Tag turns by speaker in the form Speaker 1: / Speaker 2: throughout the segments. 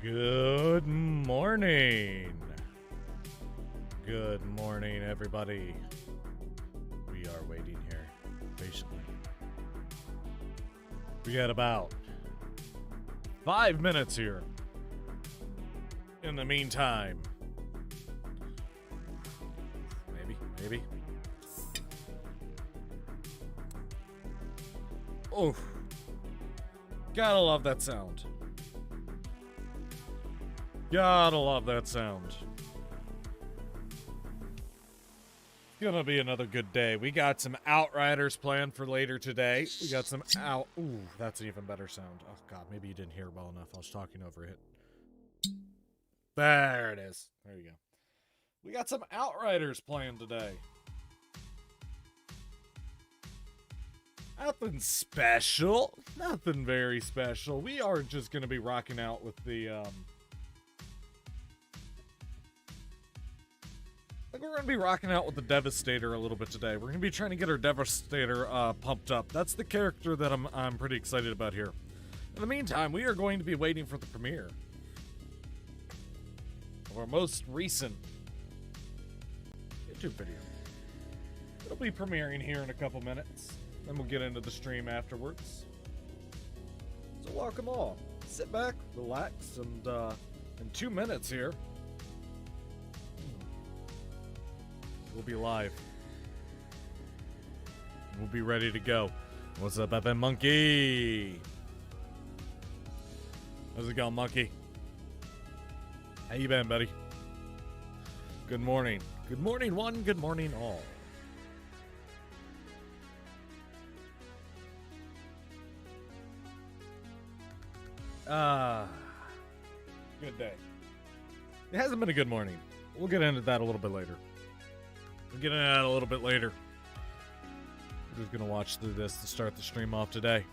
Speaker 1: Good morning. Good morning, everybody. We are waiting here patiently. We got about 5 minutes here. In the meantime, maybe. Oh, gotta love that sound. Gotta love that sound. It's gonna be another good day. We got some Outriders planned for later today. We got some Ooh, that's an even better sound. Oh, God, maybe you didn't hear well enough. I was talking over it. There it is. There you go. We got some Outriders planned today. Nothing special. Nothing very special. We are just gonna be rocking out with the, we're going to be rocking out with the Devastator a little bit today. We're going to be trying to get our Devastator pumped up. That's the character that I'm pretty excited about here. In the meantime, we are going to be waiting for the premiere of our most recent YouTube video. It'll be premiering here in a couple minutes. Then we'll get into the stream afterwards. So welcome all. Sit back, relax, and in 2 minutes here, we'll be live. We'll be ready to go. What's up, FM Monkey? How's it going, Monkey? How you been, buddy? Good morning. Good morning, one. Good morning, all. Good day. It hasn't been a good morning. We'll get into that a little bit later. We'll get into that a little bit later. We're just gonna watch through this to start the stream off today.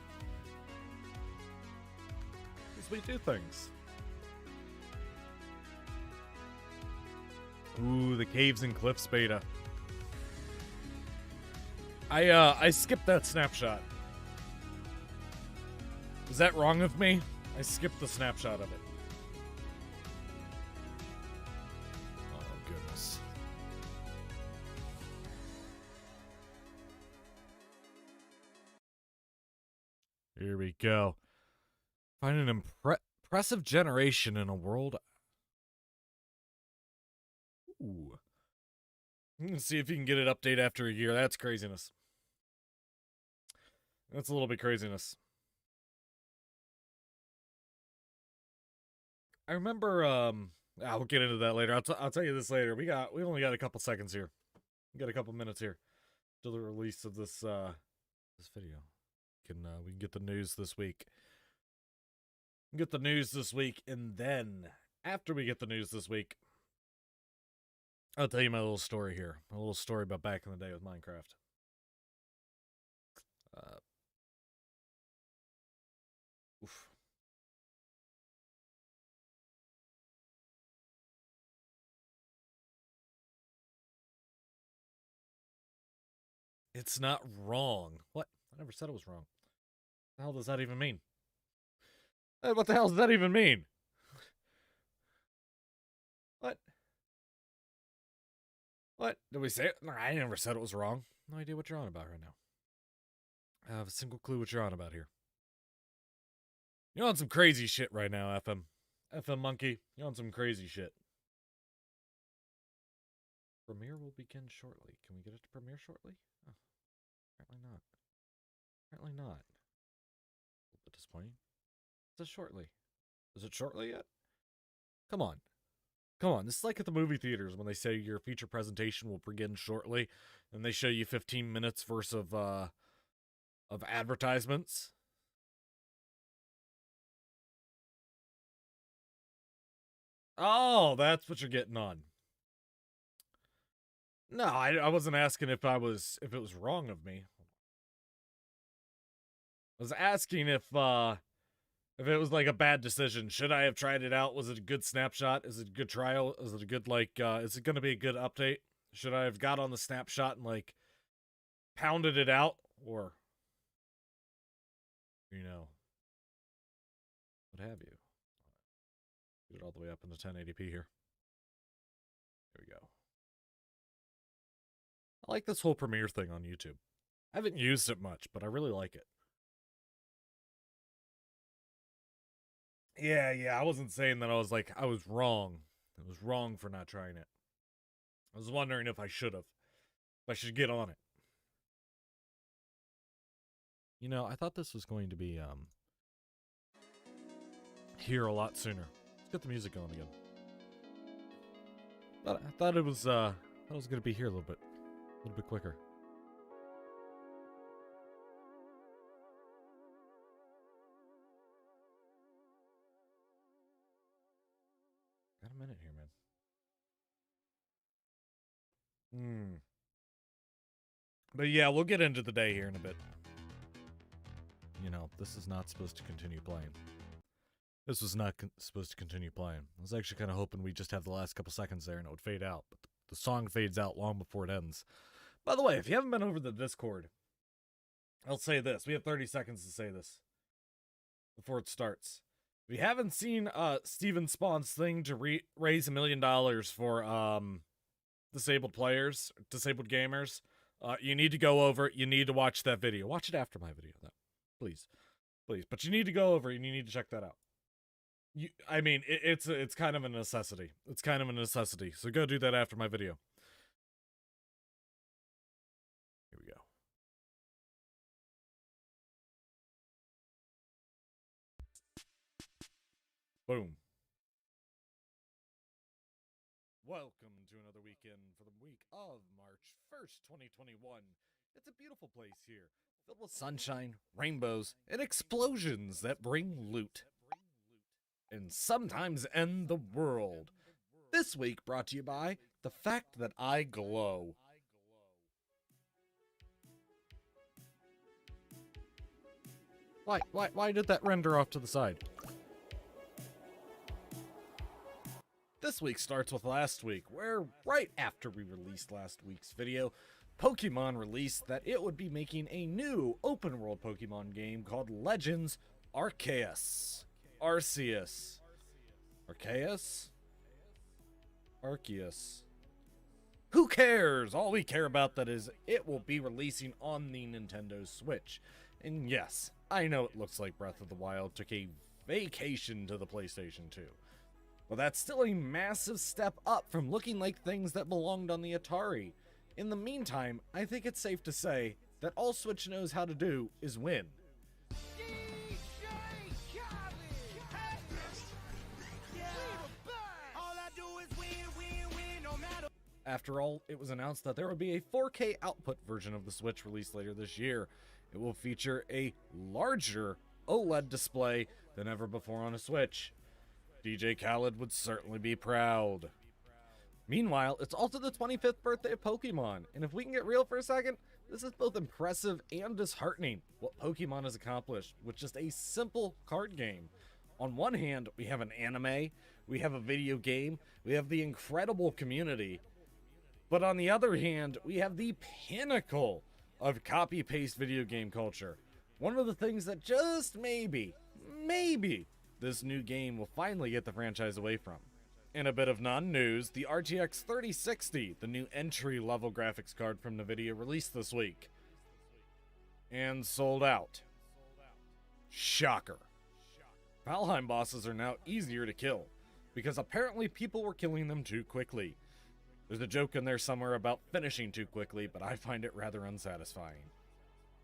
Speaker 1: As we do things. Ooh, the Caves and Cliffs beta. I skipped that snapshot. Is that wrong of me? I skipped the snapshot of it. Oh, goodness. Here we go. Find an impressive generation in a world. Ooh. Let's see if you can get an update after a year. That's craziness. That's a little bit craziness. I remember, we'll get into that later. I'll tell you this later. We only got a couple seconds here. We got a couple minutes here till the release of this video. We can get the news this week. Get the news this week, and then after we get the news this week, I'll tell you my little story here. A little story about back in the day with Minecraft. Oof. It's not wrong. What? I never said it was wrong. What the hell does that even mean? What the hell does that even mean? What? What? Did we say it? No, I never said it was wrong. No idea what you're on about right now. I have a single clue what you're on about here. You're on some crazy shit right now, FM. FM Monkey, you're on some crazy shit. Premiere will begin shortly. Can we get it to premiere shortly? Oh, apparently not. Apparently not. A little bit disappointing. Is it shortly? Is it shortly yet? Come on. Come on. This is like at the movie theaters when they say your feature presentation will begin shortly, and they show you 15 minutes worth of advertisements. Oh, that's what you're getting on. No, I wasn't asking if it was wrong of me. I was asking if it was like a bad decision. Should I have tried it out? Was it a good snapshot? Is it a good trial? Is it a good is it going to be a good update? Should I have got on the snapshot and like pounded it out, or what have you? Get it all the way up into 1080p here. There we go. I like this whole premiere thing on YouTube. I haven't used it much, but I really like it. Yeah, I wasn't saying that I was wrong. I was wrong for not trying it. I was wondering if I should have. If I should get on it. You know, I thought this was going to be here a lot sooner. Let's get the music going again. I thought it was gonna be here a little bit quicker. Got a minute here, man. But yeah, we'll get into the day here in a bit. You know, this is not supposed to continue playing. This was not supposed to continue playing. I was actually kind of hoping we'd just have the last couple seconds there and it would fade out. But the song fades out long before it ends. By the way, if you haven't been over the Discord, I'll say this. We have 30 seconds to say this before it starts. If you haven't seen Steven Spawn's thing to raise $1 million for disabled players, disabled gamers, you need to go over it. You need to watch that video. Watch it after my video, though. Please. But you need to go over it and you need to check that out. It's kind of a necessity. It's kind of a necessity. So go do that after my video. Here we go. Boom. Welcome to another weekend for the week of March 1st, 2021. It's a beautiful place here, filled with sunshine, rainbows, and explosions that bring loot. And sometimes end the world. This week brought to you by the fact that I glow. Why did that render off to the side? This week starts with last week, where right after we released last week's video, Pokemon released that it would be making a new open-world Pokemon game called Legends Arceus. Arceus. Who cares? All we care about that is it will be releasing on the Nintendo Switch. And yes, I know it looks like Breath of the Wild took a vacation to the PlayStation 2. But that's still a massive step up from looking like things that belonged on the Atari. In the meantime, I think it's safe to say that all Switch knows how to do is win. After all, it was announced that there will be a 4K output version of the Switch released later this year. It will feature a larger OLED display than ever before on a Switch. DJ Khaled would certainly be proud. Meanwhile, it's also the 25th birthday of Pokemon, and if we can get real for a second, this is both impressive and disheartening what Pokemon has accomplished with just a simple card game. On one hand, we have an anime, we have a video game, we have the incredible community, but on the other hand, we have the pinnacle of copy-paste video game culture. One of the things that just maybe, this new game will finally get the franchise away from. In a bit of non-news, the RTX 3060, the new entry-level graphics card from NVIDIA, released this week. And sold out. Shocker. Valheim bosses are now easier to kill, because apparently people were killing them too quickly. There's a joke in there somewhere about finishing too quickly, but I find it rather unsatisfying.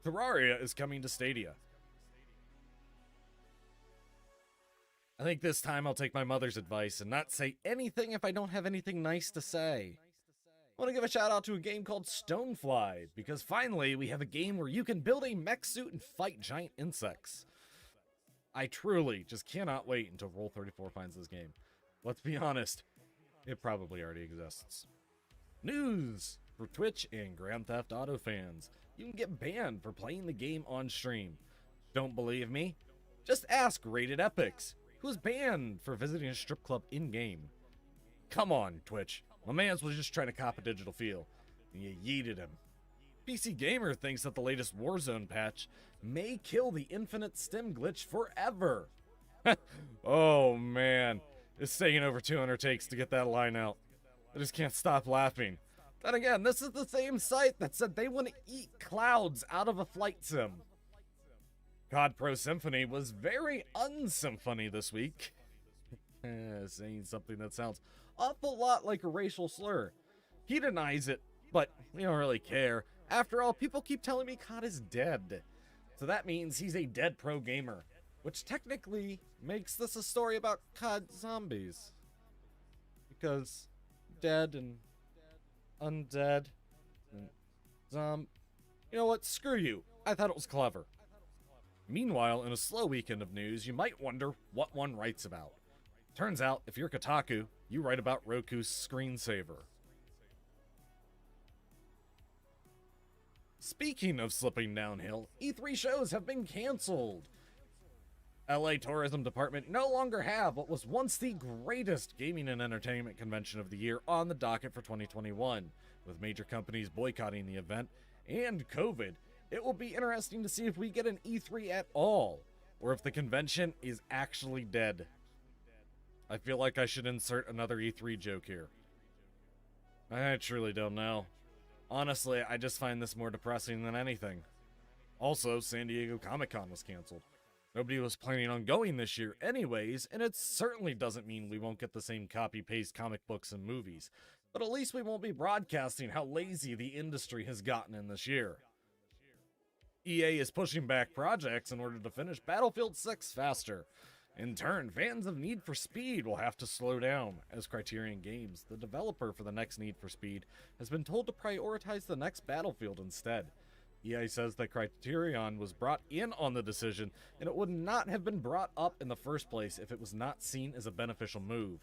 Speaker 1: Terraria is coming to Stadia. I think this time I'll take my mother's advice and not say anything if I don't have anything nice to say. I want to give a shout out to a game called Stonefly, because finally we have a game where you can build a mech suit and fight giant insects. I truly just cannot wait until Roll34 finds this game. Let's be honest, it probably already exists. News! For Twitch and Grand Theft Auto fans, you can get banned for playing the game on stream. Don't believe me? Just ask Rated Epics, who was banned for visiting a strip club in-game. Come on, Twitch. My mans was just trying to cop a digital feel, and you yeeted him. PC Gamer thinks that the latest Warzone patch may kill the infinite stim glitch forever. Oh man, It's taking over 200 takes to get that line out. I just can't stop laughing. Then again, this is the same site that said they want to eat clouds out of a flight sim. God Pro Symphony was very unsymphony this week. Saying something that sounds awful lot like a racial slur. He denies it, but we don't really care. After all, people keep telling me COD is dead. So that means he's a dead pro gamer, which technically makes this a story about COD zombies. Because dead and undead and you know what? Screw you. I thought it was clever. Meanwhile, in a slow weekend of news, you might wonder what one writes about. Turns out, if you're Kotaku, you write about Roku's screensaver. Speaking of slipping downhill, E3 shows have been canceled. LA Tourism Department no longer have what was once the greatest gaming and entertainment convention of the year on the docket for 2021. With major companies boycotting the event and COVID, it will be interesting to see if we get an E3 at all, or if the convention is actually dead. I feel like I should insert another E3 joke here. I truly don't know. Honestly, I just find this more depressing than anything. Also, San Diego Comic-Con was canceled. Nobody was planning on going this year anyways, and it certainly doesn't mean we won't get the same copy-paste comic books and movies. But at least we won't be broadcasting how lazy the industry has gotten in this year. EA is pushing back projects in order to finish Battlefield 6 faster. In turn, fans of Need for Speed will have to slow down, as Criterion Games, the developer for the next Need for Speed, has been told to prioritize the next Battlefield instead. EA says that Criterion was brought in on the decision, and it would not have been brought up in the first place if it was not seen as a beneficial move.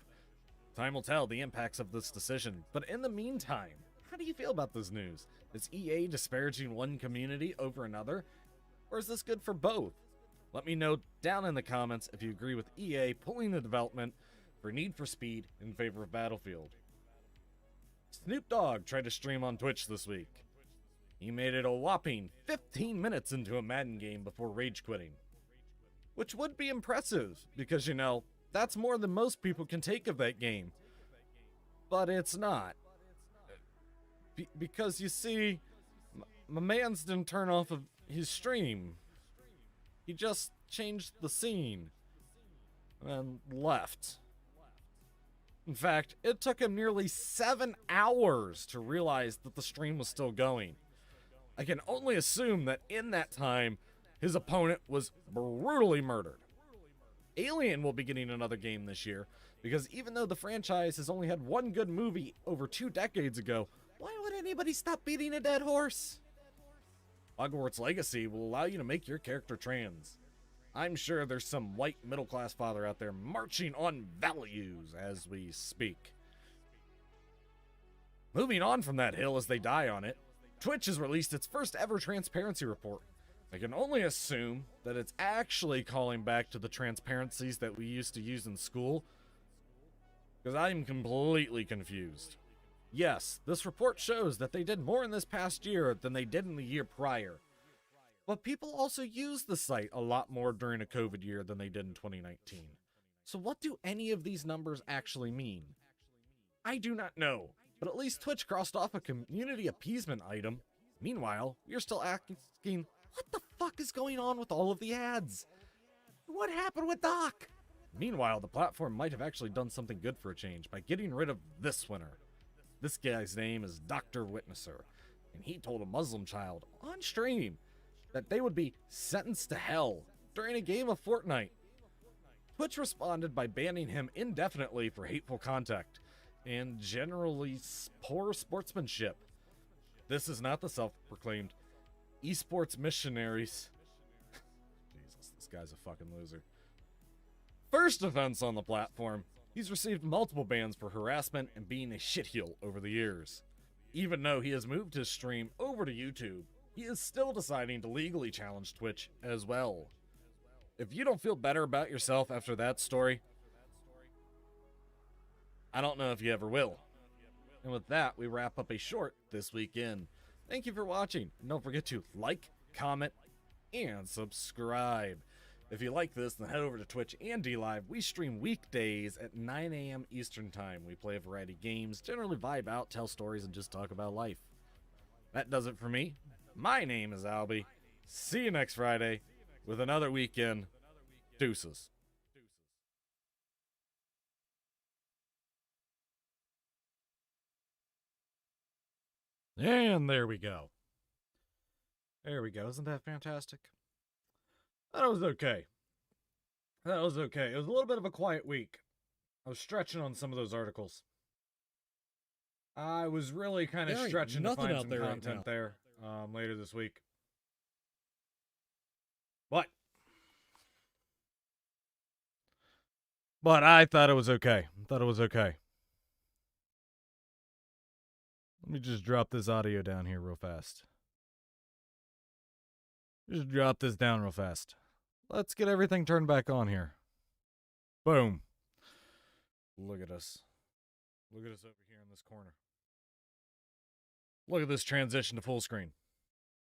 Speaker 1: Time will tell the impacts of this decision, but in the meantime, how do you feel about this news? Is EA disparaging one community over another? Or is this good for both? Let me know down in the comments if you agree with EA pulling the development for Need for Speed in favor of Battlefield. Snoop Dogg tried to stream on Twitch this week. He made it a whopping 15 minutes into a Madden game before rage quitting. Which would be impressive, because, you know, that's more than most people can take of that game. But it's not. Because, you see, my man's didn't turn off of his stream. He just changed the scene and left. In fact, it took him nearly 7 hours to realize that the stream was still going. I can only assume that in that time, his opponent was brutally murdered. Alien will be getting another game this year, because even though the franchise has only had one good movie over 2 decades ago, why would anybody stop beating a dead horse? Hogwarts Legacy will allow you to make your character trans. I'm sure there's some white middle-class father out there marching on values as we speak. Moving on from that hill as they die on it, Twitch has released its first ever transparency report. I can only assume that it's actually calling back to the transparencies that we used to use in school, because I'm completely confused. Yes, this report shows that they did more in this past year than they did in the year prior. But people also used the site a lot more during a COVID year than they did in 2019. So what do any of these numbers actually mean? I do not know, but at least Twitch crossed off a community appeasement item. Meanwhile, you're still asking, what the fuck is going on with all of the ads? What happened with Doc? Meanwhile, the platform might have actually done something good for a change by getting rid of this winner. This guy's name is Dr. Witnesser, and he told a Muslim child on stream that they would be sentenced to hell during a game of Fortnite. Twitch responded by banning him indefinitely for hateful conduct and generally poor sportsmanship. This is not the self-proclaimed esports missionaries. Jesus, this guy's a fucking loser. First offense on the platform. He's received multiple bans for harassment and being a shitheel over the years. Even though he has moved his stream over to YouTube, he is still deciding to legally challenge Twitch as well. If you don't feel better about yourself after that story, I don't know if you ever will. And with that, we wrap up a short This Week In. Thank you for watching, and don't forget to like, comment, and subscribe. If you like this, then head over to Twitch and DLive. We stream weekdays at 9 a.m. Eastern Time. We play a variety of games, generally vibe out, tell stories, and just talk about life. That does it for me. My name is Albie. See you next Friday with another weekend. Deuces. And there we go. There we go. Isn't that fantastic? That was okay. That was okay. It was a little bit of a quiet week. I was stretching on some of those articles. I was really kind of stretching to find some content there later this week. But I thought it was okay. Let me just drop this audio down here real fast. Just drop this down real fast. Let's get everything turned back on here. Boom. Look at us. Look at us over here in this corner. Look at this transition to full screen.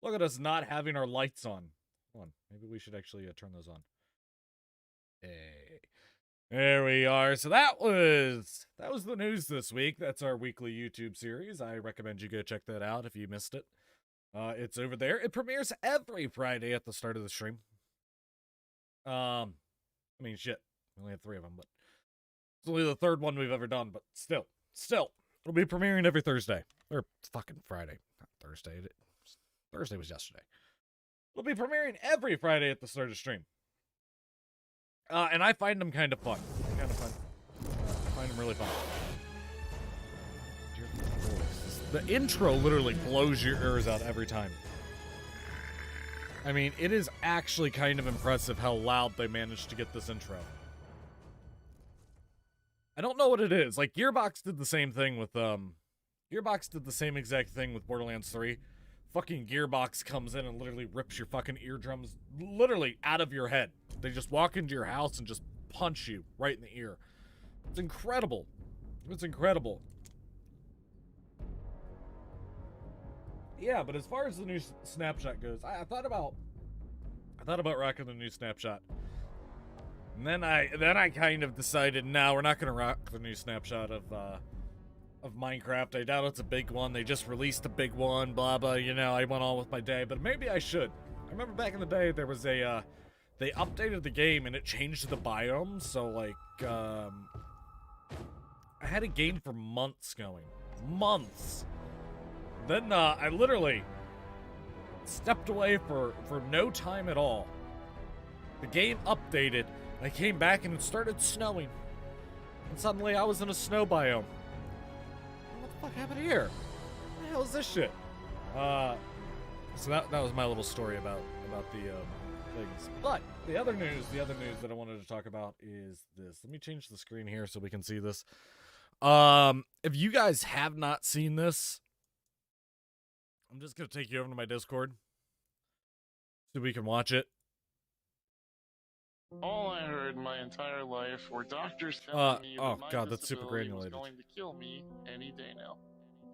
Speaker 1: Look at us not having our lights on. Hold on. Maybe we should actually turn those on. Hey. There we are. So that was the news this week. That's our weekly YouTube series. I recommend you go check that out if you missed it. It's over there. It premieres every Friday at the start of the stream. I mean, shit. We only have 3 of them, but it's only the 3rd one we've ever done. But still, it'll be premiering every Thursday or fucking Friday, not Thursday. Thursday was yesterday. It'll be premiering every Friday at the start of the stream. And I find them kind of fun. I find them really fun. The intro literally blows your ears out every time. I mean, it is actually kind of impressive how loud they managed to get this intro. I don't know what it is. Like, Gearbox did the same thing with, Gearbox did the same exact thing with Borderlands 3. Fucking Gearbox comes in and literally rips your fucking eardrums literally out of your head. They just walk into your house and just punch you right in the ear. It's incredible. It's incredible. Yeah, but as far as the new snapshot goes, I thought about rocking the new snapshot. And then I kind of decided, no, we're not gonna rock the new snapshot of Minecraft. I doubt it's a big one. They just released a big one, blah blah, you know, I went on with my day, but maybe I should. I remember back in the day there was a they updated the game and it changed the biomes, so like I had a game for months going. Months. Then I literally stepped away for no time at all. The game updated, and I came back and it started snowing. And suddenly I was in a snow biome. What the fuck happened here? What the hell is this shit? So that was my little story about the things. But the other news that I wanted to talk about is this. Let me change the screen here so we can see this. If you guys have not seen this, I'm just gonna take you over to my Discord so we can watch it.
Speaker 2: All I heard my entire life were doctors telling me that my
Speaker 1: that's super granulated.
Speaker 2: was going to kill me any day now.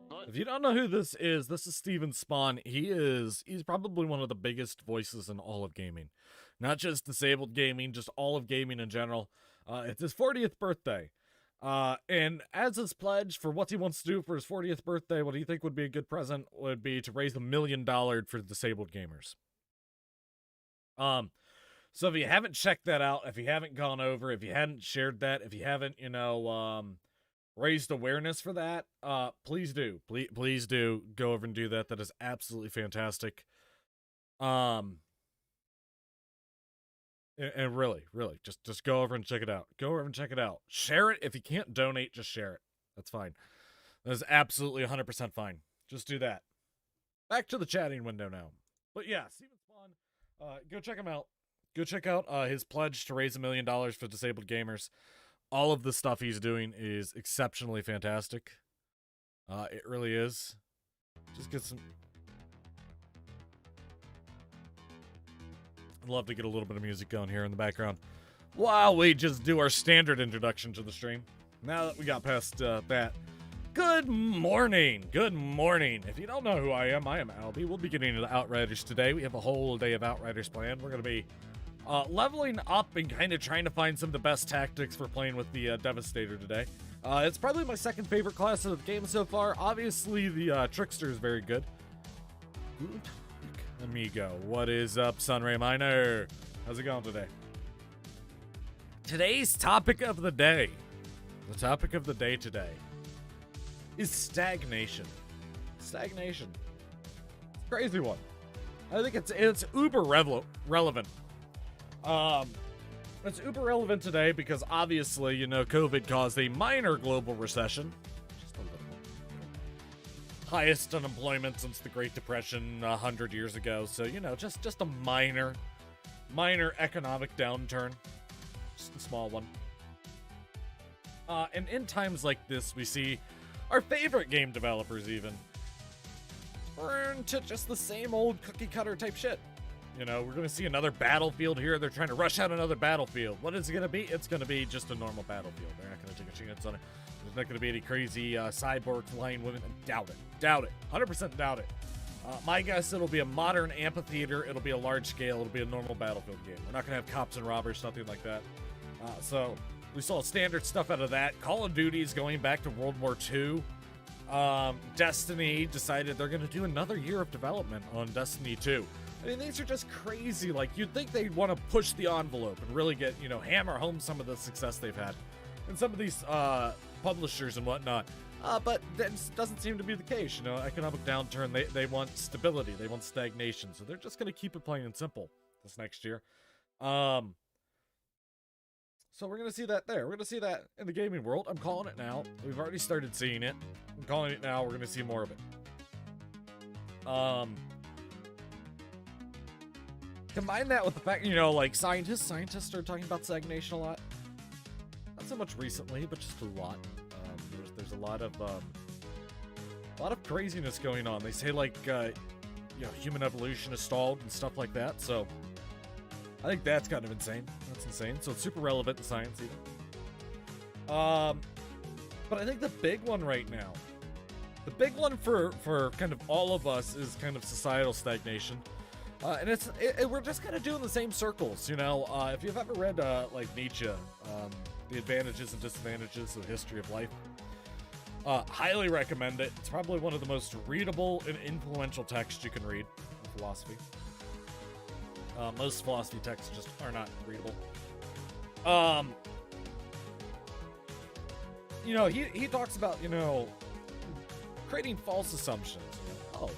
Speaker 2: But
Speaker 1: If you don't know who this is Steven Spawn. He's probably one of the biggest voices in all of gaming. Not just disabled gaming, just all of gaming in general. It's his 40th birthday. And as his pledge for what he wants to do for his 40th birthday, what do you think would be a good present would be to raise $1 million for disabled gamers. So if you haven't checked that out, if you haven't gone over, if you hadn't shared that, if you haven't, raised awareness for that, please do. Please do go over and do that. That is absolutely fantastic. And really, just go over and check it out. Go over and check it out. Share it. If you can't donate, just share it. That's fine. That is absolutely 100% fine. Just do that. Back to the chatting window now. But yeah, Steven Spawn, go check him out. Go check out his pledge to raise $1 million for disabled gamers. All of the stuff he's doing is exceptionally fantastic. It really is. Just get some... I'd love to get a little bit of music going here in the background while we just do our standard introduction to the stream. Now that we got past that, good morning. Good morning. If you don't know who I am Albie. We'll be getting into the Outriders today. We have a whole day of Outriders planned. We're going to be leveling up and kind of trying to find some of the best tactics for playing with the Devastator today. It's probably my second favorite class of the game so far. Obviously, the Trickster is very good. Good amigo. What is up, Sunray Miner? How's it going today? Today's topic of the day. The topic of the day today is stagnation. Stagnation. It's a crazy one. I think it's uber relevant. It's uber relevant today because obviously, you know, COVID caused a minor global recession. Just a little. Highest unemployment since the Great Depression 100 years ago. So, you know, just a minor economic downturn. Just a small one. And in times like this, we see our favorite game developers even turn to just the same old cookie cutter type shit. You know, we're going to see another Battlefield here. They're trying to rush out another Battlefield. What is it going to be? It's going to be just a normal Battlefield. They're not going to take a chance on it. There's not going to be any crazy cyborgs, flying women. Doubt it. Doubt it. 100% doubt it. My guess, it'll be a modern amphitheater. It'll be a large scale. It'll be a normal Battlefield game. We're not going to have cops and robbers, nothing like that. So we saw standard stuff out of that. Call of Duty's going back to World War II. Destiny decided they're going to do another year of development on Destiny 2. I mean, these are just crazy. Like, you'd think they'd want to push the envelope and really get, you know, hammer home some of the success they've had. And some of these publishers and whatnot. But that doesn't seem to be the case. You know, economic downturn, they want stability. They want stagnation. So they're just going to keep it plain and simple this next year. So we're going to see that there. We're going to see that in the gaming world. I'm calling it now. We've already started seeing it. I'm calling it now. We're going to see more of it. Combine that with the fact, you know, like scientists are talking about stagnation a lot. Not so much recently, but just a lot. There's a lot of craziness going on. They say like, you know, human evolution is stalled and stuff like that. So I think that's kind of insane. That's insane. So it's super relevant to science even. But I think the big one right now, the big one for kind of all of us is kind of societal stagnation. And we're just kind of doing the same circles, you know. If you've ever read like Nietzsche, The Advantages and Disadvantages of the History of Life, highly recommend it. It's probably one of the most readable and influential texts you can read in philosophy. Most philosophy texts just are not readable. You know, he talks about, you know, creating false assumptions. You know, oh,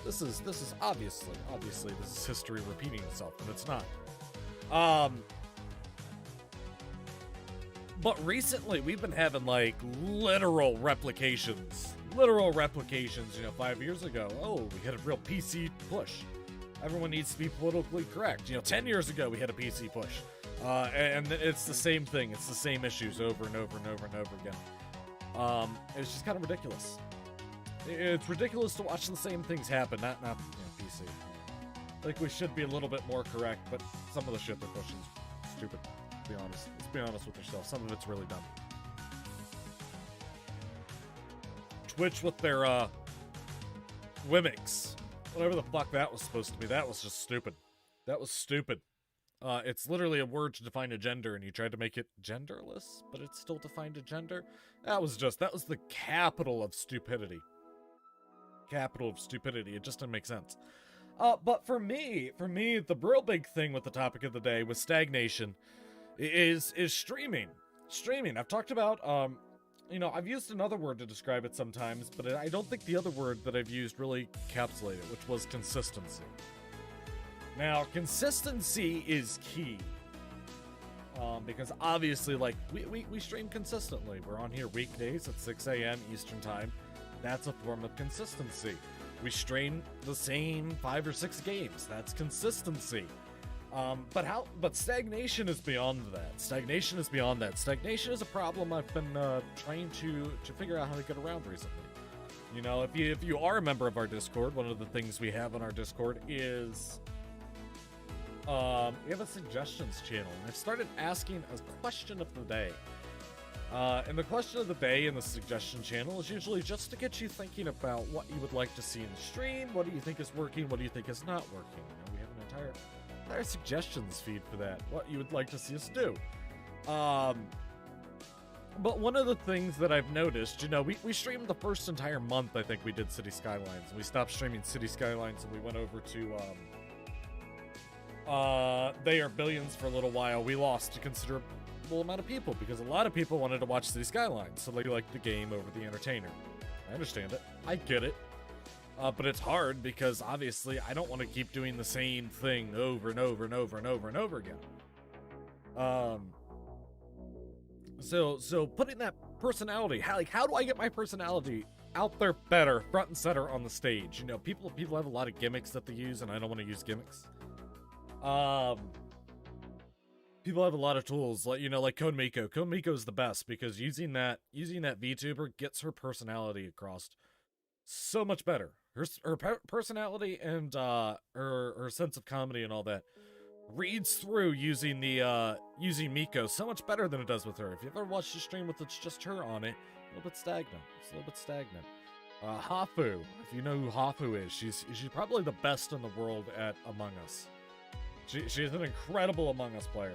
Speaker 1: this is obviously this is history repeating itself, and it's not. But recently we've been having like literal replications. You know, 5 years ago, oh, we had a real PC push. Everyone needs to be politically correct. You know, 10 years ago we had a PC push. And it's the same thing. It's the same issues over and over and over and over again. It's just kind of ridiculous. It's ridiculous to watch the same things happen, not you know, PC. Like, we should be a little bit more correct, but some of the shit they're pushing is stupid, to be honest. Let's be honest with yourself. Some of it's really dumb. Twitch with their, Wimix. Whatever the fuck that was supposed to be. That was just stupid. That was stupid. It's literally a word to define a gender, and you tried to make it genderless, but it's still defined a gender. That was the capital of stupidity. Capital of stupidity. It just didn't make sense. But for me, the real big thing with the topic of the day with stagnation is streaming. Streaming. I've talked about, you know, I've used another word to describe it sometimes, but I don't think the other word that I've used really encapsulated it, which was consistency. Now, consistency is key. Because obviously, like, we stream consistently. We're on here weekdays at 6 a.m. Eastern Time. That's a form of consistency. We stream the same 5 or 6 games. That's consistency. But stagnation is beyond that. Stagnation is beyond that. Stagnation is a problem I've been trying to figure out how to get around recently. You know, if you are a member of our Discord, one of the things we have on our Discord is we have a suggestions channel, and I've started asking a question of the day. And the question of the day in the suggestion channel is usually just to get you thinking about what you would like to see in the stream. What do you think is working? What do you think is not working? You know, we have an our suggestions feed for that. What you would like to see us do. But one of the things that I've noticed, you know, we streamed the first entire month, I think we did City Skylines. And we stopped streaming City Skylines and we went over to, They Are Billions for a little while. We lost a considerable amount of people because a lot of people wanted to watch City Skylines. So they liked the game over the entertainer. I understand it. I get it. But it's hard because obviously I don't want to keep doing the same thing over and over and over and over and over again. So putting that personality, how do I get my personality out there better, front and center on the stage? You know, people have a lot of gimmicks that they use, and I don't want to use gimmicks. People have a lot of tools, like, you know, like Code Miko. Code Miko is the best because using that VTuber gets her personality across so much better. Her personality and her sense of comedy and all that reads through using Miko so much better than it does with her. If you ever watched a stream with it's just her on it, a little bit stagnant. It's a little bit stagnant. Hafu, if you know who Hafu is, she's probably the best in the world at Among Us. She's an incredible Among Us player.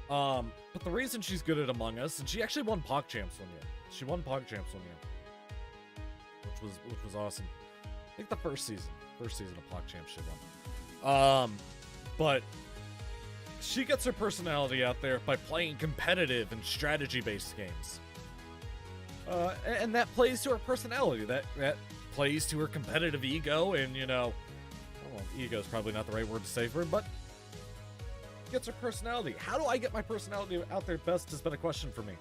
Speaker 1: But the reason she's good at Among Us, and she actually won PogChamps one year. She won PogChamps one year, which was awesome. I think the first season of PogChamps she won. But she gets her personality out there by playing competitive and strategy-based games. And that plays to her personality. That plays to her competitive ego, and, you know, well, ego is probably not the right word to say for her, but gets her personality. How do I get my personality out there best has been a question for me.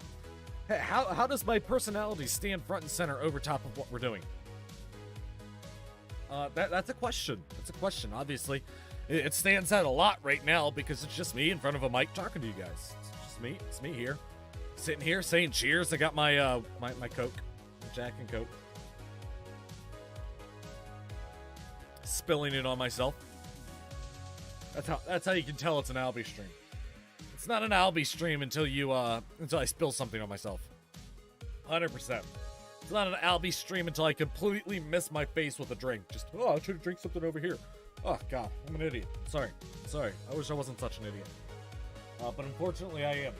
Speaker 1: How does my personality stand front and center over top of what we're doing? That's a question. That's a question. Obviously, it stands out a lot right now because it's just me in front of a mic talking to you guys. It's just me. It's me here, sitting here saying cheers. I got my my Coke, my Jack and Coke, spilling it on myself. That's how you can tell it's an Albie stream. It's not an Albie stream until I spill something on myself. 100%. It's not an Albie stream until I completely miss my face with a drink. Just, oh, I should drink something over here. Oh, God, I'm an idiot. Sorry. I wish I wasn't such an idiot. But unfortunately, I am.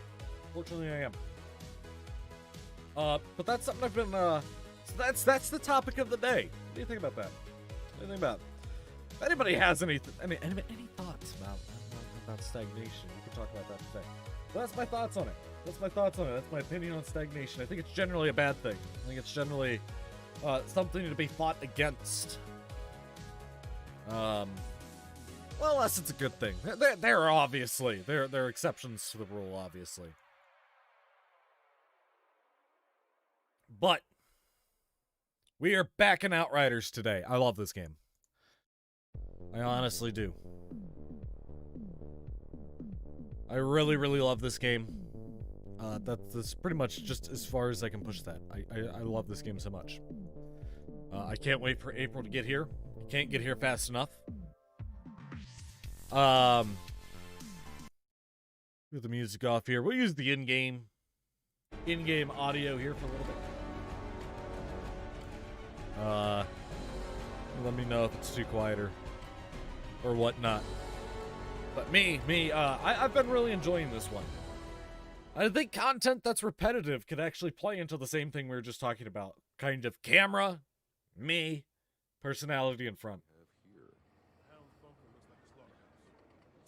Speaker 1: But that's something I've been, so that's the topic of the day. What do you think about that? What do you think about it? If anybody has any thoughts about stagnation, we can talk about that today. But that's my thoughts on it. That's my opinion on stagnation. I think it's generally a bad thing. I think it's generally something to be fought against. Well, unless it's a good thing. There are obviously there are exceptions to the rule, obviously. But we are back in Outriders today. I love this game. I honestly do. I really, really love this game. That's pretty much just as far as I can push that. I love this game so much. I can't wait for April to get here. I can't get here fast enough. Get the music off here. We'll use the in-game audio here for a little bit. Let me know if it's too quiet or whatnot. But I've been really enjoying this one. I think content that's repetitive could actually play into the same thing we were just talking about. Kind of camera, me, personality in front.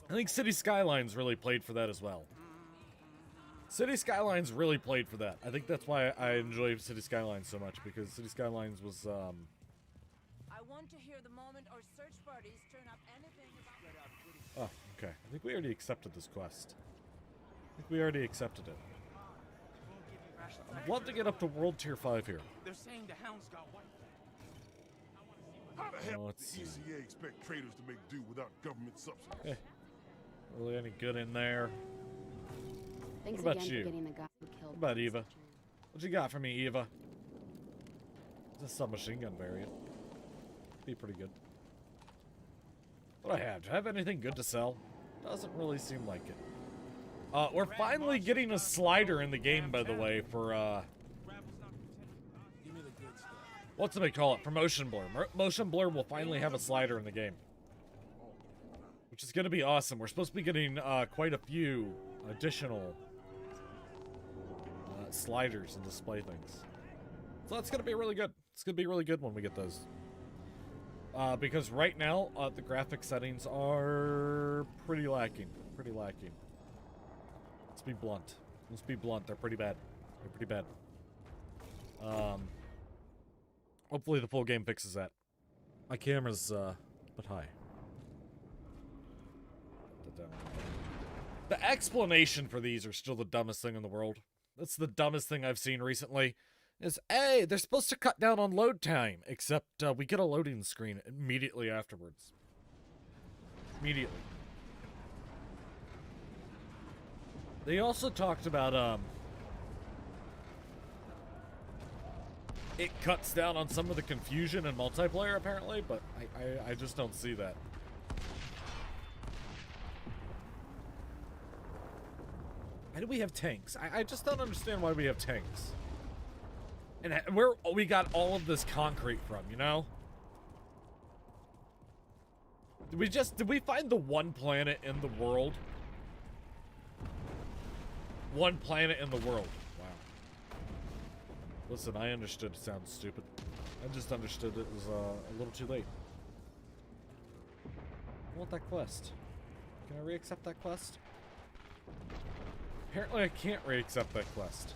Speaker 1: I think City Skylines really played for that as well. City Skylines really played for that. I think that's why I enjoy City Skylines so much, because City Skylines was,
Speaker 3: I want to hear the moment our search parties turn up anything about...
Speaker 1: Oh, okay. I think we already accepted this quest. I think we already accepted it. I'd love to get up to World Tier 5 here.
Speaker 4: They're saying the hounds got white.
Speaker 5: How the hell
Speaker 1: Let's see.
Speaker 5: does the ECA expect traders to make do without government subsidies?
Speaker 1: Really any good in there?
Speaker 6: Thanks
Speaker 1: What about
Speaker 6: again
Speaker 1: you?
Speaker 6: for getting the guy who killed
Speaker 1: What about
Speaker 6: Prince
Speaker 1: Eva?
Speaker 6: Richard.
Speaker 1: What you got for me, Eva? It's a submachine gun variant. Be pretty good. What do I have? Do I have anything good to sell? Doesn't really seem like it. We're finally getting a slider in the game, by the way, for, what's it they call it? For motion blur. Motion blur will finally have a slider in the game. which is going to be awesome. We're supposed to be getting quite a few additional sliders and display things. So that's going to be really good. It's going to be really good when we get those. Because right now, the graphic settings are pretty lacking. Pretty lacking. Let's be blunt. Let's be blunt. They're pretty bad. They're pretty bad. Hopefully the full game fixes that. My camera's, but high. The explanation for these are still the dumbest thing in the world. That's the dumbest thing I've seen recently. Is, hey, they're supposed to cut down on load time, except we get a loading screen immediately afterwards. Immediately. They also talked about, it cuts down on some of the confusion in multiplayer, apparently, but I just don't see that. Why do we have tanks? I just don't understand why we have tanks. And where we got all of this concrete from, you know? Did we find the one planet in the world? One planet in the world. Wow. Listen, I understood it sounds stupid. I just understood it was a little too late. I want that quest. Can I re-accept that quest? Apparently I can't re-accept that quest.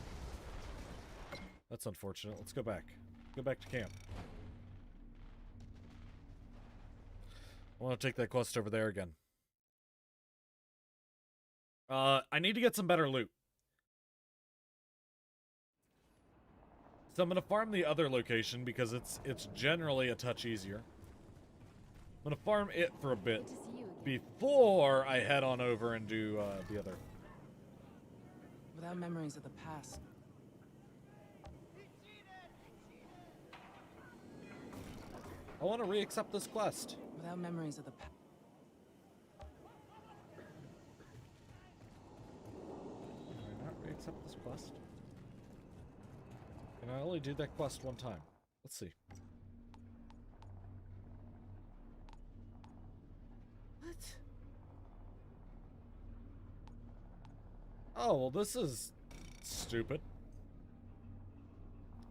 Speaker 1: That's unfortunate. Let's go back. Go back to camp. I want to take that quest over there again. I need to get some better loot. So I'm gonna farm the other location because it's generally a touch easier. I'm gonna farm it for a bit before I head on over and do the other.
Speaker 7: Without memories of the past.
Speaker 1: I want to re-accept this quest.
Speaker 7: Without memories of the past.
Speaker 1: Can I not re-accept this quest? Can I only do that quest one time? Let's see. What? Oh, well, this is stupid.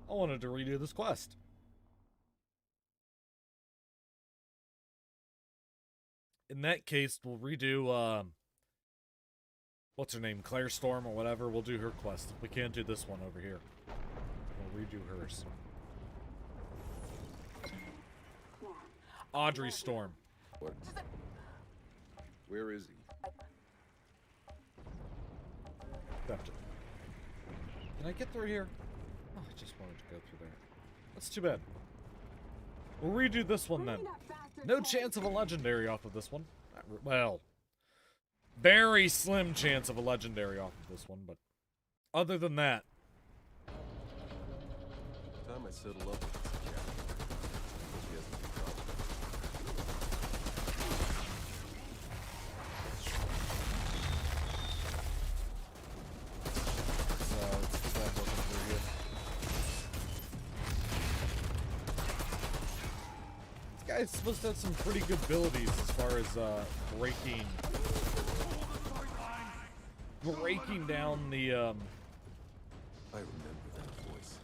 Speaker 1: I wanted to redo this quest. In that case, we'll redo, what's her name? Claire Storm or whatever. We'll do her quest. We can't do this one over here. We'll redo hers. Audrey Storm.
Speaker 8: What? Where is he?
Speaker 1: Left it. Can I get through here? Oh, I just wanted to go through there. That's too bad. We'll redo this one then. No chance of a legendary off of this one. Well, very slim chance of a legendary off of this one, but other than that.
Speaker 8: Time I settle up with this cat. She has a big problem.
Speaker 1: Let's get that looking through here. This guy's supposed to have some pretty good abilities as far as breaking down the
Speaker 8: I remember that voice.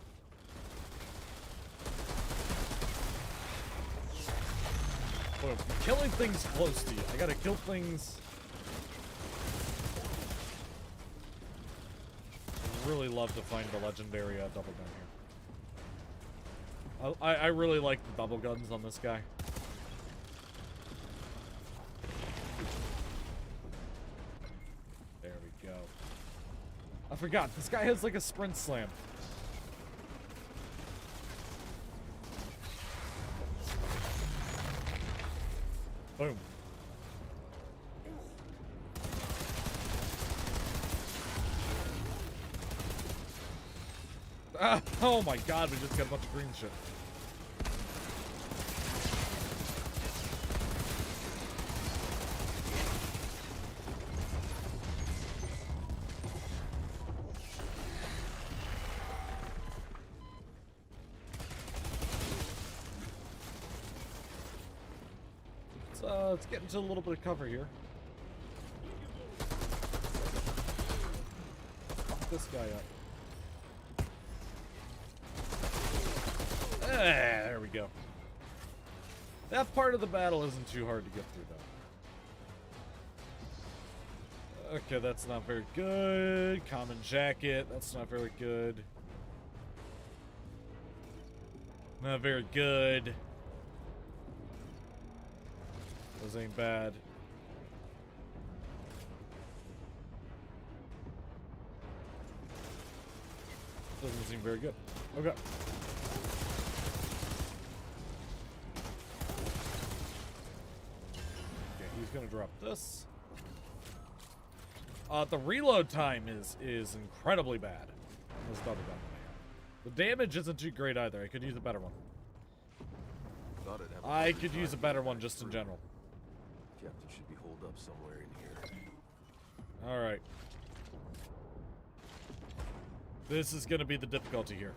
Speaker 1: boom, killing things close to you. I gotta kill things. I really love to find the legendary double gun here. I really like the double guns on this guy. There we go. I forgot, this guy has like a sprint slam. Boom. Ah, oh my god, we just got a bunch of green shit. Let's get into a little bit of cover here. this guy up. There we go. That part of the battle isn't too hard to get through, though. Okay, that's not very good. Common jacket, that's not very good. Not very good. Those ain't bad. Doesn't seem very good. Okay. Okay, he's gonna drop this. The reload time is incredibly bad. That's about the gun that I have. The damage isn't too great either. I could use a better one. I could use a better one just in general.
Speaker 8: Captain should be holed up somewhere in here.
Speaker 1: All right. This is going to be the difficulty here.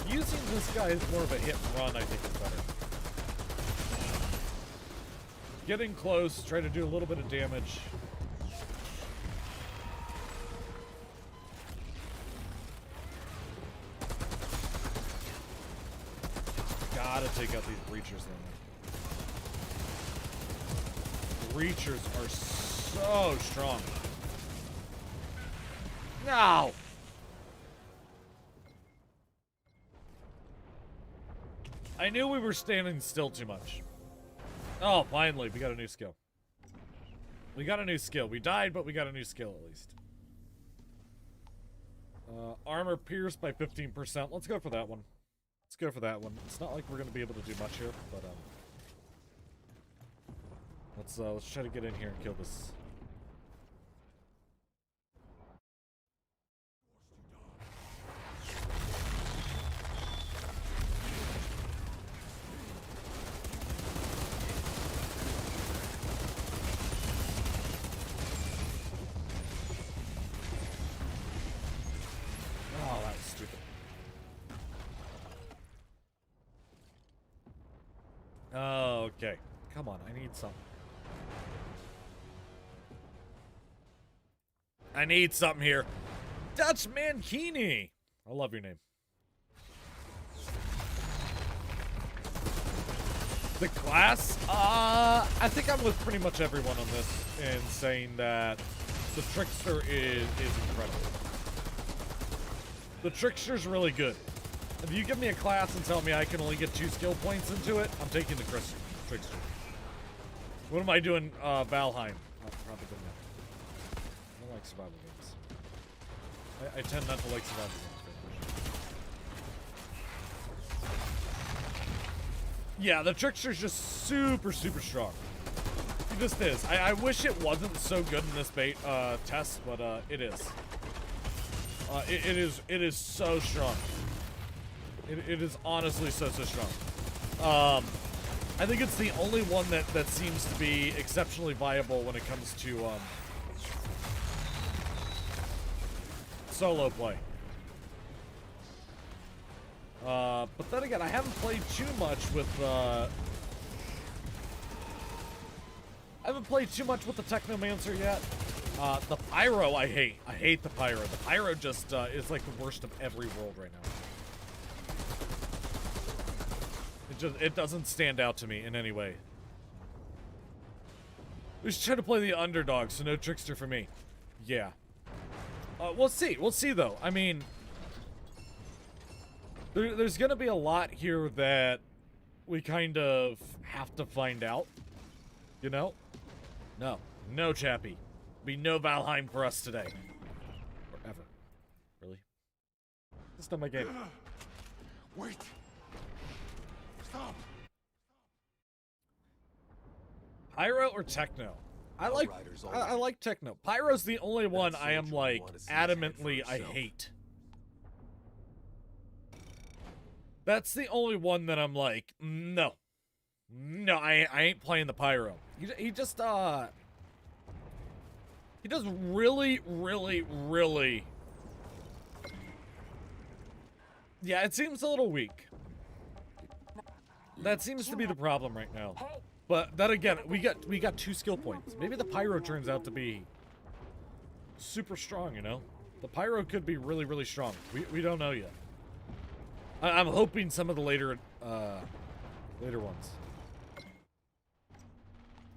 Speaker 1: Using this guy is more of a hit and run, I think is better. Getting close, try to do a little bit of damage. Gotta take out these breachers in there. Breachers are so strong. No! I knew we were standing still too much. Oh, finally, we got a new skill. We got a new skill. We died, but we got a new skill at least. Armor pierced by 15%. Let's go for that one. Let's go for that one. It's not like we're going to be able to do much here, but let's try to get in here and kill this. Okay. Come on, I need something. I need something here. Dutch Mankini! I love your name. The class? I think I'm with pretty much everyone on this in saying that the Trickster is incredible. The Trickster's really good. If you give me a class and tell me I can only get 2 skill points into it, I'm taking the Trickster. What am I doing, Valheim? Oh, probably doing that. I don't like survival games. I tend not to like survival games. Yeah, the Trickster's just super, super strong. It just is. I wish it wasn't so good in this test, but it is. It is so strong. It is honestly so strong. I think it's the only one that seems to be exceptionally viable when it comes to solo play. But then again, I haven't played too much with the Technomancer yet. The Pyro I hate. I hate the Pyro. The Pyro just is like the worst of every world right now. It doesn't stand out to me in any way. We should try to play the underdog, so no Trickster for me. Yeah. We'll see. We'll see, though. I mean, there's going to be a lot here that we kind of have to find out. You know? No. No, Chappie. Be no Valheim for us today. Or ever. Really? This is not my game.
Speaker 5: Wait. Stop.
Speaker 1: Pyro or Techno? I like Techno. Pyro's the only one I am like adamantly I hate. That's the only one that I'm like, no. No, I ain't playing the Pyro. He just he does really, really, really. Yeah, it seems a little weak. That seems to be the problem right now. But then again, we got 2 skill points. Maybe the pyro turns out to be super strong, you know? The pyro could be really, really strong. We don't know yet. I'm hoping some of the later ones.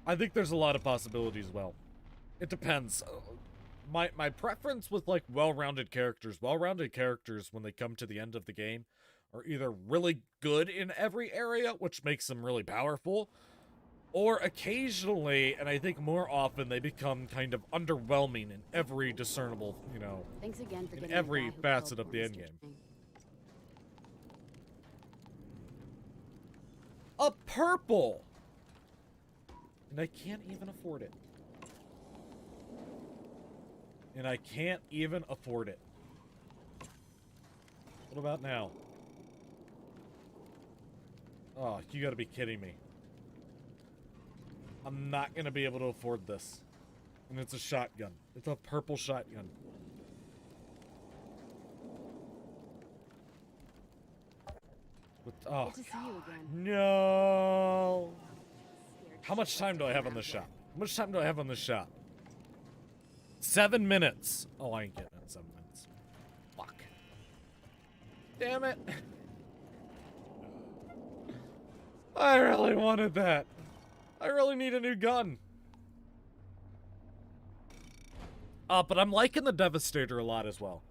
Speaker 1: I think there's a lot of possibilities as well. It depends. My preference with like well-rounded characters when they come to the end of the game are either really good in every area, which makes them really powerful, or occasionally, and I think more often, they become kind of underwhelming in every discernible, you know,
Speaker 6: Thanks again for
Speaker 1: in
Speaker 6: getting
Speaker 1: every
Speaker 6: the guy who
Speaker 1: facet
Speaker 6: killed
Speaker 1: of the
Speaker 6: Mr.
Speaker 1: endgame.
Speaker 6: Chang.
Speaker 1: A purple! And I can't even afford it. And I can't even afford it. What about now? Oh, you gotta be kidding me. I'm not gonna be able to afford this. And it's a shotgun. It's a purple shotgun. Oh,
Speaker 6: Good to see you again.
Speaker 1: no. How much time do I have on this shop? How much time do I have on this shop? 7 minutes. Oh, I ain't getting it in 7 minutes. Fuck. Damn it. I really wanted that. I really need a new gun. But I'm liking the Devastator a lot as well.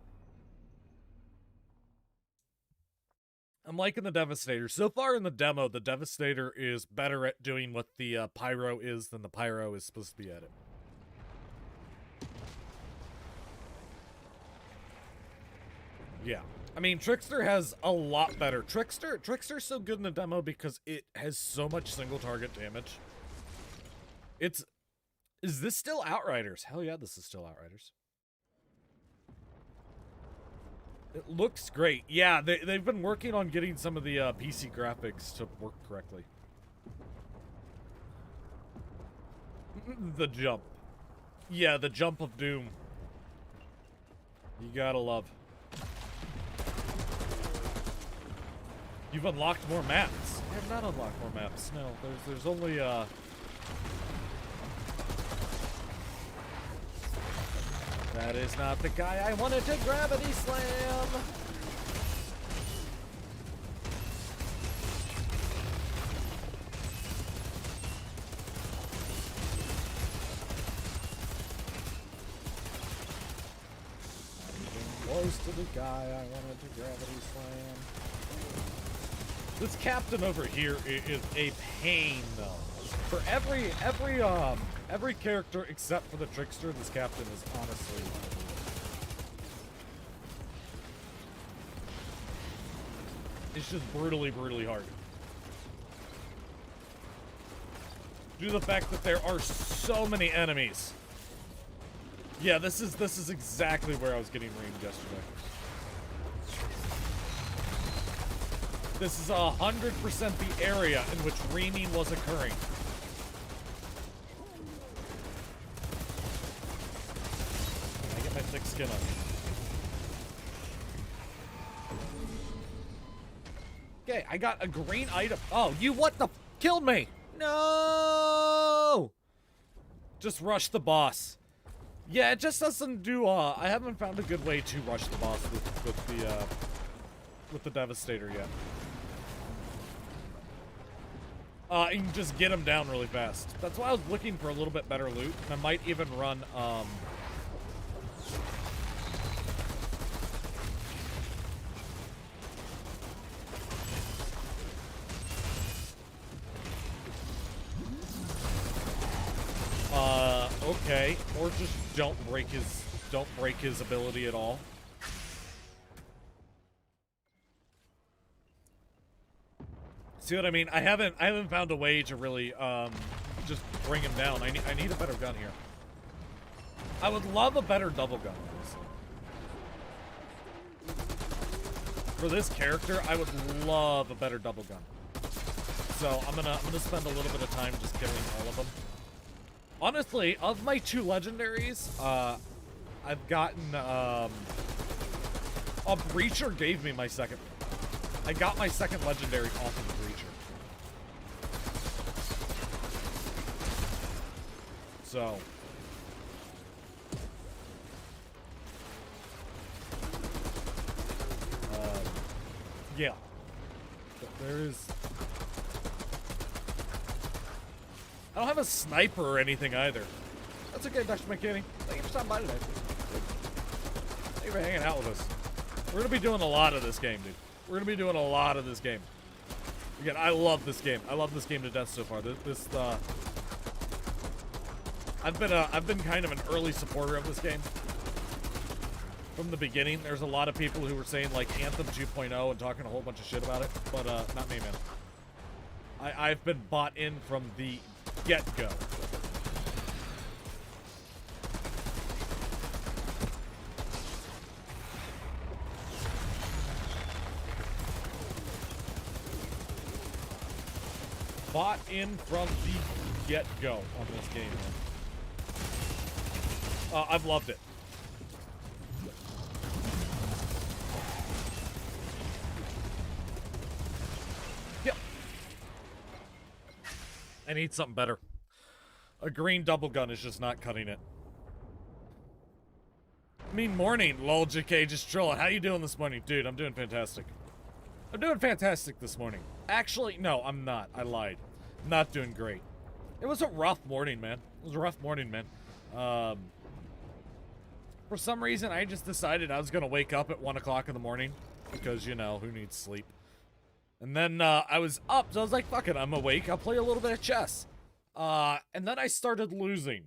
Speaker 1: I'm liking the Devastator. So far in the demo, the Devastator is better at doing what the Pyro is than the Pyro is supposed to be at it. Yeah. I mean, Trickster has a lot better. Trickster's so good in the demo because it has so much single target damage. Is this still Outriders? Hell yeah, this is still Outriders. It looks great. Yeah, they've been working on getting some of the PC graphics to work correctly. The jump. Yeah, the jump of doom. You gotta love. You've unlocked more maps. I have not unlocked more maps. No, there's only That is not the guy I wanted to gravity slam. Close to the guy I wanted to gravity slam. This captain over here is a pain, though. For every character except for the Trickster, this captain is honestly. It's just brutally, brutally hard. Due to the fact that there are so many enemies. Yeah, this is exactly where I was getting reamed yesterday. This is 100% the area in which reaming was occurring. Can I get my thick skin up? Okay, I got a green item. Oh, you what the? Killed me! No! Just rush the boss. Yeah, it just doesn't do, I haven't found a good way to rush the boss with the Devastator yet. You can just get him down really fast. That's why I was looking for a little bit better loot. And I might even run, okay. Or just don't break his ability at all. See what I mean? I haven't found a way to really just bring him down. I need a better gun here. I would love a better double gun, honestly. For this character, I would love a better double gun. So I'm gonna spend a little bit of time just killing all of them. Honestly, of my 2 legendaries, I've gotten, a Breacher gave me my second. I got my second legendary off of the Breacher. So. Yeah. But there is. I don't have a sniper or anything either. That's okay, Dr. McKinney. Thank you for stopping by today. Thank you for hanging out with us. We're gonna be doing a lot of this game, dude. We're gonna be doing a lot of this game. Again, I love this game. I love this game to death so far. I've been kind of an early supporter of this game. From the beginning, there's a lot of people who were saying like Anthem 2.0 and talking a whole bunch of shit about it, but not me, man. I've been bought in from the get-go. Bought in from the get-go on this game, man. I've loved it. Yep. I need something better. A green double gun is just not cutting it. I mean, morning, lol, JK, just trolling. How you doing this morning? Dude, I'm doing fantastic. I'm doing fantastic this morning. Actually, no, I'm not. I lied. Not doing great. It was a rough morning, man. It was a rough morning, man. For some reason, I just decided I was going to wake up at 1 o'clock in the morning. Because, you know, who needs sleep? And then I was up, so I was like, fuck it, I'm awake. I'll play a little bit of chess. And then I started losing.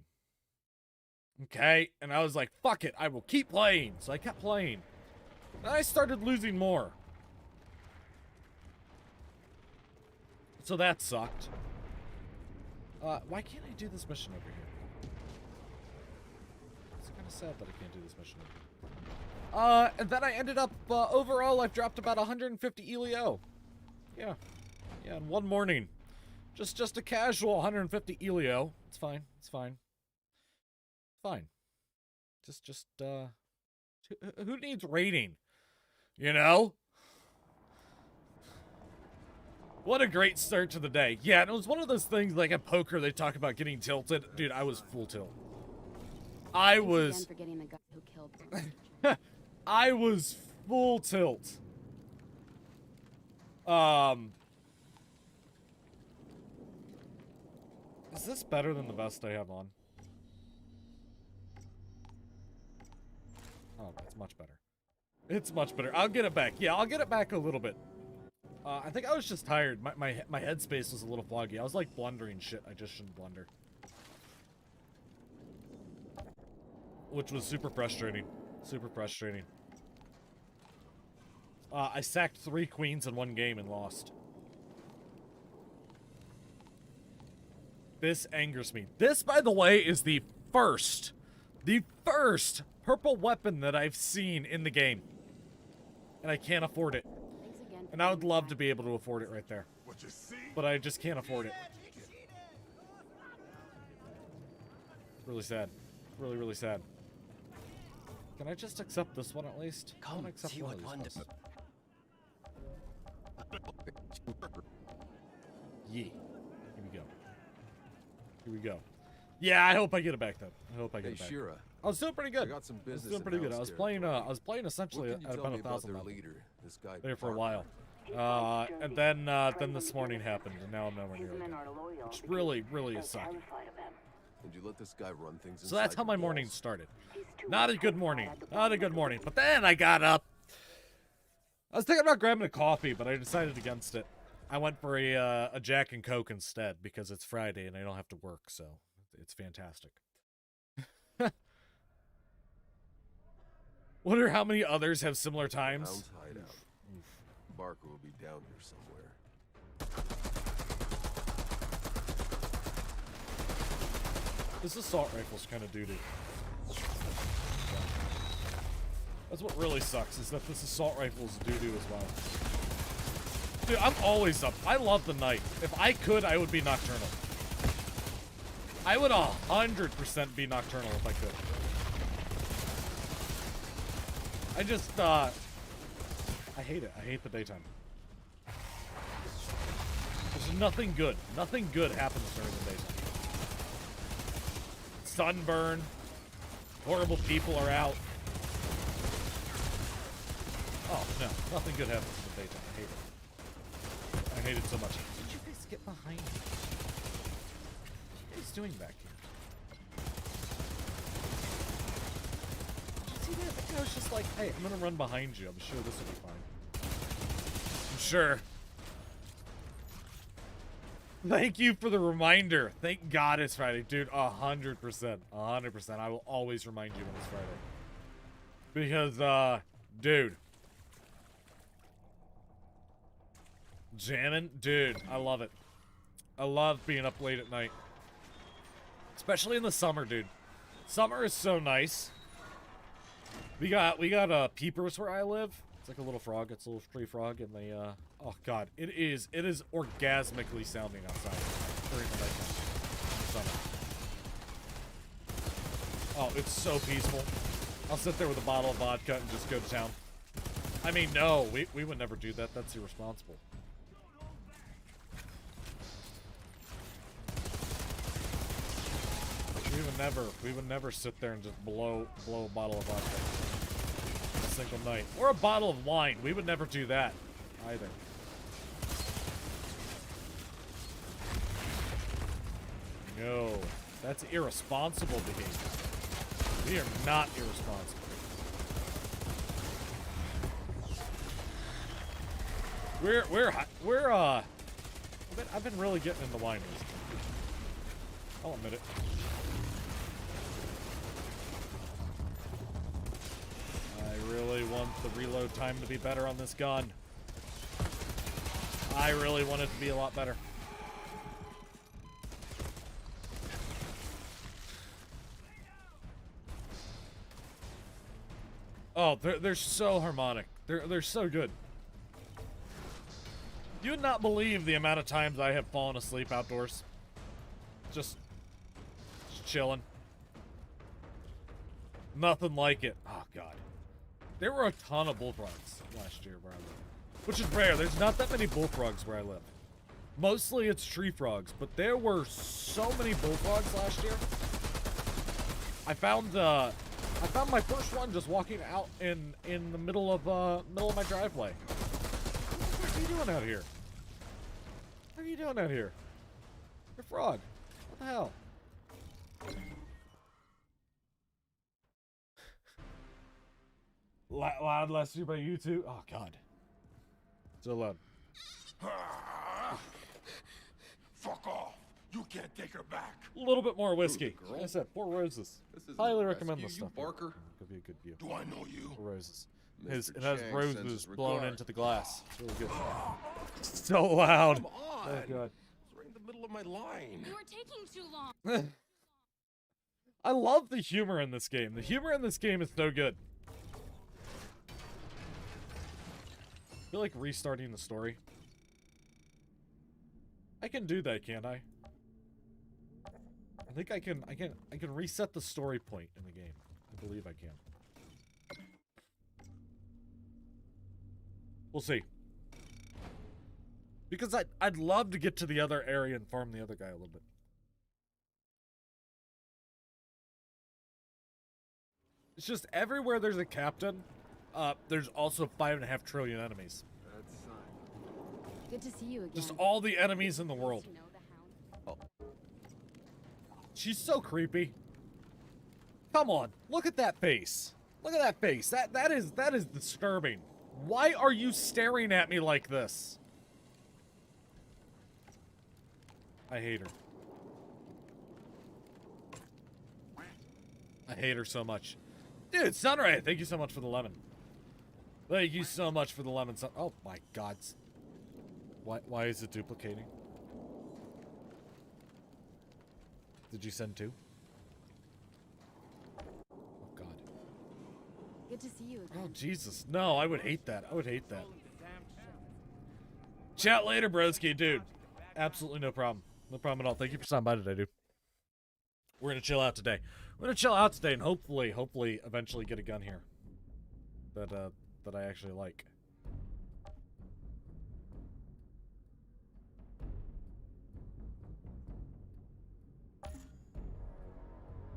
Speaker 1: Okay? And I was like, fuck it, I will keep playing. So I kept playing. Then I started losing more. So that sucked. Why can't I do this mission over here? It's kind of sad that I can't do this mission over here. And then I ended up, overall, I've dropped about 150 ELO. Yeah. Yeah, in one morning. Just a casual 150 ELO. It's fine. It's fine. Fine. Just, who needs rating? You know? What a great start to the day. Yeah, and it was one of those things, like at poker, they talk about getting tilted. Dude, I was full tilt. I was...
Speaker 6: For getting the guy who killed
Speaker 1: I was full tilt. Is this better than the vest I have on? Oh, it's much better. It's much better. I'll get it back. Yeah, I'll get it back a little bit. I think I was just tired. My headspace was a little foggy. I was like blundering shit I just shouldn't blunder. Which was super frustrating. Super frustrating. I sacked 3 queens in one game and lost. This angers me. This, by the way, is the first purple weapon that I've seen in the game. And I can't afford it. And I would love to be able to afford it right there. But I just can't afford it. Really sad. Really, really sad. Can I just accept this one at least?
Speaker 4: Come,
Speaker 1: accept
Speaker 4: see
Speaker 1: one
Speaker 4: what
Speaker 1: of
Speaker 4: one
Speaker 1: these
Speaker 4: does.
Speaker 1: Yeah. Here we go. Here we go. Yeah, I hope I get it back then. I hope I get
Speaker 8: Hey,
Speaker 1: it back.
Speaker 8: Shira,
Speaker 1: I was doing pretty good.
Speaker 8: I got some
Speaker 1: I was
Speaker 8: business
Speaker 1: doing pretty good. I was playing essentially
Speaker 8: What can you
Speaker 1: at
Speaker 8: tell
Speaker 1: about
Speaker 8: me about
Speaker 1: 1,000
Speaker 8: their
Speaker 1: level
Speaker 8: leader, this guy
Speaker 1: there for a
Speaker 8: Parker?
Speaker 1: while. And then this morning happened, and now I'm nowhere near it. Which really, really is sucking.
Speaker 8: Did you let this guy run things?
Speaker 1: So that's
Speaker 8: inside
Speaker 1: how my
Speaker 8: your
Speaker 1: morning
Speaker 8: walls?
Speaker 1: started. Not a good morning. Not a good morning. But then I got up. I was thinking about grabbing a coffee, but I decided against it. I went for a Jack and Coke instead because it's Friday and I don't have to work, so it's fantastic. Wonder how many others have similar times.
Speaker 8: Hound's hideout. Barker will be down here somewhere.
Speaker 1: This assault rifle's kind of doo-doo. That's what really sucks, is that this assault rifle is doo-doo as well. Dude, I'm always up. I love the night. If I could, I would be nocturnal. I would 100% be nocturnal if I could. I just, I hate it. I hate the daytime. There's nothing good. Nothing good happens during the daytime. Sunburn. Horrible people are out. Oh, no. Nothing good happens in the daytime. I hate it. I hate it so much. Did you guys get behind me? What are you guys doing back here? See that? The guy was just like, hey, I'm gonna run behind you. I'm sure this will be fine. I'm sure. Thank you for the reminder. Thank God it's Friday. Dude, 100%. 100%. I will always remind you when it's Friday. Because, dude. Jamming? Dude, I love it. I love being up late at night. Especially in the summer, dude. Summer is so nice. We got peepers where I live. It's like a little frog. It's a little tree frog, and they oh god, it is orgasmically sounding outside during the nighttime in the summer. Oh, it's so peaceful. I'll sit there with a bottle of vodka and just go to town. I mean, no, we would never do that. That's irresponsible. We would never sit there and just blow a bottle of vodka a single night. Or a bottle of wine. We would never do that either. No, that's irresponsible behavior. We are not irresponsible. I've been really getting into wine recently. I'll admit it. I really want the reload time to be better on this gun. I really want it to be a lot better. Oh, they're so harmonic. They're so good. You would not believe the amount of times I have fallen asleep outdoors. Just chilling. Nothing like it. Oh, God. There were a ton of bullfrogs last year where I live. Which is rare. There's not that many bullfrogs where I live. Mostly it's tree frogs, but there were so many bullfrogs last year. I found my first one just walking out in the middle of my driveway. What are you doing out here? What are you doing out here? You're a frog. What the hell? Loud last year by YouTube. Oh God. So loud.
Speaker 5: Fuck off! You can't take her back.
Speaker 1: A little bit more whiskey.
Speaker 8: Who, the girl?
Speaker 1: Like I said, 4 roses.
Speaker 8: This isn't
Speaker 1: Highly
Speaker 8: a
Speaker 1: recommend
Speaker 8: rescue,
Speaker 1: this stuff.
Speaker 8: you barker.
Speaker 1: Could be a good view.
Speaker 5: Do I know you?
Speaker 1: 4 roses.
Speaker 8: Mr.
Speaker 1: It has
Speaker 8: Chang
Speaker 1: roses
Speaker 8: sends his
Speaker 1: blown
Speaker 8: regards.
Speaker 1: into the glass. It's really good. So loud.
Speaker 8: Come on!
Speaker 1: Oh God.
Speaker 8: It's right in the middle of my line.
Speaker 6: You are taking too long.
Speaker 1: I love the humor in this game. The humor in this game is so good. I feel like restarting the story. I can do that, can't I? I think I can reset the story point in the game. I believe I can. We'll see. Because I'd love to get to the other area and farm the other guy a little bit. It's just everywhere there's a captain, there's also 5.5 trillion enemies.
Speaker 6: Good to see you again.
Speaker 1: Just all the enemies in the world.
Speaker 6: You know the hound?
Speaker 1: She's so creepy. Come on, look at that face. Look at that face. That is disturbing. Why are you staring at me like this? I hate her. I hate her so much. Dude, Sunray, thank you so much for the lemon. Thank you so much for the lemon. Oh my God. Why is it duplicating? Did you send 2? Oh God.
Speaker 6: Good to see you again.
Speaker 1: Oh Jesus. No, I would hate that. I would hate that. Chat later, broski, dude. Absolutely no problem. No problem at all. Thank you for stopping by today, dude. We're gonna chill out today. We're gonna chill out today and hopefully eventually get a gun here. That I actually like.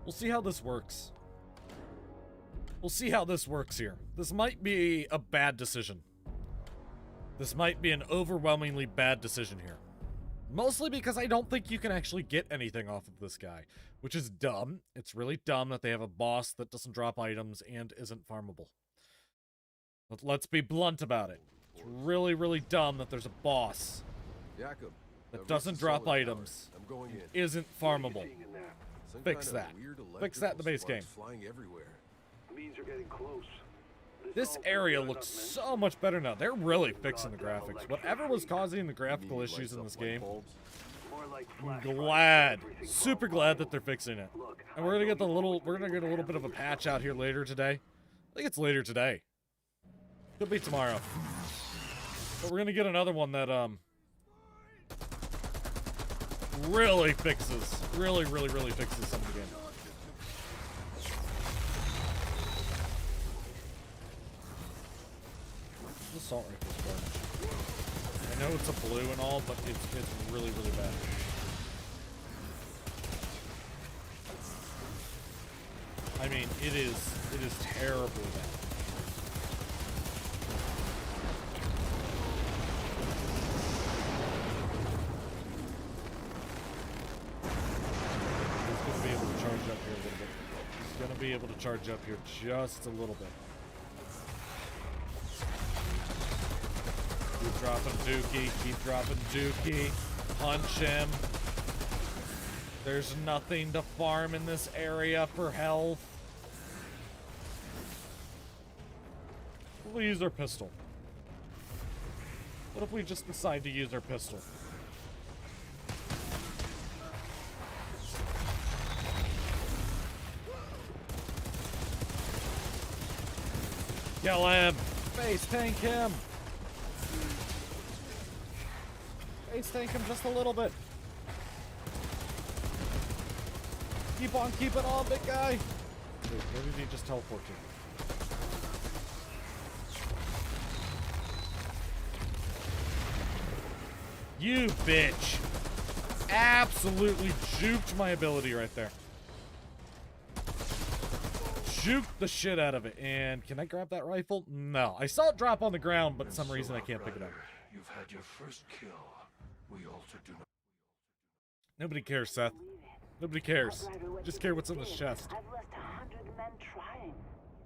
Speaker 1: We'll see how this works. We'll see how this works here. This might be a bad decision. This might be an overwhelmingly bad decision here. Mostly because I don't think you can actually get anything off of this guy, which is dumb. It's really dumb that they have a boss that doesn't drop items and isn't farmable. But let's be blunt about it. It's really, really dumb that there's a boss
Speaker 8: Jakob,
Speaker 1: that doesn't drop items,
Speaker 8: I'm going in.
Speaker 1: isn't farmable.
Speaker 8: Some
Speaker 1: Fix
Speaker 8: kind of
Speaker 1: that.
Speaker 8: weird
Speaker 1: Fix that in the base
Speaker 8: electrical
Speaker 1: game.
Speaker 8: sparks flying everywhere.
Speaker 5: Means you're getting close.
Speaker 1: This area looks so much better now. They're really fixing the graphics. Whatever was causing the graphical
Speaker 8: Need
Speaker 1: issues
Speaker 8: lights
Speaker 1: in
Speaker 8: up
Speaker 1: this
Speaker 8: light
Speaker 1: game,
Speaker 8: bulbs.
Speaker 1: I'm glad, super glad that they're fixing it. And we're gonna get a little bit of a patch out here later today. I think it's later today. Could be tomorrow. But we're gonna get another one that really fixes, really fixes some of the game. The assault rifle's garbage. I know it's a blue and all, but it's really bad. I mean, it is terribly bad. He's gonna be able to charge up here a little bit. He's gonna be able to charge up here just a little bit. Keep dropping Dookie, keep dropping Dookie. Punch him. There's nothing to farm in this area for health. We'll use our pistol. What if we just decide to use our pistol? Kill him! Face tank him! Face tank him just a little bit. Keep on keeping on, big guy! Wait, where did he just teleport to? You bitch! Absolutely juked my ability right there. Juked the shit out of it. And can I grab that rifle? No. I saw it drop on the ground, but for some reason I can't pick it up.
Speaker 5: You've had your first kill. We also do not.
Speaker 1: Nobody cares, Seth. Nobody cares. Just care what's in the chest.
Speaker 3: I've left 100 men trying.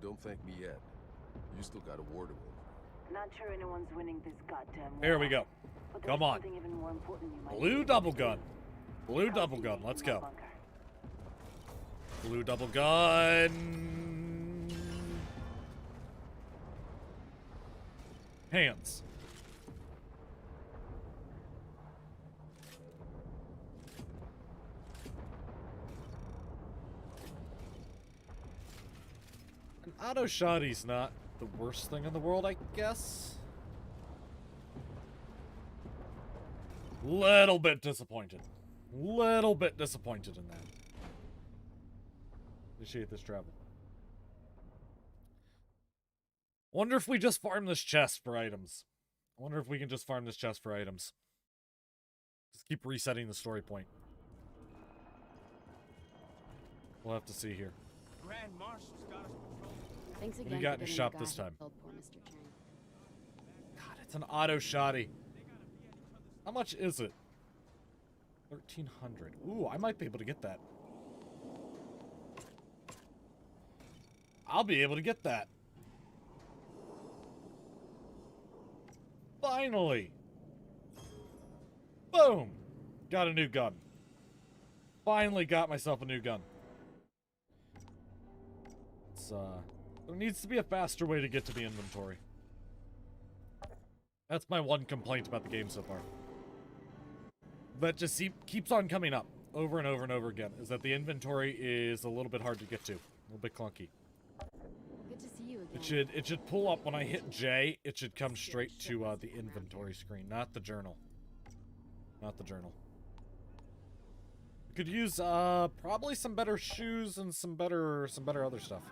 Speaker 8: Don't thank me yet. You still got a war to win.
Speaker 3: Not sure anyone's winning this goddamn war.
Speaker 1: Here we go.
Speaker 3: But
Speaker 1: Come
Speaker 3: there's
Speaker 1: on.
Speaker 3: something even more important you might
Speaker 1: Blue
Speaker 3: be
Speaker 1: double
Speaker 3: able to
Speaker 1: gun.
Speaker 3: do.
Speaker 1: Blue
Speaker 3: I'll
Speaker 1: double
Speaker 3: see
Speaker 1: gun.
Speaker 3: you
Speaker 1: Let's
Speaker 3: in my
Speaker 1: go.
Speaker 3: bunker.
Speaker 1: Blue double gun. Hands. An auto shotty's not the worst thing in the world, I guess. Little bit disappointed. Little bit disappointed in that. Appreciate this travel. Wonder if we just farm this chest for items. I wonder if we can just farm this chest for items. Just keep resetting the story point. We'll have to see here.
Speaker 4: Grand Marshal's got us patrolling.
Speaker 6: Thanks
Speaker 1: do
Speaker 6: again
Speaker 1: you got
Speaker 6: for
Speaker 1: in your
Speaker 6: getting
Speaker 1: shop
Speaker 6: the
Speaker 1: this
Speaker 6: guy who
Speaker 1: time?
Speaker 6: killed poor Mr. Chang.
Speaker 1: God, it's an auto shotty. How much is it? 1,300. Ooh, I might be able to get that. I'll be able to get that. Finally! Boom! Got a new gun. Finally got myself a new gun. It's, there needs to be a faster way to get to the inventory. That's my one complaint about the game so far. That just keeps on coming up over and over and over again, is that the inventory is a little bit hard to get to. A little bit clunky.
Speaker 6: Good to see you again.
Speaker 1: It should pull up when I hit J. It should come straight to the inventory screen, not the journal. Not the journal. Could use probably some better shoes and some better other stuff.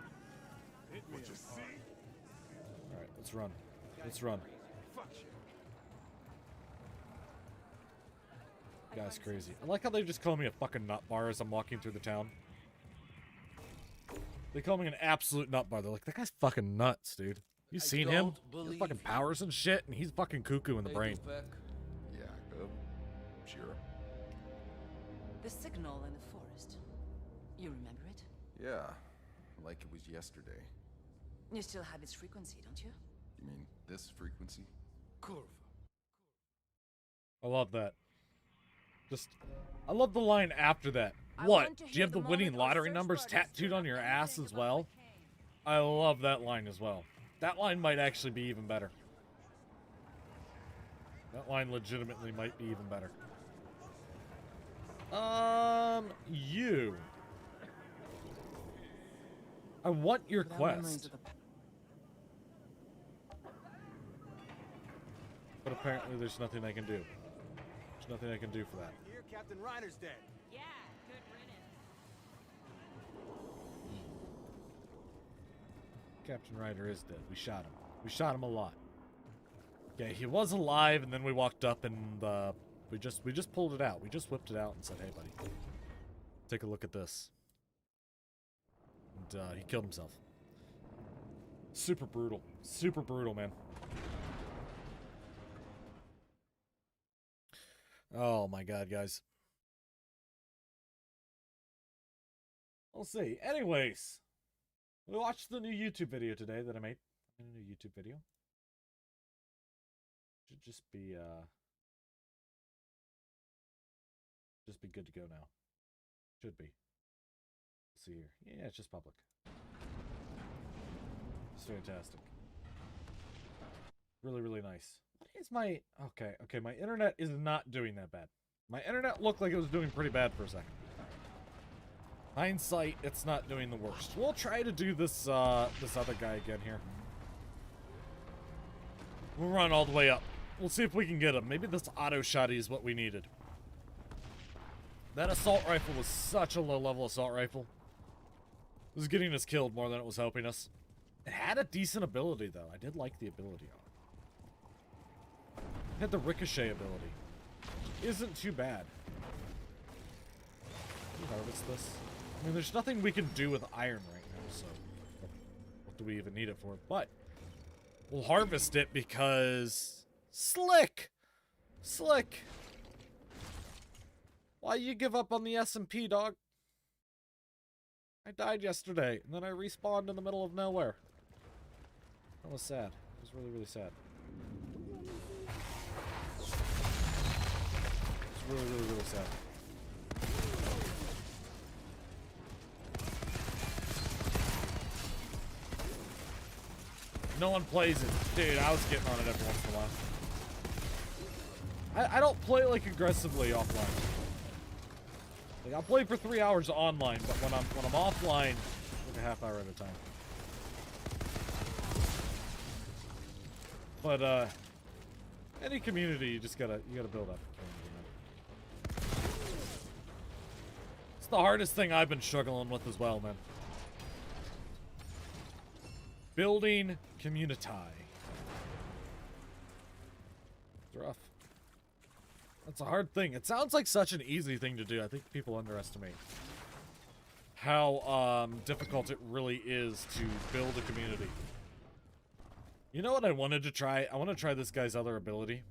Speaker 5: What you see?
Speaker 1: All right, let's run. Let's run. Guy's crazy. I like how they just call me a fucking nut bar as I'm walking through the town. They call me an absolute nut bar. They're like, that guy's fucking nuts, dude. You seen him? He has fucking powers and shit, and he's fucking cuckoo in the brain.
Speaker 8: Yeah, sure.
Speaker 3: The signal in the forest. You remember it?
Speaker 8: Yeah, like it was yesterday.
Speaker 3: You still have its frequency, don't you?
Speaker 8: You mean this frequency?
Speaker 4: Curve.
Speaker 1: I love that. I love the line after that.
Speaker 3: I
Speaker 1: What?
Speaker 3: want to
Speaker 1: Do you
Speaker 3: hear
Speaker 1: have the
Speaker 3: the
Speaker 1: winning
Speaker 3: moment our
Speaker 1: lottery
Speaker 3: search
Speaker 1: numbers
Speaker 3: parties
Speaker 1: tattooed
Speaker 3: turn
Speaker 1: on your
Speaker 3: up
Speaker 1: ass
Speaker 3: anything
Speaker 1: as
Speaker 3: about
Speaker 1: well?
Speaker 3: my cane.
Speaker 1: I love that line as well. That line might actually be even better. That line legitimately might be even better. You. I want your
Speaker 7: Without memories
Speaker 1: quest.
Speaker 7: of the past.
Speaker 1: But apparently there's nothing I can do. There's nothing I can do for that.
Speaker 4: Here, Captain Reiner's dead.
Speaker 3: Yeah, good riddance.
Speaker 1: Captain Ryder is dead. We shot him. We shot him a lot. Yeah, he was alive, and then we walked up and we just pulled it out. We just whipped it out and said, "Hey, buddy, take a look at this." And he killed himself. Super brutal. Super brutal, man. Oh my god, guys. We'll see. Anyways, we watched the new YouTube video today that I made. A new YouTube video. Should just be good to go now. Should be. Let's see here. Yeah, it's just public. It's fantastic. Really, really nice. What is my... Okay, my internet is not doing that bad. My internet looked like it was doing pretty bad for a second. Hindsight, it's not doing the worst. We'll try to do this, this other guy again here. We'll run all the way up. We'll see if we can get him. Maybe this auto shotty is what we needed. That assault rifle was such a low-level assault rifle. It was getting us killed more than it was helping us. It had a decent ability, though. I did like the ability on it. It had the ricochet ability. Isn't too bad. Can we harvest this? I mean, there's nothing we can do with iron right now, so... What do we even need it for? But... we'll harvest it because... Slick! Slick! Why you give up on the S&P, dog? I died yesterday, and then I respawned in the middle of nowhere. That was sad. It was really, really sad. It's really, really, really sad. No one plays it. Dude, I was getting on it every once in a while. I don't play, like, aggressively offline. Like, I'll play for 3 hours online, but when I'm offline, like a half hour at a time. But, any community, you gotta build up. It's the hardest thing I've been struggling with as well, man. Building community. It's rough. That's a hard thing. It sounds like such an easy thing to do. I think people underestimate how difficult it really is to build a community. You know what I wanted to try? I want to try this guy's other ability.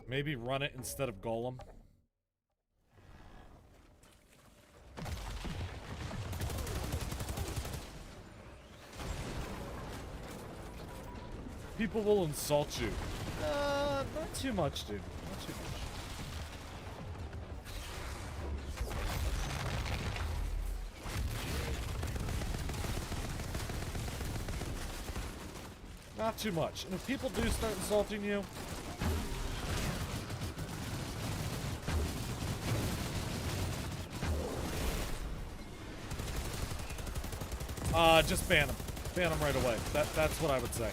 Speaker 1: Maybe run it instead of Golem. People will insult you. Not too much, dude. Not too much. Not too much. And if people do start insulting you, just ban them. Ban them right away. That's what I would say.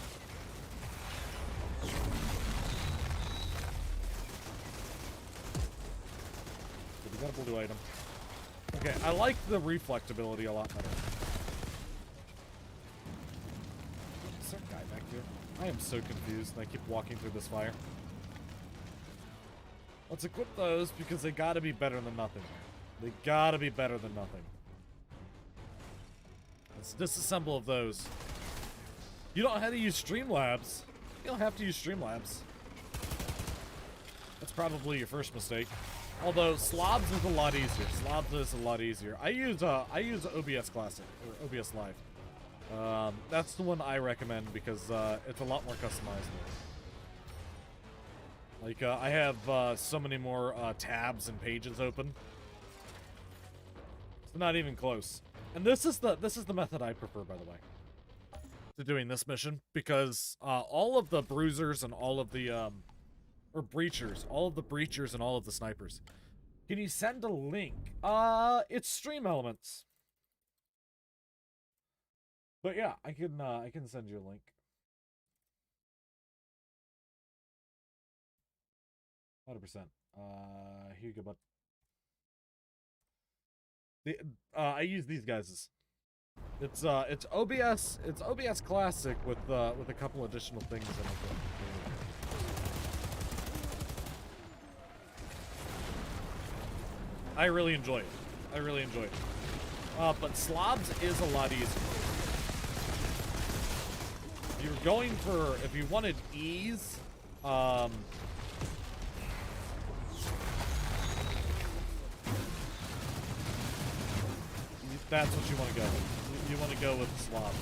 Speaker 1: got a blue item. Okay, I like the reflectability a lot better. Is there a guy back here? I am so confused, and I keep walking through this fire. Let's equip those, because they gotta be better than nothing. They gotta be better than nothing. Let's disassemble of those. You don't have to use Streamlabs. You don't have to use Streamlabs. That's probably your first mistake. Although Slobs is a lot easier. Slobs is a lot easier. I use OBS Classic or OBS Live. That's the one I recommend because it's a lot more customizable. Like I have so many more tabs and pages open. It's not even close. And this is the method I prefer, by the way, to doing this mission, because all of the bruisers and all of the or breachers, all of the breachers and all of the snipers. Can you send a link? It's Stream Elements. But yeah, I can send you a link. 100%. Here you go, bud. I use these guys. It's OBS Classic with a couple additional things in it. I really enjoy it. I really enjoy it. But Slobs is a lot easier. If you wanted ease, that's what you want to go with. You want to go with Slobs.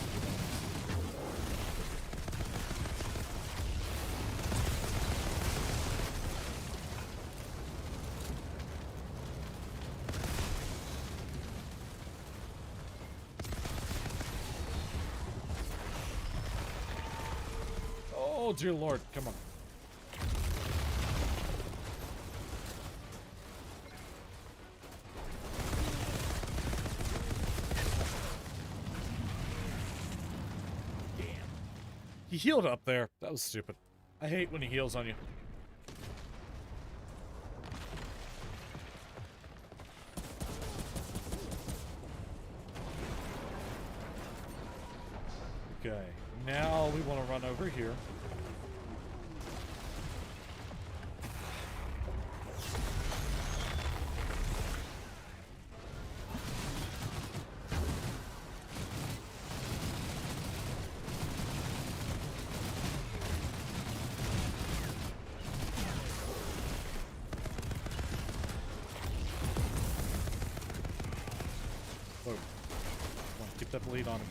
Speaker 1: Oh, dear Lord, come on. Damn. He healed up there. That was stupid. I hate when he heals on you. Okay, now we want to run over here. Oh, come on, keep that bleed on him.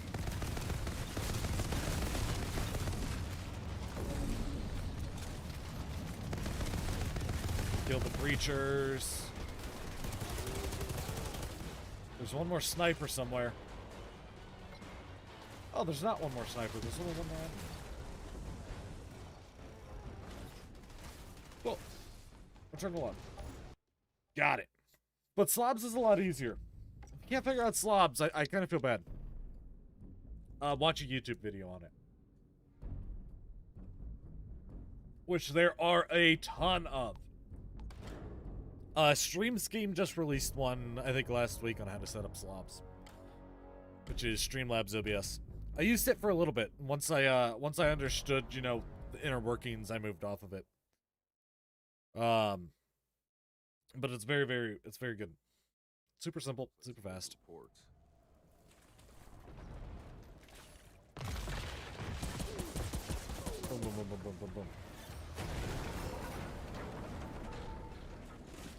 Speaker 1: Kill the breachers. There's one more sniper somewhere. Oh, there's not one more sniper. There's only one more enemy. Cool. Return to log. Got it. But Slobs is a lot easier. If you can't figure out Slobs, I kind of feel bad. Watch a YouTube video on it. Which there are a ton of. Stream Scheme just released one, I think last week, on how to set up Slobs, which is Streamlabs OBS. I used it for a little bit. Once I understood, you know, the inner workings, I moved off of it. But it's very good. Super simple, super fast. Boom, boom, boom, boom, boom, boom, boom.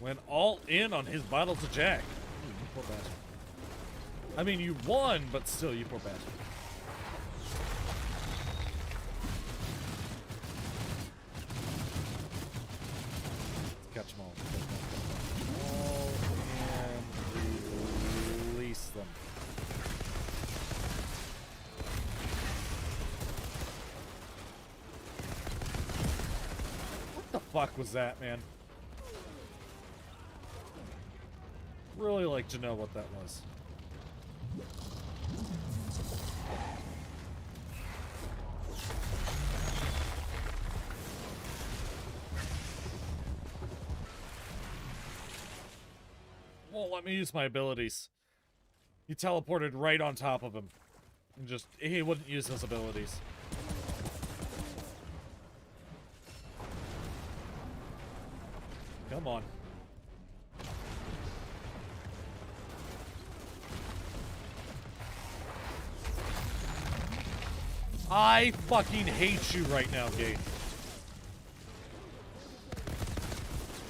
Speaker 1: Went all in on his bottles of Jack. Ooh, you poor bastard. I mean, you won, but still, you poor bastard. Catch them all. All and release them. What the fuck was that, man? Really like to know what that was. won't let me use my abilities. He teleported right on top of him. And just, he wouldn't use his abilities. Come on. I fucking hate you right now, Gate.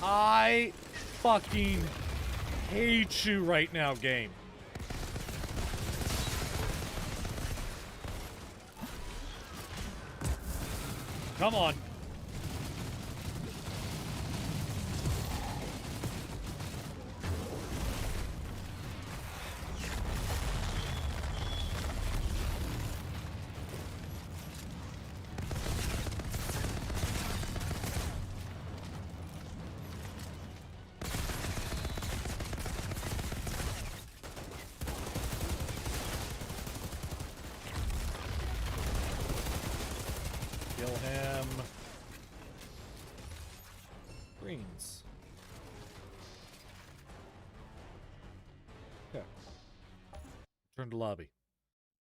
Speaker 1: I fucking hate you right now, game. Come on. Kill him. Greens. Okay. Turn to lobby.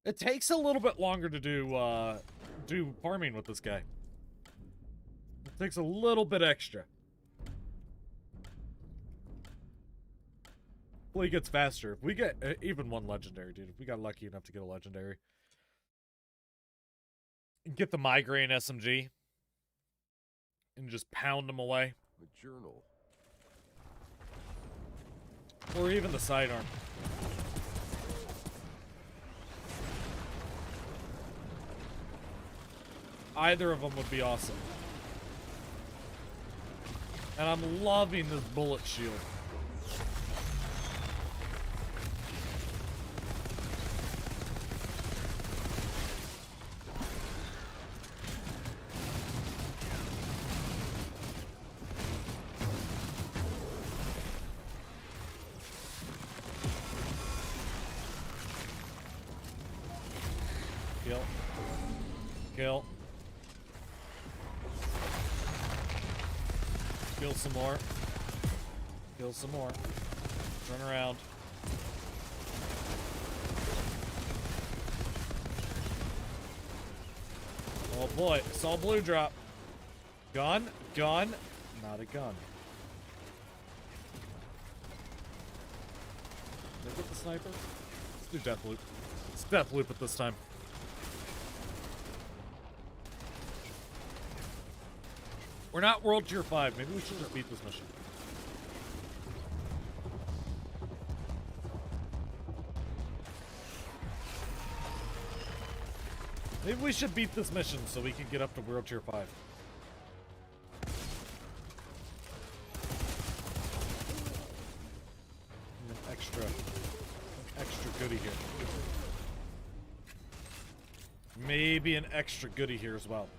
Speaker 1: It takes a little bit longer to do farming with this guy. It takes a little bit extra. Hopefully it gets faster. If we get even one legendary, dude. If we got lucky enough to get a legendary. Get the migraine SMG. And just pound them away.
Speaker 8: A journal.
Speaker 1: Or even the sidearm. Either of them would be awesome. And I'm loving this bullet shield. Kill. Kill. Kill some more. Kill some more. Turn around. Oh boy, saw blue drop. Gun, gun, not a gun. Did I get the sniper? Let's do death loop. It's death loop at this time. We're not world tier 5. Maybe we should just beat this mission. Maybe we should beat this mission so we can get up to world tier 5. And an extra goodie here. Maybe an extra goodie here as well.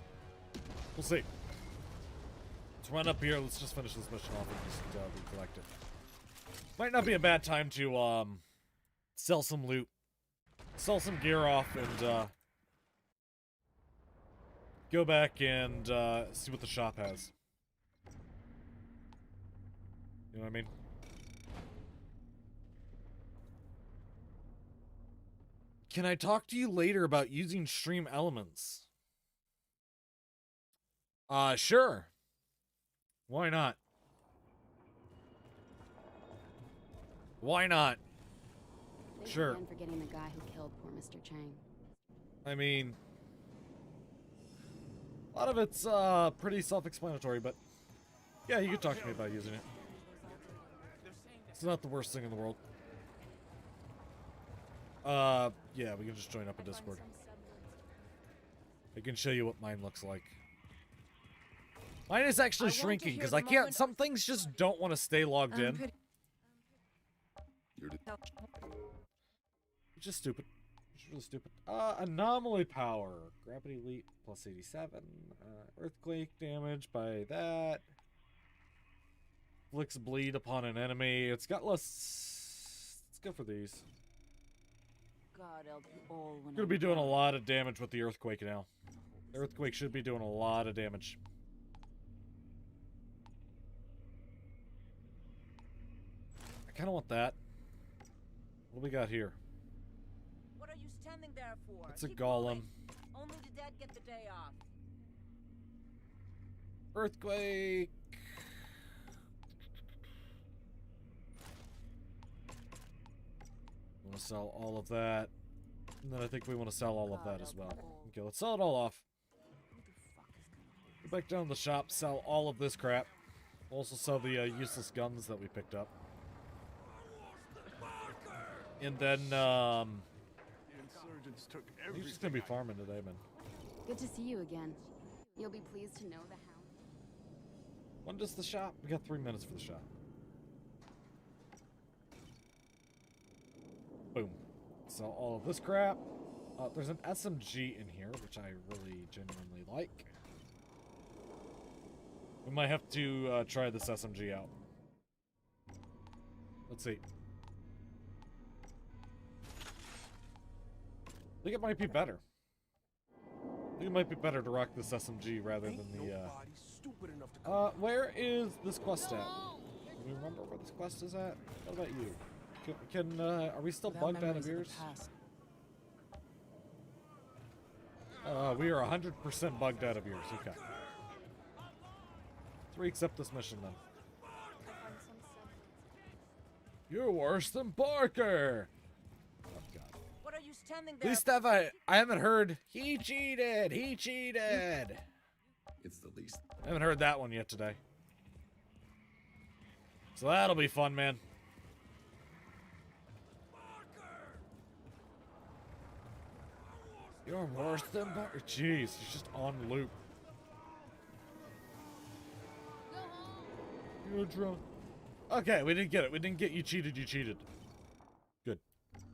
Speaker 1: We'll see. Let's run up here. Let's just finish this mission off and just recollect it. Might not be a bad time to sell some loot, sell some gear off, and go back and see what the shop has. You know what I mean? Can I talk to you later about using stream elements? Sure. Why not? Why not?
Speaker 6: Thanks
Speaker 1: Sure.
Speaker 6: again for getting the guy who killed poor Mr. Chang.
Speaker 1: I mean, a lot of it's pretty self-explanatory, but yeah, you could talk to me about using it. It's not the worst thing in the world. Yeah, we can just join up a Discord. I can show you what mine looks like. Mine is actually shrinking because I can't. Some things just don't want to stay logged in. Which is stupid. Which is really stupid. Anomaly power. Gravity leap plus 87. Earthquake damage by that. Flicks bleed upon an enemy. It's got less. Let's go for these.
Speaker 3: God help you all when
Speaker 1: Gonna be doing a lot of damage with the earthquake now. The earthquake should be doing a lot of damage. I kind of want that. What do we got here?
Speaker 3: What are you standing there for?
Speaker 1: It's a
Speaker 3: Keep
Speaker 1: golem.
Speaker 3: moving. Only the dead get the day off.
Speaker 1: Earthquake. Want to sell all of that, and then I think we want to sell all of that as well. Okay, let's sell it all off. Go back down to the shop, sell all of this crap. Also sell the useless guns that we picked up. And then,
Speaker 5: The insurgents took
Speaker 1: you're
Speaker 5: everything.
Speaker 1: just gonna be farming today, man.
Speaker 6: Good to see you again. You'll be pleased to know the hound.
Speaker 1: When does the shop? We got 3 minutes for the shop. Boom. Sell all of this crap. There's an SMG in here, which I really genuinely like. We might have to try this SMG out. Let's see. I think it might be better. I think it might be better to rock this SMG rather than the,
Speaker 5: Nobody stupid enough to come.
Speaker 1: where is this quest at? Do we remember where this quest is at? What about you? Are we still
Speaker 7: Without
Speaker 1: bugged out of
Speaker 7: memories the
Speaker 1: yours?
Speaker 7: past.
Speaker 1: We are 100% bugged out of yours. Okay. Let's accept this mission then. You're worse than Parker! Oh god.
Speaker 3: What are you standing
Speaker 1: At
Speaker 3: there
Speaker 1: least I haven't heard, he cheated! He cheated!
Speaker 8: It's the least.
Speaker 1: I haven't heard that one yet today. So that'll be fun, man. You're worse than Parker. Jeez, he's just on loop. You're drunk. Okay, we didn't get it. We didn't get you cheated. You cheated. Good,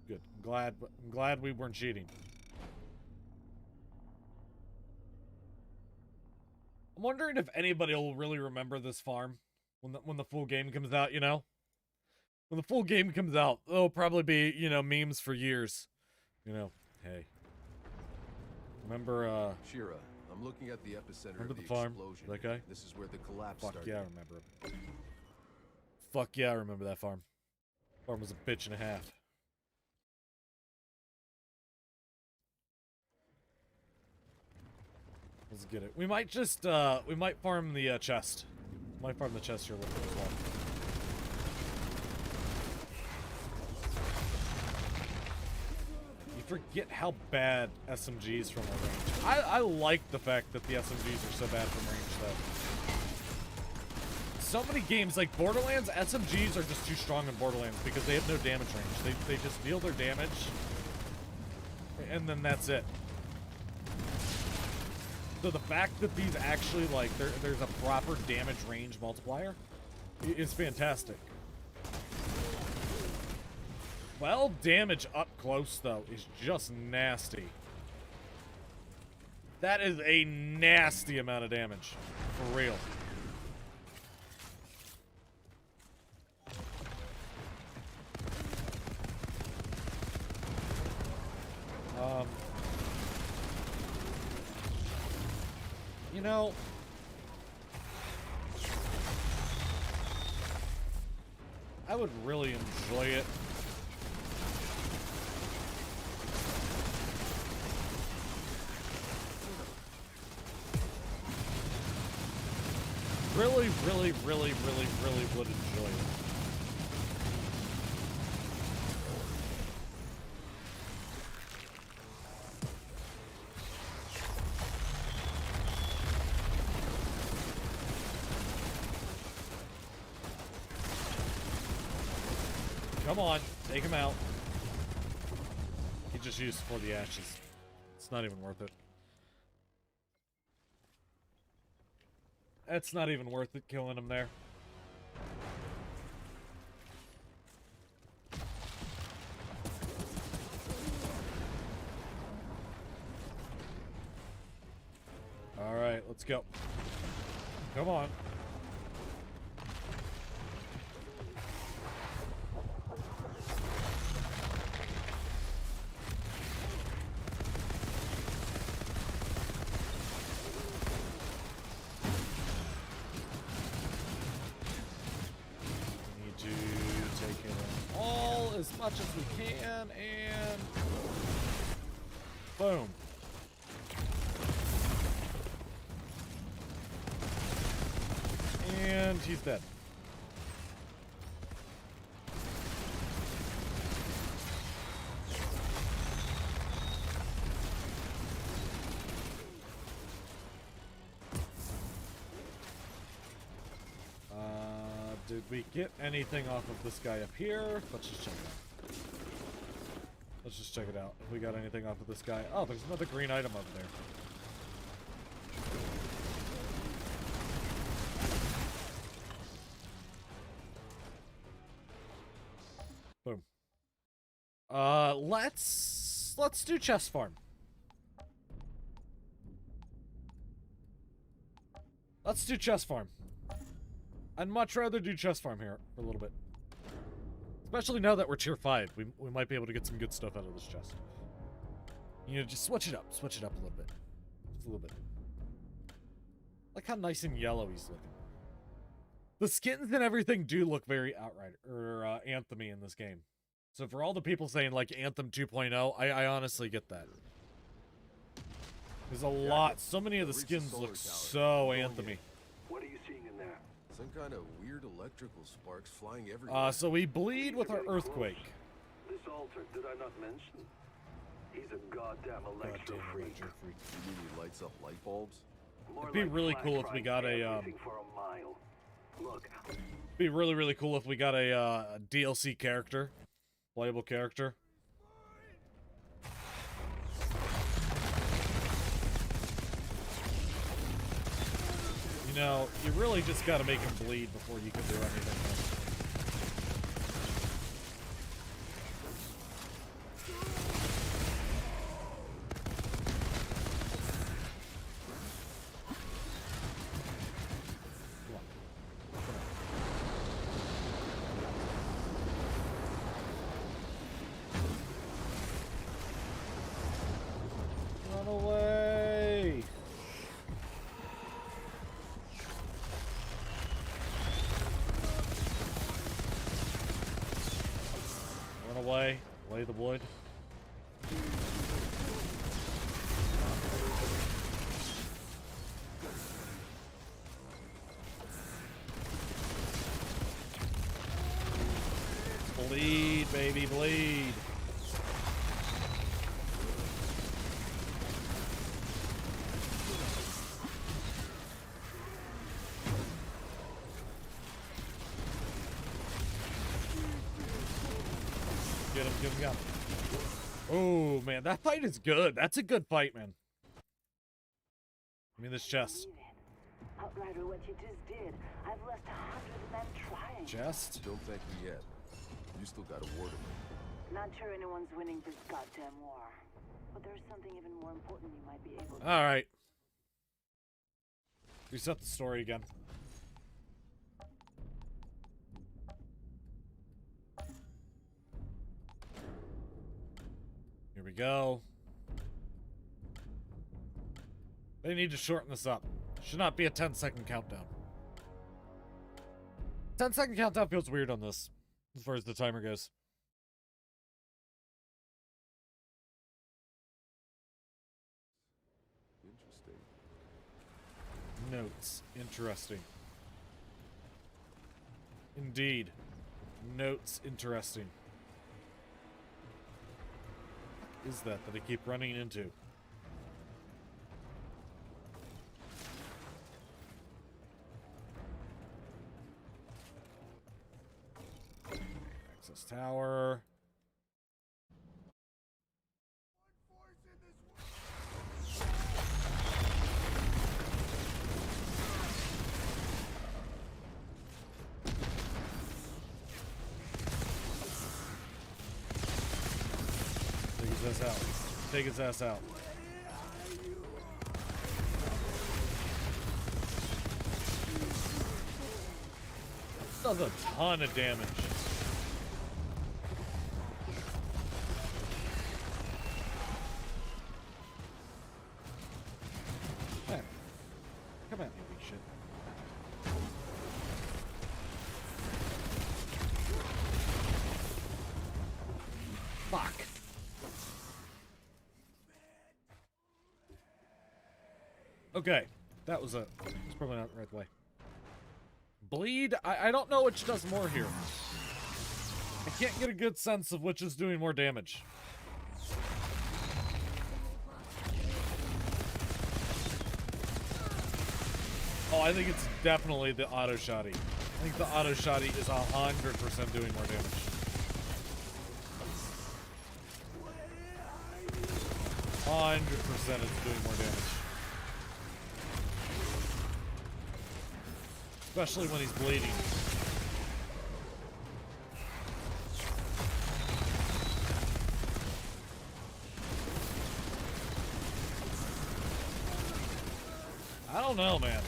Speaker 1: good. I'm glad we weren't cheating. I'm wondering if anybody will really remember this farm when the full game comes out. You know, when the full game comes out, there'll probably be memes for years. Hey, remember
Speaker 8: Shira, I'm looking at the epicenter
Speaker 1: remember
Speaker 8: of
Speaker 1: the
Speaker 8: the
Speaker 1: farm?
Speaker 8: explosion.
Speaker 1: That guy?
Speaker 8: This is where the collapse
Speaker 1: Fuck
Speaker 8: started.
Speaker 1: yeah, I remember him. Fuck yeah, I remember that farm. Farm was a bitch and a half. Let's get it. We might just, we might farm the chest. We might farm the chest here a little bit as well. You forget how bad SMGs from a range. I like the fact that the SMGs are so bad from range, though. So many games, like Borderlands, SMGs are just too strong in Borderlands because they have no damage range. They just deal their damage, and then that's it. So the fact that these actually, like, there's a proper damage range multiplier is fantastic. Well, damage up close, though, is just nasty. That is a nasty amount of damage. For real. You know, I would really enjoy it. Really would enjoy it. Come on, take him out. He just used for the ashes. It's not even worth it. It's not even worth it killing him there. Alright, let's go. Come on. Need to take in all as much much as we can, and boom. And he's dead. Did we get anything off of this guy up here? Let's just check it out. Let's just check it out. If we got anything off of this guy. Oh, there's another green item over there. Boom. Let's do chest farm. Let's do chest farm. I'd much rather do chest farm here for a little bit. Especially now that we're tier 5. We might be able to get some good stuff out of this chest. You know, just switch it up. Switch it up a little bit. Just a little bit. Like how nice and yellow he's looking. The skins and everything do look very Outrider or Anthem-y in this game. So for all the people saying like Anthem 2.0, I honestly get that. There's a lot. So many of the skins look so Anthem-y.
Speaker 9: What are you seeing in there?
Speaker 8: Some kind of weird electrical sparks flying everywhere.
Speaker 1: So we bleed with our earthquake.
Speaker 9: This altar, did I not mention? He's a goddamn electro freak.
Speaker 8: You mean he lights up light bulbs?
Speaker 1: It'd be really cool if we got a
Speaker 9: for a mile. Look.
Speaker 1: Be really cool if we got a DLC character, playable character. You know, you really just gotta make him bleed before you can do anything else. Run away! Run away. Lay the wood. Bleed, baby, bleed. Get him, get him, get him. Oh, man, that fight is good. That's a good fight, man. Give me this chest.
Speaker 3: Outrider, what you just did. I've left 100 men trying.
Speaker 1: Chest?
Speaker 8: Don't thank me yet. You still got a war to win.
Speaker 3: Not sure anyone's winning this goddamn war. But there's something even more important you might be able to.
Speaker 1: Alright. Reset the story again. Here we go. They need to shorten this up. Should not be a 10-second countdown. 10-second countdown feels weird on this, as far as the timer goes.
Speaker 8: Interesting.
Speaker 1: Notes. Interesting. Indeed. Notes. Interesting. What is that I keep running into? Access tower. Take his ass out. Take his ass out. Does a ton of damage. Hey, come at me, big shit. Okay, that was it's probably not the right way. Bleed, I don't know which does more here. I can't get a good sense of which is doing more damage. Oh, I think it's definitely the auto shotty. I think the auto shotty is 100% doing more damage. $100% it's doing more damage. Especially when he's bleeding. I don't know, man.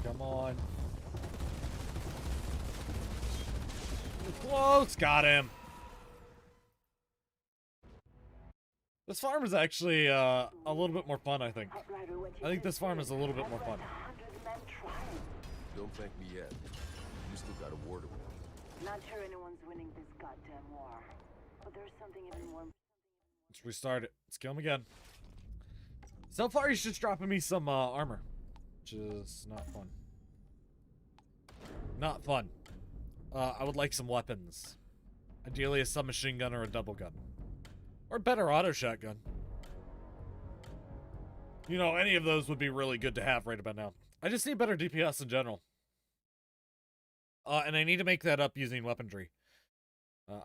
Speaker 1: Come on. Close, got him. This farm is actually a little bit more fun, I think. I think this farm is a little bit more fun.
Speaker 8: Don't thank me yet. You still got a war to win.
Speaker 3: Not sure anyone's winning this goddamn war, but there's something even more.
Speaker 1: Let's restart it. Let's kill him again. So far, he's just dropping me some armor, which is not fun. Not fun. I would like some weapons. Ideally, a submachine gun or a double gun. Or a better auto shotgun. You know, any of those would be really good to have right about now. I just need better DPS in general. And I need to make that up using weaponry.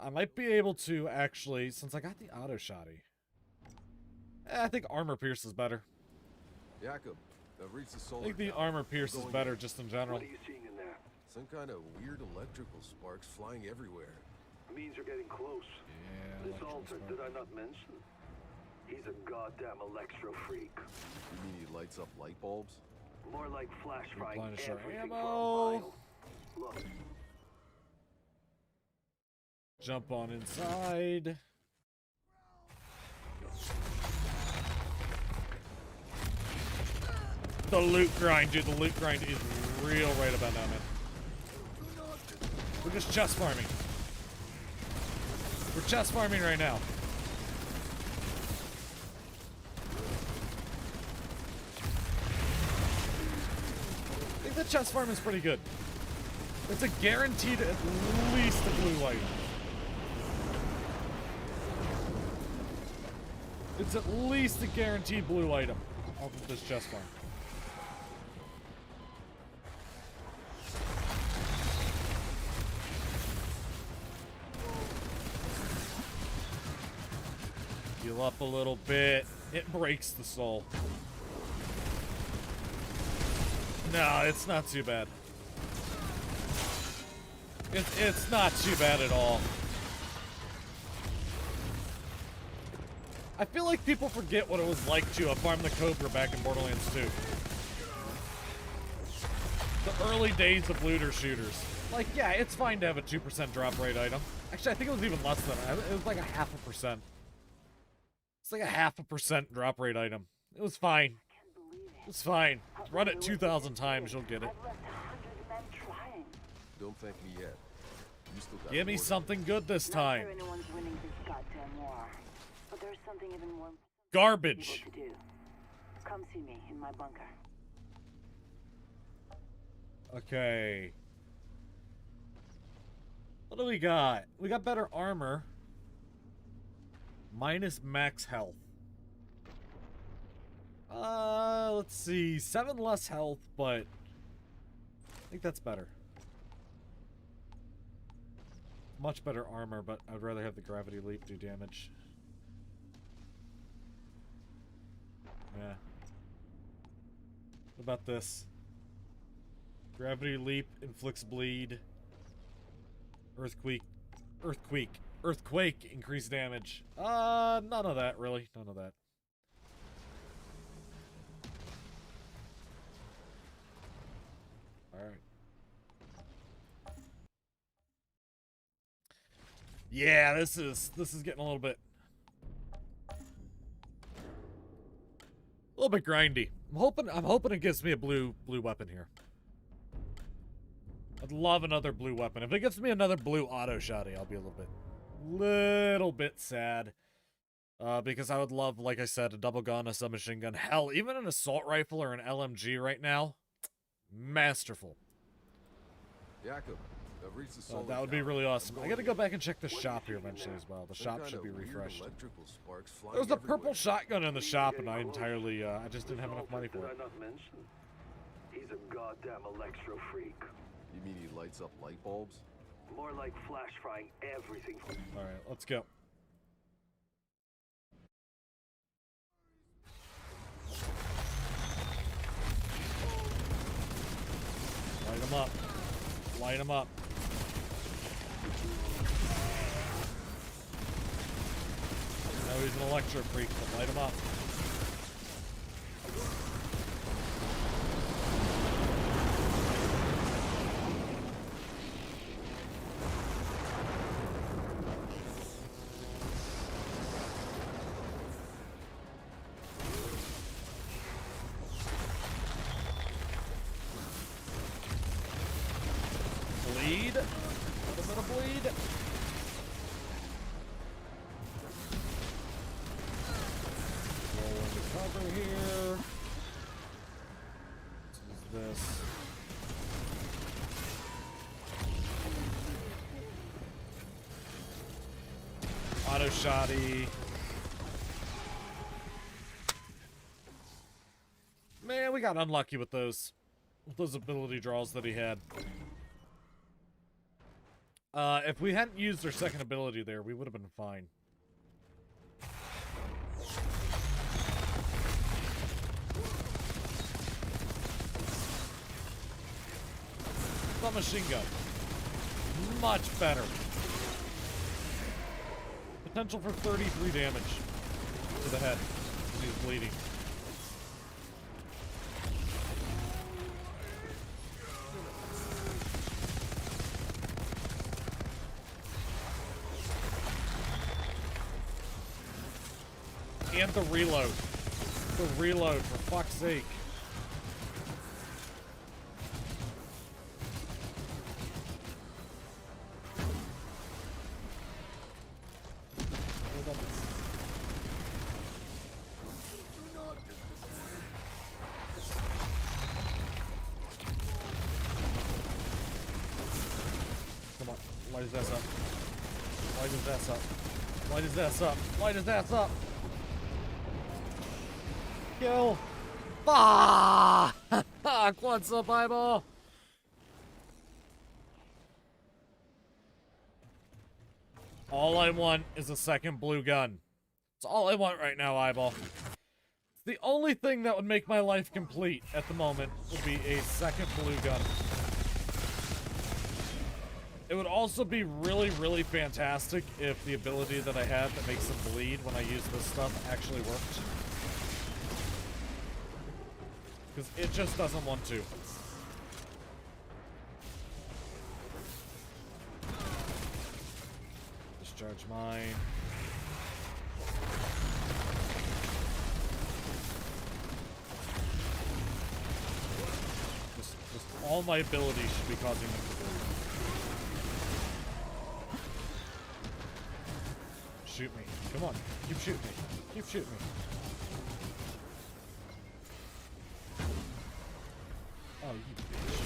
Speaker 1: I might be able to actually, since I got the auto shotty. I think armor pierce is better.
Speaker 8: Jakob, I've reached the solar
Speaker 1: I think the
Speaker 8: tower.
Speaker 1: armor pierce is
Speaker 8: Going
Speaker 1: better
Speaker 8: in.
Speaker 1: just in general.
Speaker 9: What are you seeing in there?
Speaker 8: Some kind of weird electrical sparks flying everywhere.
Speaker 9: Means you're getting close.
Speaker 1: Yeah,
Speaker 9: This
Speaker 1: electrical
Speaker 9: altar,
Speaker 1: spark.
Speaker 9: did I not mention? He's a goddamn electro freak.
Speaker 8: You mean he lights up light bulbs?
Speaker 9: More like flash frying
Speaker 1: Replenish our
Speaker 9: everything
Speaker 1: ammo.
Speaker 9: for a while. Look,
Speaker 1: Jump on inside. The loot grind, dude. The loot grind is real right about now, man. We're just chest farming. We're chest farming right now. I think the chest farm is pretty good. It's a guaranteed at least a blue light. It's at least a guaranteed blue item off of this chest farm. Heal up a little bit. It breaks the soul. No, it's not too bad. It's not too bad at all. I feel like people forget what it was like to farm the Cobra back in Borderlands 2. The early days of looter shooters. Like, yeah, it's fine to have a 2% drop rate item. Actually, I think it was even less than that. It was like a 0.5%. It's like a 0.5% drop rate item. It was fine. It's fine. Run it 2,000 times, you'll get it.
Speaker 8: Don't thank me yet. You still got
Speaker 1: Give me
Speaker 8: a war to
Speaker 1: something good this time.
Speaker 3: Not sure anyone's winning this goddamn war, but there's something even more
Speaker 1: Garbage.
Speaker 3: to do. Come see me in my bunker.
Speaker 1: Okay. What do we got? We got better armor. Minus max health. Let's see. 7 less health, but I think that's better. Much better armor, but I'd rather have the gravity leap do damage. Yeah. What about this? Gravity leap inflicts bleed. Earthquake. Earthquake increased damage. None of that, really. None of that. Alright. Yeah, this is getting a little bit A little bit grindy. I'm hoping it gives me a blue weapon here. I'd love another blue weapon. If it gives me another blue auto shotty, I'll be a little bit sad. Because I would love, like I said, a double gun, a submachine gun. Hell, even an assault rifle or an LMG right now. Masterful.
Speaker 8: Jakob, I've reached the solar
Speaker 1: That would be
Speaker 8: tower.
Speaker 1: really awesome.
Speaker 8: I'm
Speaker 1: I
Speaker 8: going
Speaker 1: gotta go
Speaker 8: there.
Speaker 1: back and check the shop here eventually as well. The
Speaker 8: Some
Speaker 1: shop
Speaker 8: kind
Speaker 1: should
Speaker 8: of
Speaker 1: be
Speaker 8: weird
Speaker 1: refreshed.
Speaker 8: electrical sparks flying
Speaker 1: There was a purple
Speaker 8: everywhere.
Speaker 1: shotgun in the shop, and I entirely, I just didn't have enough money for
Speaker 9: Did
Speaker 1: it.
Speaker 9: I not mention? He's a goddamn electro freak.
Speaker 8: You mean he lights up light bulbs?
Speaker 9: More like flash frying everything for
Speaker 1: All right, let's go. Light him up. Light him up. I know he's an electro freak, but light him up. Bleed. A little bit of bleed. Roll into cover here. This is this. Auto shotty. Man, we got unlucky with those ability draws that he had. If we hadn't used our second ability there, we would have been fine. Submachine gun. Much better. Potential for 33 damage to the head when he's bleeding. And the reload. The reload, for fuck's sake. Come on, light his ass up. Light his ass up. Light his ass up. Light his ass up. Kill. Ah! What's up, eyeball? All I want is a second blue gun. It's all I want right now, eyeball. It's the only thing that would make my life complete at the moment would be a second blue gun. It would also be really, really fantastic if the ability that I had that makes them bleed when I use this stuff actually worked. Because it just doesn't want to. Discharge mine. Just all my abilities should be causing them to bleed. Shoot me. Come on. Keep shooting me. Keep shooting me. Oh, you bitch.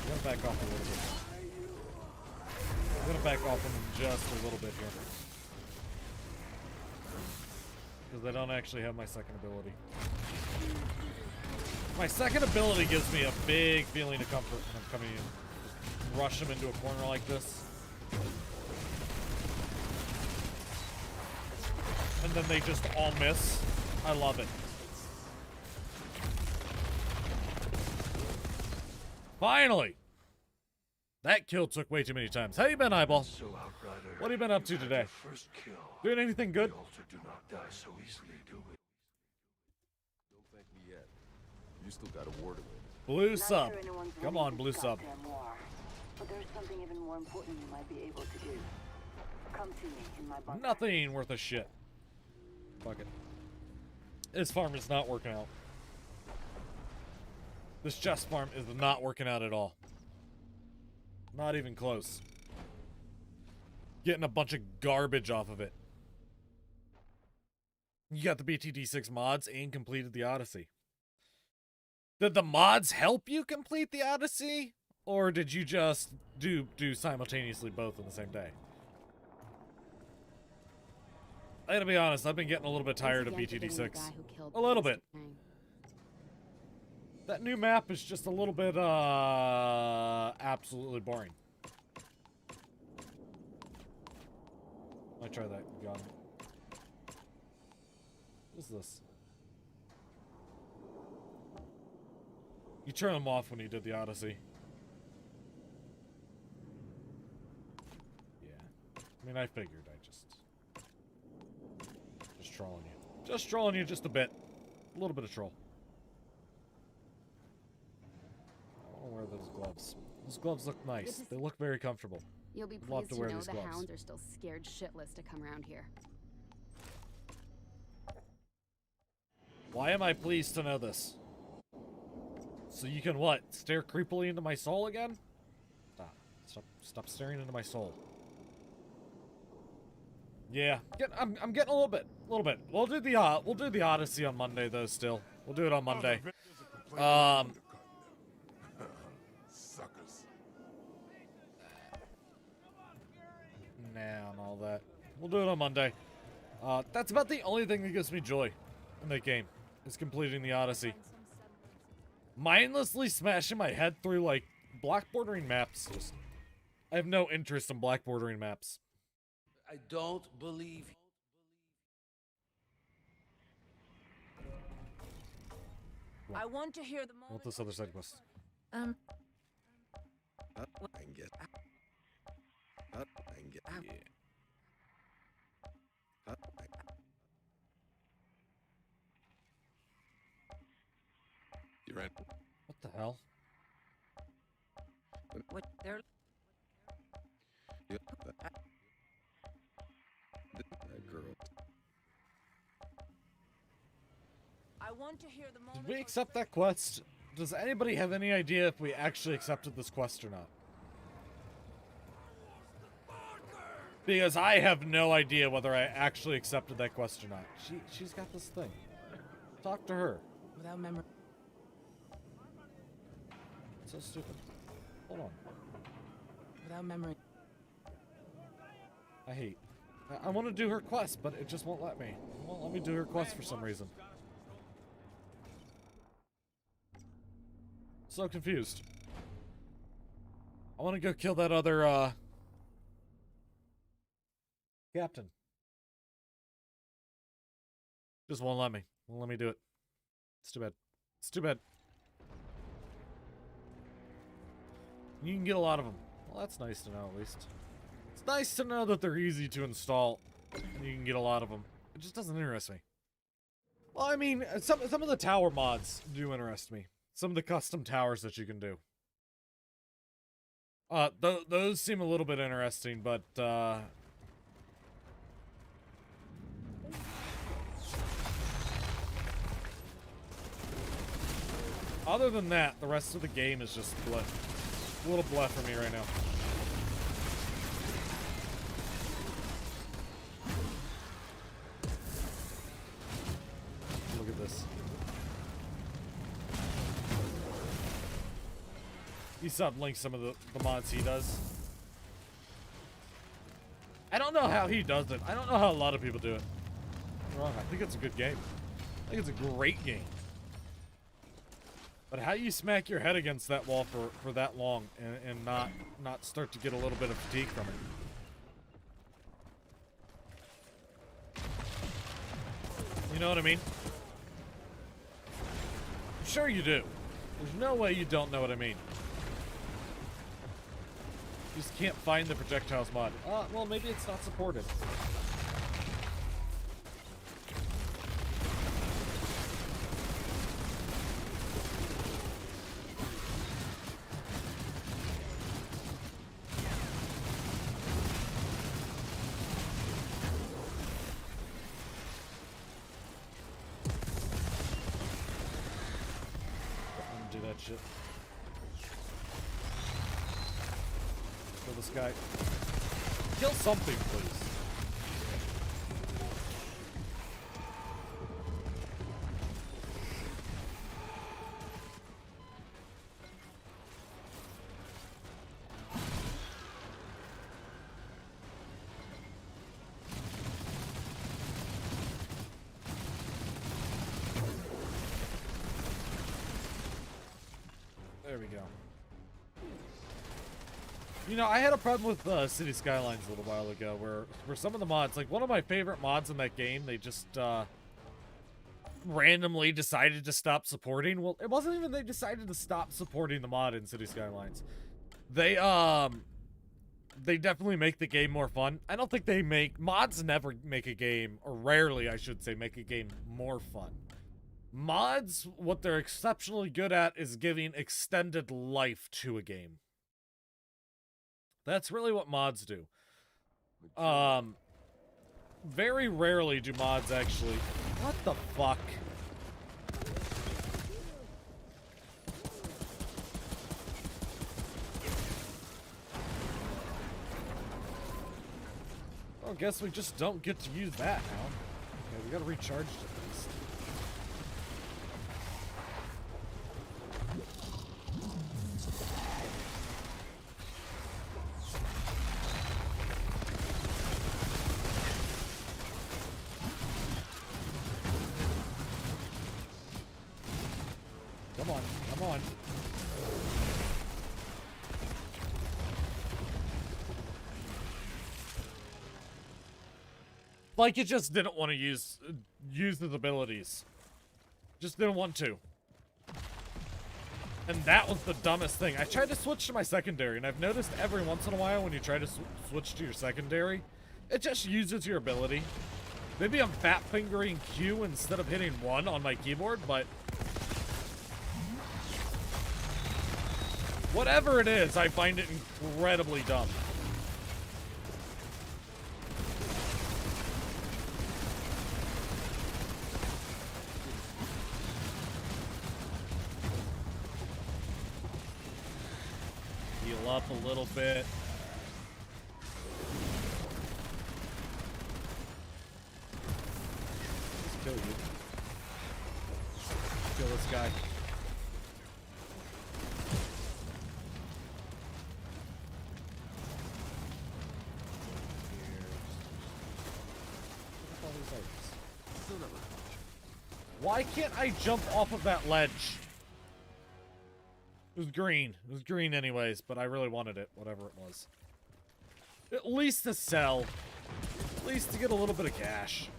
Speaker 1: I'm gonna back off a little bit. I'm gonna back off on them just a little bit here. Because I don't actually have my second ability. My second ability gives me a big feeling of comfort when I'm coming in. Just rush them into a corner like this. And then they just all miss. I love it. Finally! That kill took way too many times. How you been, Eyeball? What have you been up to today? Doing anything good?
Speaker 8: Don't thank me yet. You still got a war to win.
Speaker 1: Blue sub. Come on, blue sub.
Speaker 3: But there's something even more important you might be able to do. Come see me in my bunker.
Speaker 1: Nothing worth a shit. Fuck it. This farm is not working out. This chest farm is not working out at all. Not even close. Getting a bunch of garbage off of it. You got the BTD6 mods and completed the Odyssey. Did the mods help you complete the Odyssey? Or did you just do simultaneously both in the same day? I gotta be honest, I've been getting a little bit tired of BTD6. A little bit. That new map is just a little bit, absolutely boring. Might try that gun. What's this? You turn them off when you did the Odyssey. Yeah. I mean, I figured. Just trolling you. Just trolling you just a bit. A little bit of troll. I want to wear those gloves. Those gloves look nice. They look very comfortable.
Speaker 6: You'll be
Speaker 1: Love
Speaker 6: pleased
Speaker 1: to
Speaker 6: to
Speaker 1: wear
Speaker 6: know
Speaker 1: these
Speaker 6: the
Speaker 1: gloves.
Speaker 6: hounds are still scared shitless to come around here.
Speaker 1: Why am I pleased to know this? So you can what? Stare creepily into my soul again? Stop staring into my soul. Yeah, I'm getting a little bit. We'll do the Odyssey on Monday though. Still, we'll do it on Monday.
Speaker 5: Suckers.
Speaker 1: Nah, and all that. We'll do it on Monday. That's about the only thing that gives me joy in that game, is completing the Odyssey. Mindlessly smashing my head through, like, black bordering maps. Just, I have no interest in black bordering maps.
Speaker 4: I don't believe.
Speaker 3: I want to hear the moment.
Speaker 1: What's this other side quest?
Speaker 8: I can get. I can get.
Speaker 1: Yeah.
Speaker 8: You right?
Speaker 1: What the hell?
Speaker 3: What they're
Speaker 8: That girl.
Speaker 3: I want to hear the moment.
Speaker 1: Did we accept that quest? Does anybody have any idea if we actually accepted this quest or not? Because I have no idea whether I actually accepted that quest or not. She's got this thing. Talk to her.
Speaker 7: Without memory.
Speaker 1: So stupid. Hold on.
Speaker 7: Without memory.
Speaker 1: I hate. I want to do her quest, but it just won't let me. It won't let me do her quest for some reason. So confused. I want to go kill that other, captain. Just won't let me. Won't let me do it. It's too bad. It's too bad. You can get a lot of them. Well, that's nice to know, at least. It's nice to know that they're easy to install, and you can get a lot of them. It just doesn't interest me. Well, I mean, some of the tower mods do interest me. Some of the custom towers that you can do. Those seem a little bit interesting, but, other than that, the rest of the game is just bleh. A little bleh for me right now. Look at this. He sub-linked some of the mods he does. I don't know how he does it. I don't know how a lot of people do it. I'm wrong. I think it's a good game. I think it's a great game. But how you smack your head against that wall for that long and not start to get a little bit of fatigue from it? You know what I mean? I'm sure you do. There's no way you don't know what I mean. You just can't find the projectiles mod. Well, maybe it's not supported. see that shit. Kill this guy. Kill something, please. There we go. You know, I had a problem with City Skylines a little while ago where some of the mods, like one of my favorite mods in that game, they just randomly decided to stop supporting. Well, it wasn't even they decided to stop supporting the mod in City Skylines. They definitely make the game more fun. I don't think they make mods never make a game, or rarely I should say, make a game more fun. Mods, what they're exceptionally good at is giving extended life to a game. That's really what mods do. Very rarely do mods actually... What the fuck? Well, I guess we just don't get to use that now. Okay, we gotta recharge it at least. Come on, come on. Like you just didn't want to use his abilities. Just didn't want to. And that was the dumbest thing. I tried to switch to my secondary, and I've noticed every once in a while when you try to switch to your secondary, it just uses your ability. Maybe I'm fat fingering Q instead of hitting 1 on my keyboard, but whatever it is, I find it incredibly dumb. Heal up a little bit. Let's kill you. Kill this guy. Why can't I jump off of that ledge? It was green. It was green anyways, but I really wanted it, whatever it was. At least to sell. At least to get a little bit of cash.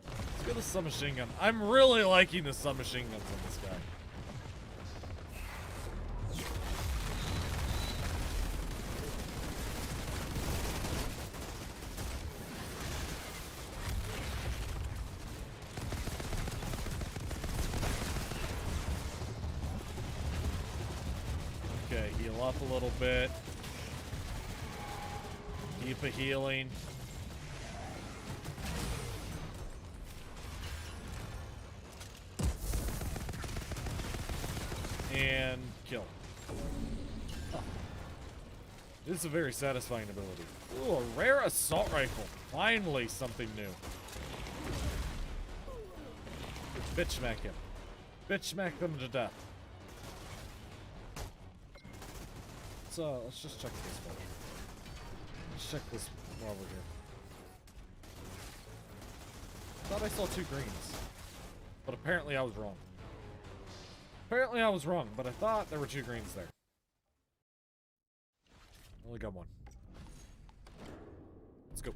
Speaker 1: Let's get the submachine gun. I'm really liking the submachine guns on this guy. Okay, heal up a little bit. Keep a healing. And kill. Oh. This is a very satisfying ability. Ooh, a rare assault rifle. Finally something new. Bitch smack him. Bitch smack them to death. Let's just check this one. Let's check this while we're here. Thought I saw 2 greens. But apparently I was wrong. Apparently I was wrong, but I thought there were 2 greens there. Only got 1. Let's go.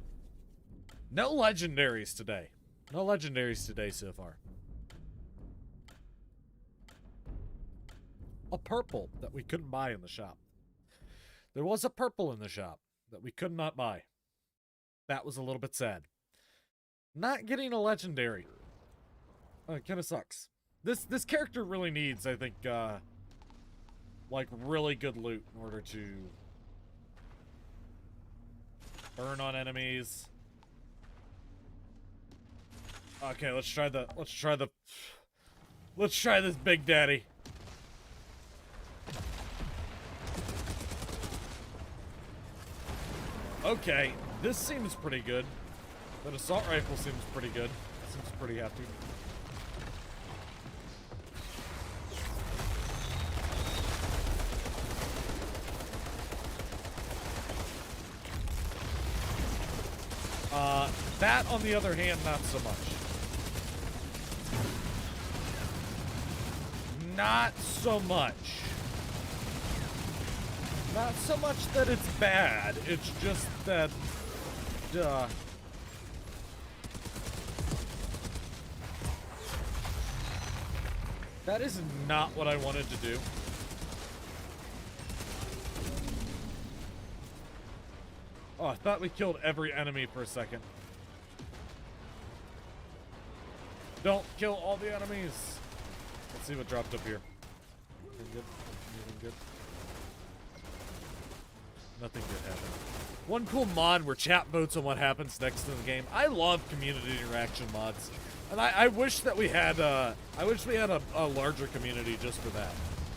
Speaker 1: No legendaries today. No legendaries today so far. A purple that we couldn't buy in the shop. There was a purple in the shop that we could not buy. That was a little bit sad. Not getting a legendary. It kind of sucks. This character really needs, I think, like really good loot in order to burn on enemies. Okay, let's try this Big Daddy. Okay, this seems pretty good. That assault rifle seems pretty good. Seems pretty hefty. That, on the other hand, not so much. Not so much. Not so much that it's bad, it's just that, that is not what I wanted to do. Oh, I thought we killed every enemy for a second. Don't kill all the enemies. Let's see what dropped up here. Anything good? Anything good? Nothing good happened. One cool mod where chat votes on what happens next in the game. I love community interaction mods, and I wish that we had a larger community just for that.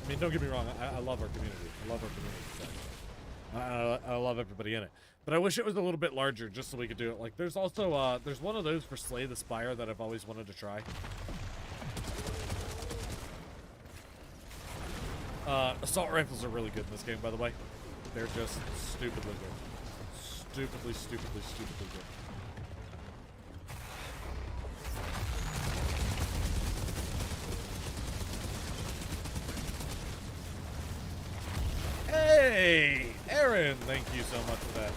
Speaker 1: I mean, don't get me wrong. I love our community. I love our community. I love everybody in it. But I wish it was a little bit larger just so we could do it. Like, there's also, there's one of those for Slay the Spire that I've always wanted to try. Assault rifles are really good in this game, by the way. They're just stupidly good. Stupidly good. Hey! Aaron, thank you so much for that.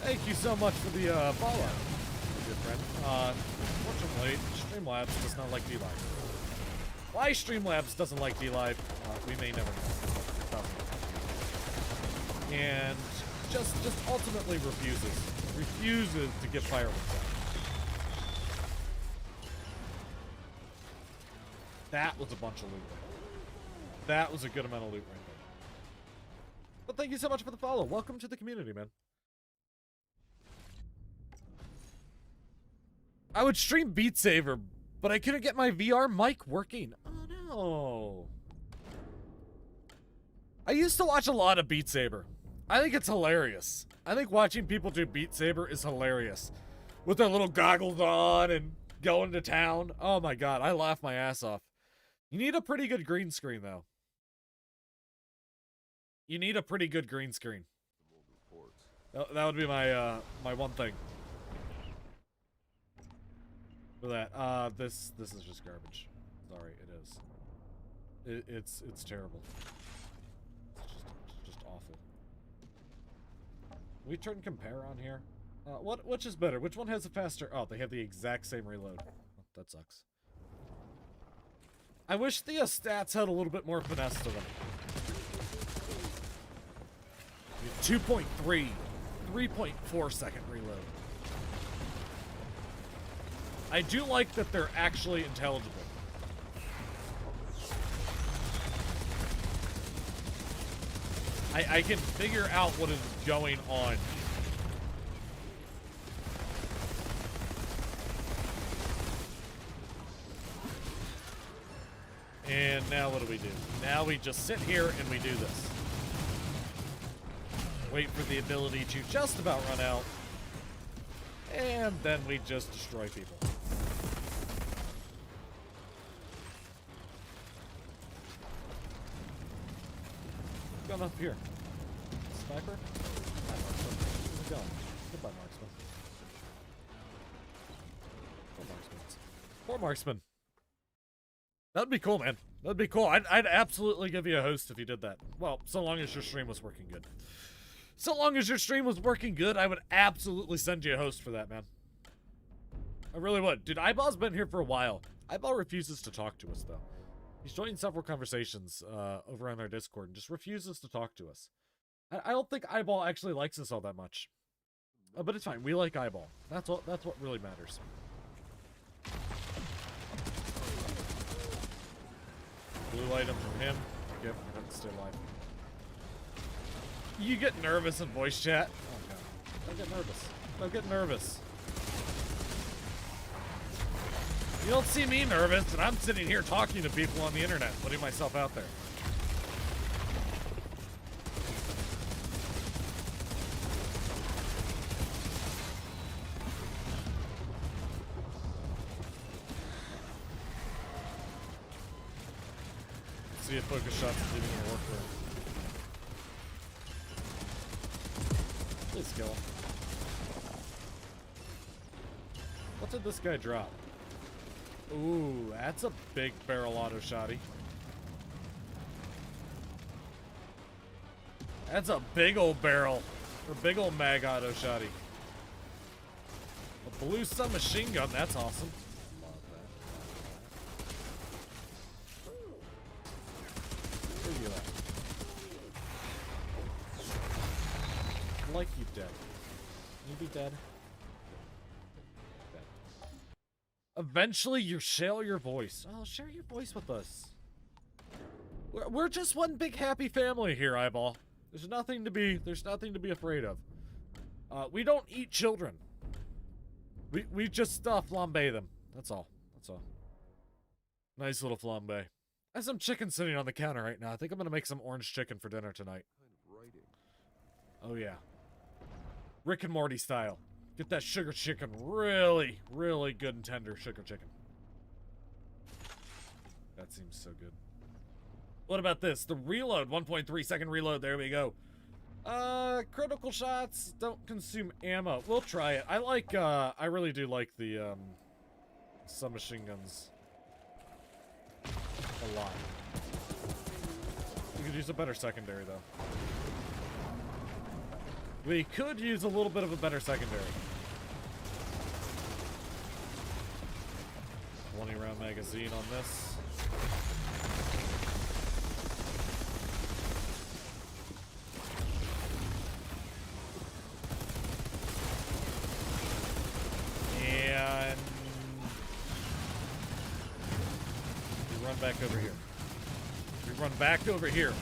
Speaker 1: Thank you so much for the follow, my good friend. Unfortunately, Streamlabs does not like D-Live. Why Streamlabs doesn't like D-Live, we may never know. And just ultimately refuses to get fireworks out. That was a bunch of loot. That was a good amount of loot right there. But thank you so much for the follow. Welcome to the community, man. I would stream Beat Saber, but I couldn't get my VR mic working. Oh no. I used to watch a lot of Beat Saber. I think it's hilarious. I think watching people do Beat Saber is hilarious. With their little goggles on and going to town. Oh my god, I laugh my ass off. You need a pretty good green screen, though. You need a pretty good green screen. That would be my my one thing. For that, this is just garbage. Sorry, it is. It's terrible. It's just awful. We turn compare on here. Which is better? Which one has a faster? Oh, they have the exact same reload. That sucks. I wish the stats had a little bit more finesse to them. 2.3, 3.4 second reload. I do like that they're actually intelligible. I can figure out what is going on. And now what do? Now we just sit here and we do this. Wait for the ability to just about run out. And then we just destroy people. What's going up here? Sniper? Hi, Marksman. How's it going? Goodbye, Marksman. Poor Marksman. Poor Marksman. That'd be cool, man. That'd be cool. I'd absolutely give you a host if you did that. Well, so long as your stream was working good. So long as your stream was working good, I would absolutely send you a host for that, man. I really would. Dude, Eyeball's been here for a while. Eyeball refuses to talk to us, though. He's joined several conversations over on our Discord and just refuses to talk to us. I don't think Eyeball actually likes us all that much. But it's fine. We like Eyeball. That's what really matters. Blue item from him. Yep, we're gonna stay alive. You get nervous in voice chat? Oh, no. Don't get nervous. Don't get nervous. You don't see me nervous, and I'm sitting here talking to people on the internet, putting myself out there. See if focus shots is even gonna work for him. Please kill him. What did this guy drop? Ooh, that's a big barrel auto shotty. That's a big old barrel. Or big old mag auto shotty. A blue submachine gun, that's awesome. Where you at? Like you dead. You be dead. Eventually, you share your voice. Oh, share your voice with us. We're just one big happy family here, Eyeball. There's nothing to be afraid of. We don't eat children. We just flambe them. That's all. That's all. Nice little flambe. I have some chicken sitting on the counter right now. I think I'm gonna make some orange chicken for dinner tonight. Oh yeah. Rick and Morty style. Get that sugar chicken really, really good and tender sugar chicken. That seems so good. What about this? The reload, 1.3 second reload. There we go. Critical shots don't consume ammo. We'll try it. I really do like the, submachine guns a lot. We could use a better secondary, though. We could use a little bit of a better secondary. 20 round magazine on this. And we run back over here. We run back over here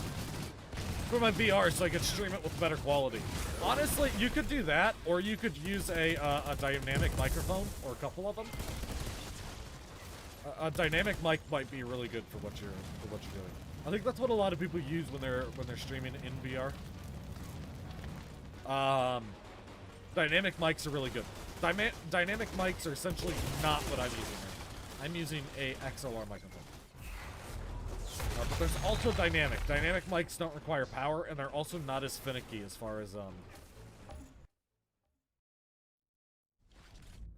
Speaker 1: for my VR so I can stream it with better quality. Honestly, you could do that, or you could use a dynamic microphone, or a couple of them. A dynamic mic might be really good for what you're doing. I think that's what a lot of people use when they're streaming in VR. Dynamic mics are really good. Dynamic mics are essentially not what I'm using here. I'm using a XLR microphone. But there's also dynamic. Dynamic mics don't require power, and they're also not as finicky as far as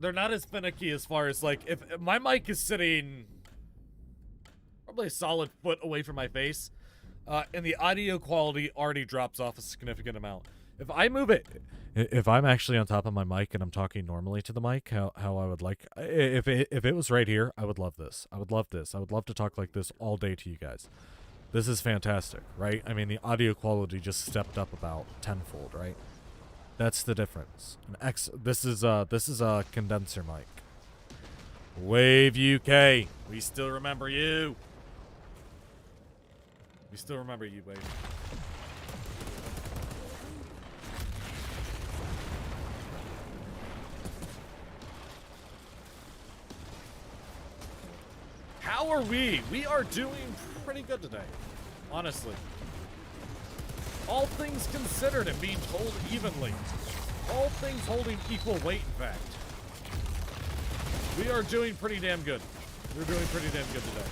Speaker 1: they're not as finicky as far as, like, if my mic is sitting probably a solid foot away from my face, and the audio quality already drops off a significant amount. If I move it, if I'm actually on top of my mic and I'm talking normally to the mic, how I would like, if it was right here, I would love this. I would love this. I would love to talk like this all day to you guys. This is fantastic, right? I mean, the audio quality just stepped up about tenfold, right? That's the difference. This is a condenser mic. Wave UK. We still remember you. We still remember you, Wave. How are we? We are doing pretty good today, honestly. All things considered and being told evenly. All things holding equal weight, in fact. We are doing pretty damn good. We're doing pretty damn good today.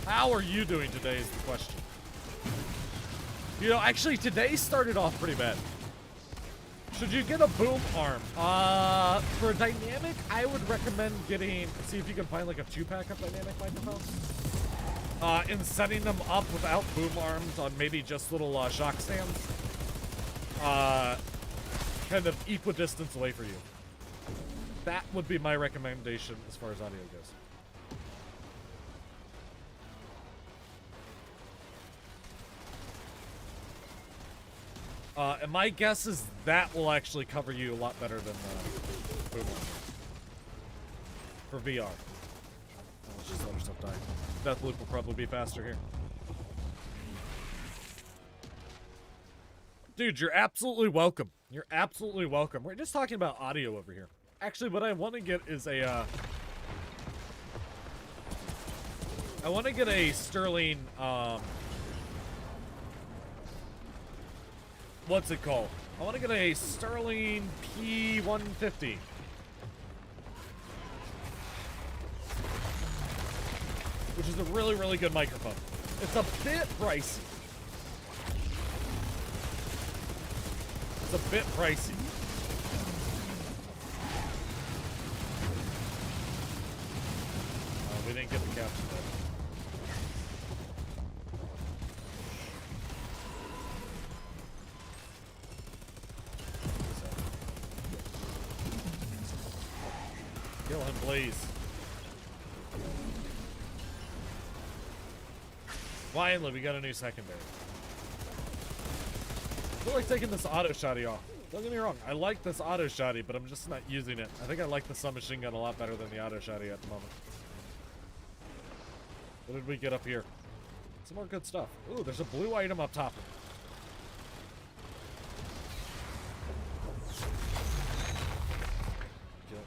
Speaker 1: How are you doing today is the question. You know, actually, today started off pretty bad. Should you get a boom arm? For dynamic, I would recommend getting, see if you can find like a 2-pack of dynamic microphones. And setting them up without boom arms on maybe just little shock stands. Kind of equidistance away for you. That would be my recommendation as far as audio goes. And my guess is that will actually cover you a lot better than boom arm. For VR. Let's just let yourself die. Deathloop will probably be faster here. Dude, you're absolutely welcome. You're absolutely welcome. We're just talking about audio over here. Actually, what I want to get is a, I want to get a Sterling, what's it called? I want to get a Sterling P150. Which is a really, really good microphone. It's a bit pricey. It's a bit pricey. We didn't get the caption there. Kill him, please. Finally, we got a new secondary. I feel like taking this auto shotty off. Don't get me wrong, I like this auto shotty, but I'm just not using it. I think I like the submachine gun a lot better than the auto shotty at the moment. What did we get up here? Some more good stuff. Ooh, there's a blue item up top. Never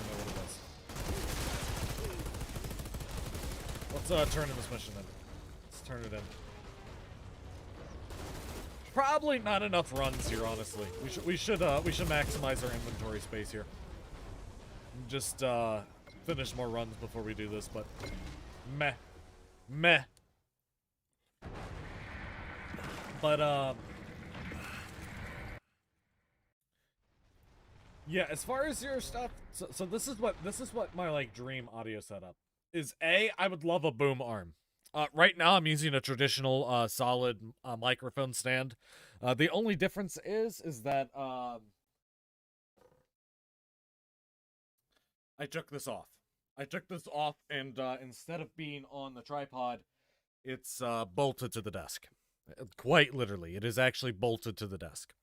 Speaker 1: know what it is. Let's turn in this mission then. Let's turn it in. Probably not enough runs here, honestly. We should maximize our inventory space here. Just finish more runs before we do this, but meh. But yeah, as far as your stuff, so this is what my like dream audio setup is. I would love a boom arm. Right now I'm using a traditional solid microphone stand. The only difference is that I took this off. And instead of being on the tripod, it's bolted to the desk. Quite literally, it is actually bolted to the desk.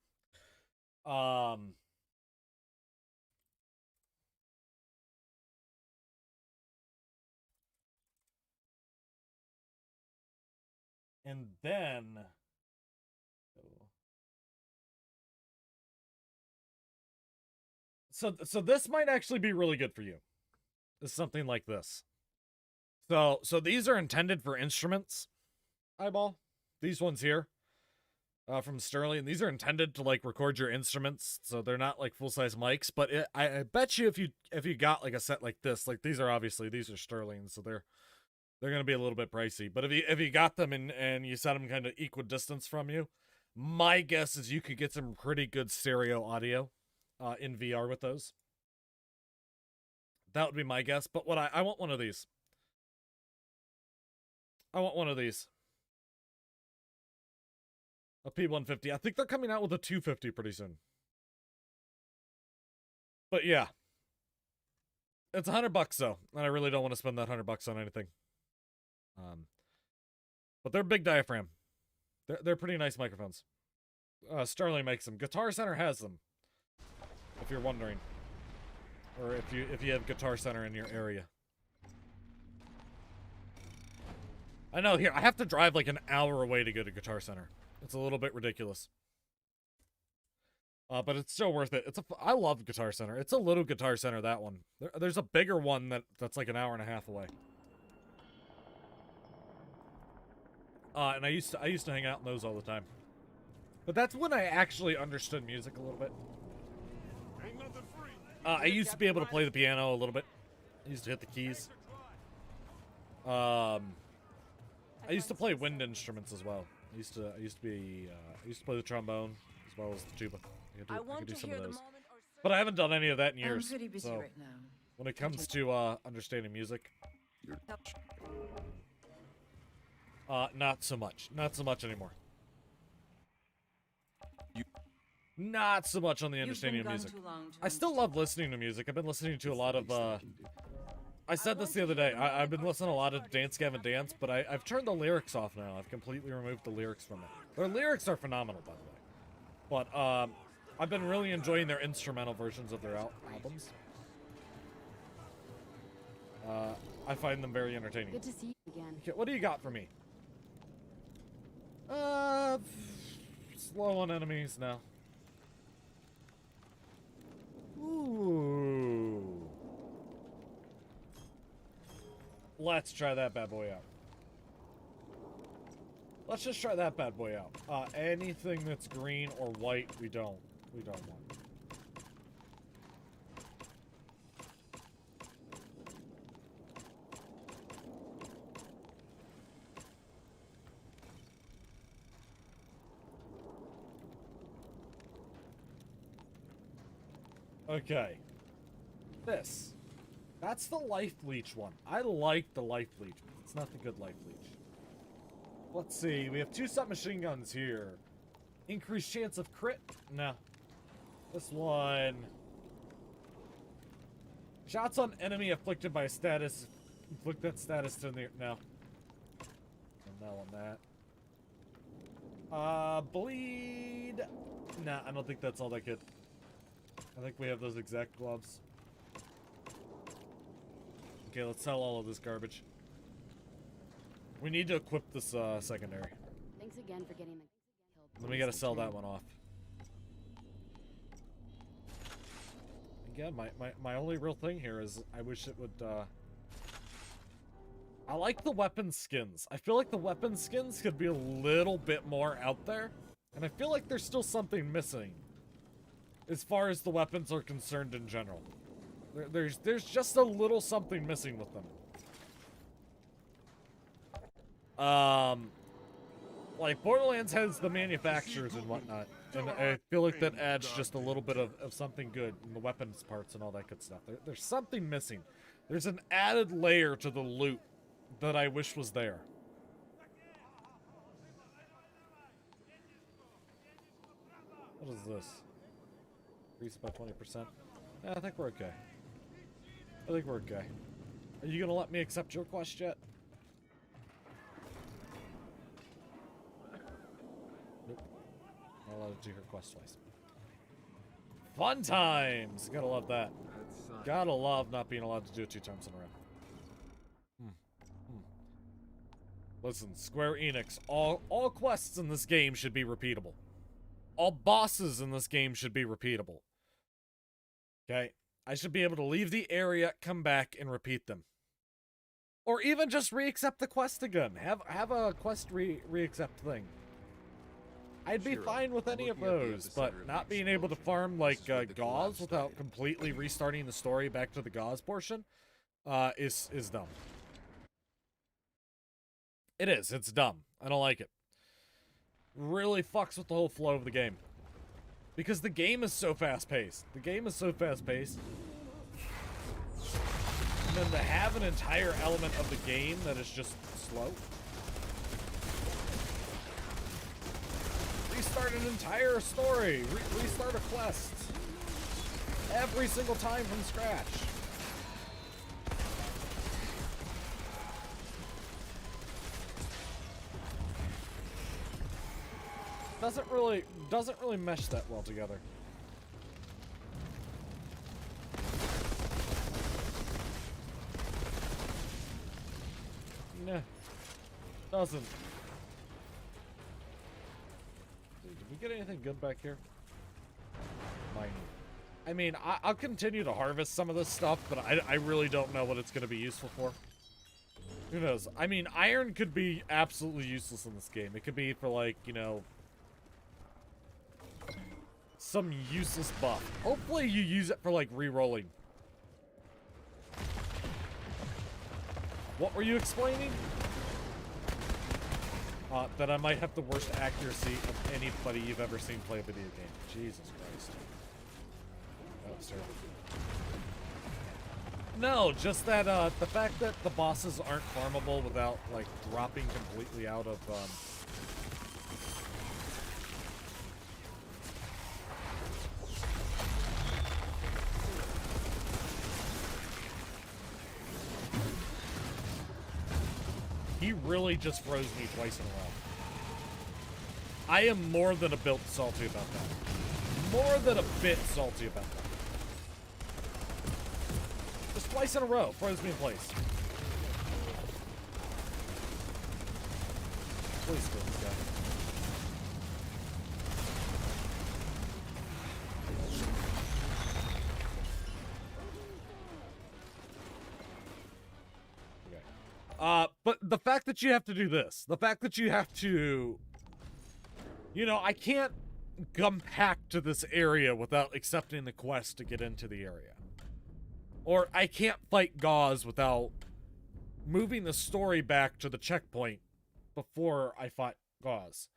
Speaker 1: And then so this might actually be really good for you. Is something like this. So these are intended for instruments. Eyeball. These ones here. From Sterling. These are intended to like record your instruments, so they're not like full-size mics, but I bet you if you got like a set like this, like these are Sterling, so they're going to be a little bit pricey. But if you got them and you set them kind of equidistance from you, my guess is you could get some pretty good stereo audio in VR with those. That would be my guess. But what I want one of these. I want one of these. A P150. I think they're coming out with a 250 pretty soon. But yeah. It's $100 though, and I really don't want to spend that $100 on anything. But they're big diaphragm. They're pretty nice microphones. Sterling makes them. Guitar Center has them. If you're wondering. Or if you have Guitar Center in your area. I know, here, I have to drive like an hour away to go to Guitar Center. It's a little bit ridiculous. But it's still worth it. I love Guitar Center. It's a little Guitar Center, that one. There's a bigger one that's like an hour and a half away. And I used to hang out in those all the time. But that's when I actually understood music a little bit. I used to be able to play the piano a little bit. I used to hit the keys. I used to play wind instruments as well. I used to play the trombone as well as the tuba. I could do some of those. But I haven't done any of that in years. So when it comes to understanding music, not so much. Not so much anymore. Not so much on the understanding of music. I still love listening to music. I've been listening to a lot of, I said this the other day. I've been listening to a lot of Dance Gavin Dance, but I've turned the lyrics off now. I've completely removed the lyrics from it. Their lyrics are phenomenal, by the way. But, I've been really enjoying their instrumental versions of their albums. I find them very entertaining.
Speaker 6: Good to see you again.
Speaker 1: Okay, what do you got for me? slow on enemies now. Ooh. Let's try that bad boy out. Let's just try that bad boy out. Anything that's green or white, we don't want. Okay. This. That's the life leech one. I like the life leech. It's not the good life leech. Let's see. We have 2 submachine guns here. Increased chance of crit? No. This one. Shots on enemy afflicted by status. Inflict that status to the... No. No on that. Bleed. Nah, I don't think that's all that good. I think we have those exact gloves. Okay, let's sell all of this garbage. We need to equip this secondary.
Speaker 6: Thanks again for getting the kill.
Speaker 1: Then we gotta sell that one off. Again, my only real thing here is I wish it would, I like the weapon skins. I feel like the weapon skins could be a little bit more out there. And I feel like there's still something missing. As far as the weapons are concerned in general. There's just a little something missing with them. Like, Borderlands has the manufacturers and whatnot, and I feel like that adds just a little bit of something good in the weapons parts and all that good stuff. There's something missing. There's an added layer to the loot that I wish was there. What is this? Increase by 20%. Yeah, I think we're okay. I think we're okay. Are you gonna let me accept your quest yet? Nope. Not allowed to do her quest twice. Fun times! Gotta love that. Gotta love not being allowed to do it 2 times in a row. Listen, Square Enix, all quests in this game should be repeatable. All bosses in this game should be repeatable. Okay? I should be able to leave the area, come back, and repeat them. Or even just re-accept the quest again. Have a quest re-accept thing. I'd be fine with any of those, but not being able to farm, like, gauze without completely restarting the story back to the gauze portion, is dumb. It is. It's dumb. I don't like it. Really fucks with the whole flow of the game. Because the game is so fast-paced. The game is so fast-paced. And then to have an entire element of the game that is just slow. Restart an entire story. Restart a quest. Every single time from scratch. Doesn't really mesh that well together. Nah. Doesn't. Did we get anything good back here? Mining. I mean, I'll continue to harvest some of this stuff, but I really don't know what it's going to be useful for. Who knows? I mean, iron could be absolutely useless in this game. It could be for, like, you know, some useless buff. Hopefully you use it for, like, re-rolling. What were you explaining? That I might have the worst accuracy of anybody you've ever seen play a video game. Jesus Christ. That was terrible. No, just that, the fact that the bosses aren't farmable without, like, dropping completely out of, He really just froze me twice in a row. I am more than a bit salty about that. More than a bit salty about that. Just twice in a row, froze me in place. Please kill this guy. But the fact that you have to do this, the fact that you have to, you know, I can't come back to this area without accepting the quest to get into the area. Or I can't fight Gauze without moving the story back to the checkpoint before I fought Gauze.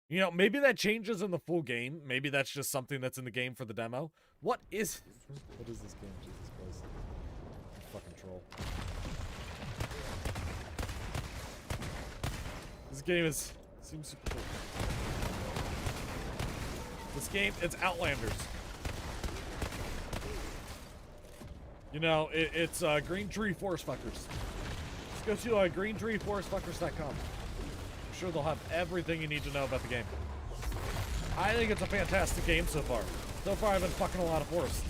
Speaker 1: You know, maybe that changes in the full game. Maybe that's just something that's in the game for the demo. What is this game? Jesus Christ. Fucking troll. This game seems super cool. This game, it's Outlanders. You know, it's Green Tree Forest Fuckers. Just go to greentreeforestfuckers.com. I'm sure they'll have everything you need to know about the game. I think it's a fantastic game so far. So far, I've been fucking a lot of forests.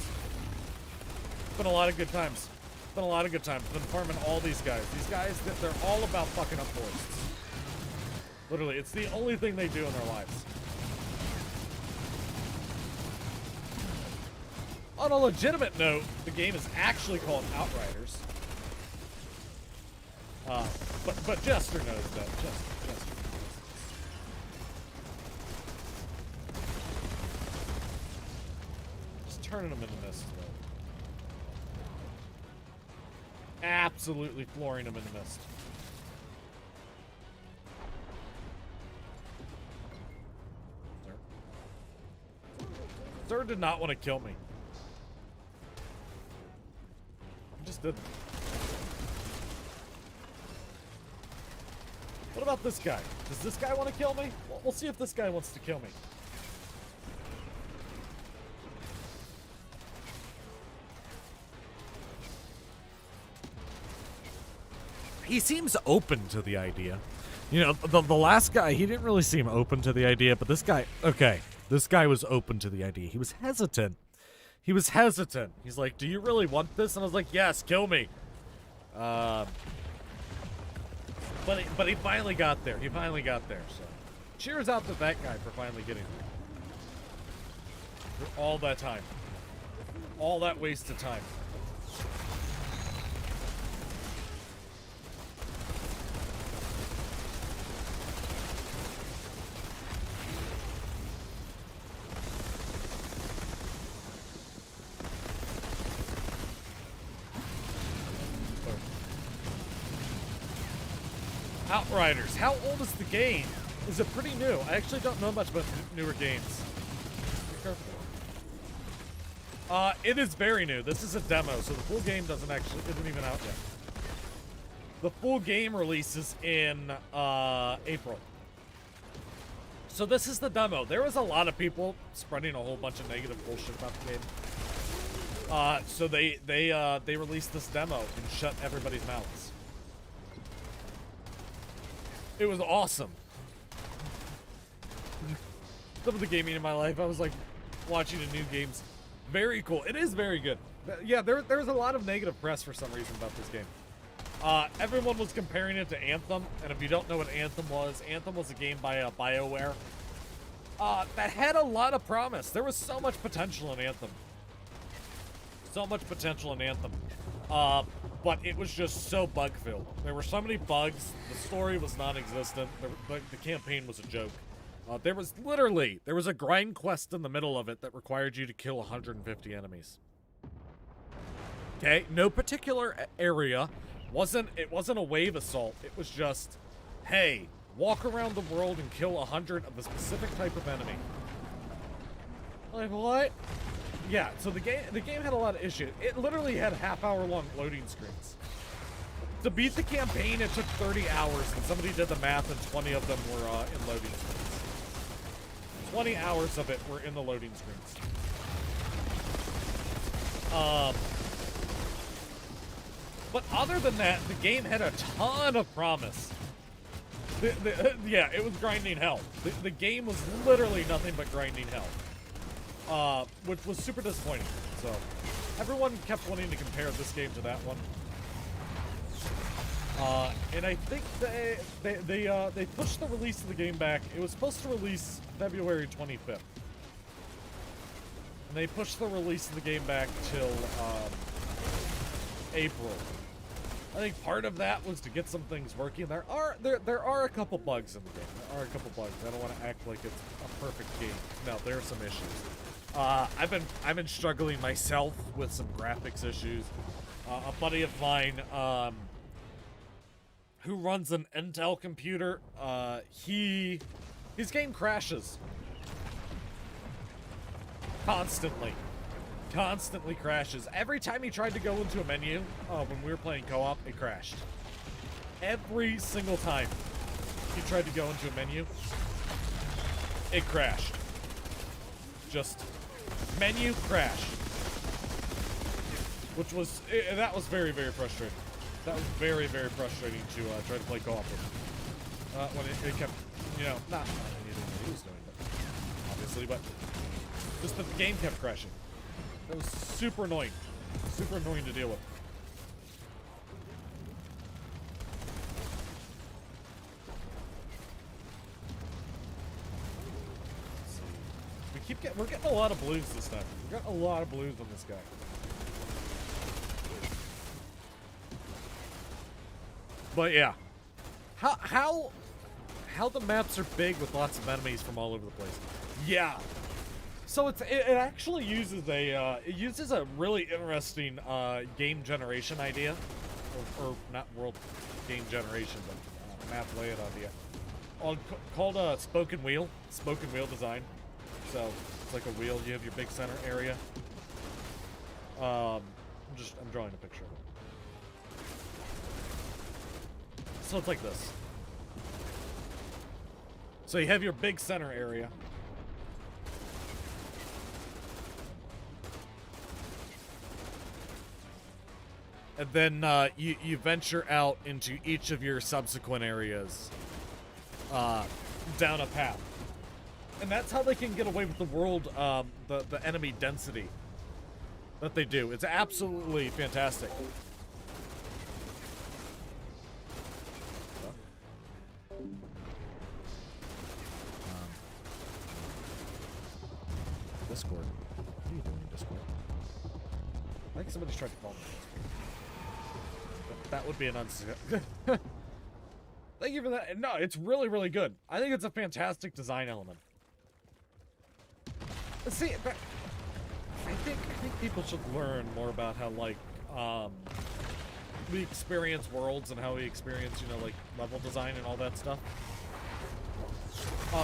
Speaker 1: It's been a lot of good times. It's been a lot of good times. Been farming all these guys. These guys, they're all about fucking up forests. Literally, it's the only thing they do in their lives. On a legitimate note, the game is actually called Outriders. But Jester knows that. Jester knows. Just turning them into mist, though. Absolutely flooring them into mist. Sir did not want to kill me. He just didn't. What about this guy? Does this guy want to kill me? Well, we'll see if this guy wants to kill me. He seems open to the idea. You know, the last guy, he didn't really seem open to the idea, but this guy, okay. This guy was open to the idea. He was hesitant. He was hesitant. He's like, do you really want this? And I was like, yes, kill me. But he finally got there. He finally got there. So, cheers out to that guy for finally getting there. For all that time. All that wasted time. Outriders. How old is the game? Is it pretty new? I actually don't know much about newer games. Be careful. It is very new. This is a demo, so the full game isn't even out yet. The full game releases in April. So this is the demo. There was a lot of people spreading a whole bunch of negative bullshit about the game. So they released this demo and shut everybody's mouths. It was awesome. Some of the gaming in my life, I was like watching the new games. Very cool. It is very good. Yeah, there's a lot of negative press for some reason about this game. Everyone was comparing it to Anthem, and if you don't know what Anthem was a game by BioWare that had a lot of promise. There was so much potential in Anthem. So much potential in Anthem. But it was just so bug-filled. There were so many bugs. The story was non-existent. The campaign was a joke. There was a grind quest in the middle of it that required you to kill 150 enemies. Okay, no particular area. It wasn't a wave assault. It was just, hey, walk around the world and kill 100 of a specific type of enemy. Like, what? Yeah, so the game had a lot of issues. It literally had half-hour-long loading screens. To beat the campaign, it took 30 hours, and somebody did the math, and 20 of them were in loading screens. 20 hours of it were in the loading screens. But other than that, the game had a ton of promise. Yeah, it was grinding hell. The game was literally nothing but grinding hell. Which was super disappointing. So, everyone kept wanting to compare this game to that one. And I think they pushed the release of the game back. It was supposed to release February 25th. And they pushed the release of the game back till April. I think part of that was to get some things working. There are a couple bugs in the game. There are a couple bugs. I don't want to act like it's a perfect game. No, there are some issues. I've been struggling myself with some graphics issues. A buddy of mine, who runs an Intel computer, his game crashes constantly. Constantly crashes. Every time he tried to go into a menu, when we were playing co-op, it crashed. Every single time he tried to go into a menu, it crashed. Just menu crash. Which was, that was very, very frustrating. That was very, very frustrating to try to play co-op with. When it kept, you know, not anything that he was doing, but obviously, but just that the game kept crashing. That was super annoying. Super annoying to deal with. Let's see. We're getting a lot of blues this time. We're getting a lot of blues on this guy. But yeah. How the maps are big with lots of enemies from all over the place. Yeah. So it actually uses a really interesting game generation idea, or not world game generation, but map layout idea, called spoken wheel design. So it's like a wheel. You have your big center area. I'm drawing a picture of it. So it's like this. So you have your big center area. And then you venture out into each of your subsequent areas down a path. And that's how they can get away with the world, the enemy density that they do. It's absolutely fantastic. Discord. What are you doing in Discord? I think somebody's trying to call me. That would be an Thank you for that. No, it's really, really good. I think it's a fantastic design element. See, but I think people should learn more about how, like, we experience worlds and how we experience, you know, like, level design and all that stuff.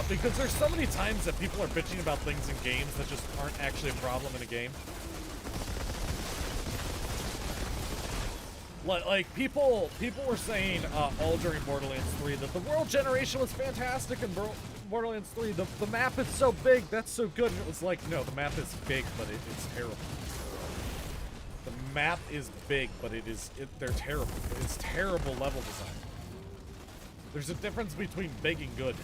Speaker 1: Because there's so many times that people are bitching about things in games that just aren't actually a problem in a game. Like people were saying all during Borderlands 3 that the world generation was fantastic in Borderlands 3. The map is so big, that's so good. And it was like, no, the map is big, but it's terrible. The map is big, but they're terrible. It's terrible level design. There's a difference between big and good.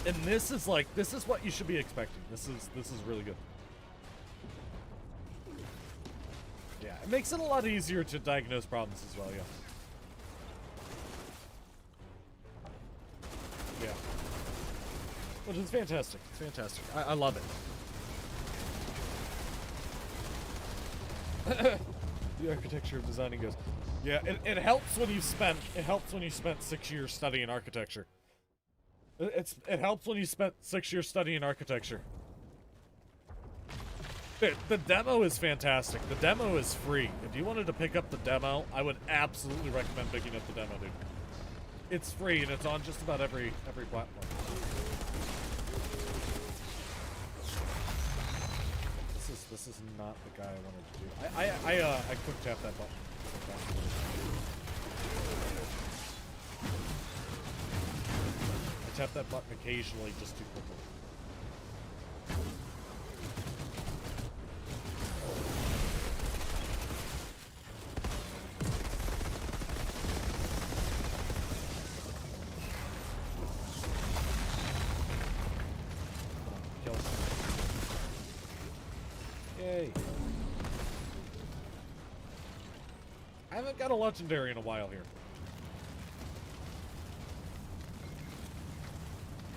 Speaker 1: And this is what you should be expecting. This is really good. Yeah, it makes it a lot easier to diagnose problems as well, yeah. Yeah. Which is fantastic. It's fantastic. I love it. The architecture of designing goes. Yeah, it helps when you spent 6 years studying architecture. It helps when you spent 6 years studying architecture. The demo is fantastic. The demo is free. If you wanted to pick up the demo, I would absolutely recommend picking up the demo, dude. It's free and it's on just about every platform. This is not the guy I wanted to do. I quick tap that button. I tap that button occasionally just too quickly. Kill. Yay. I haven't got a legendary in a while here.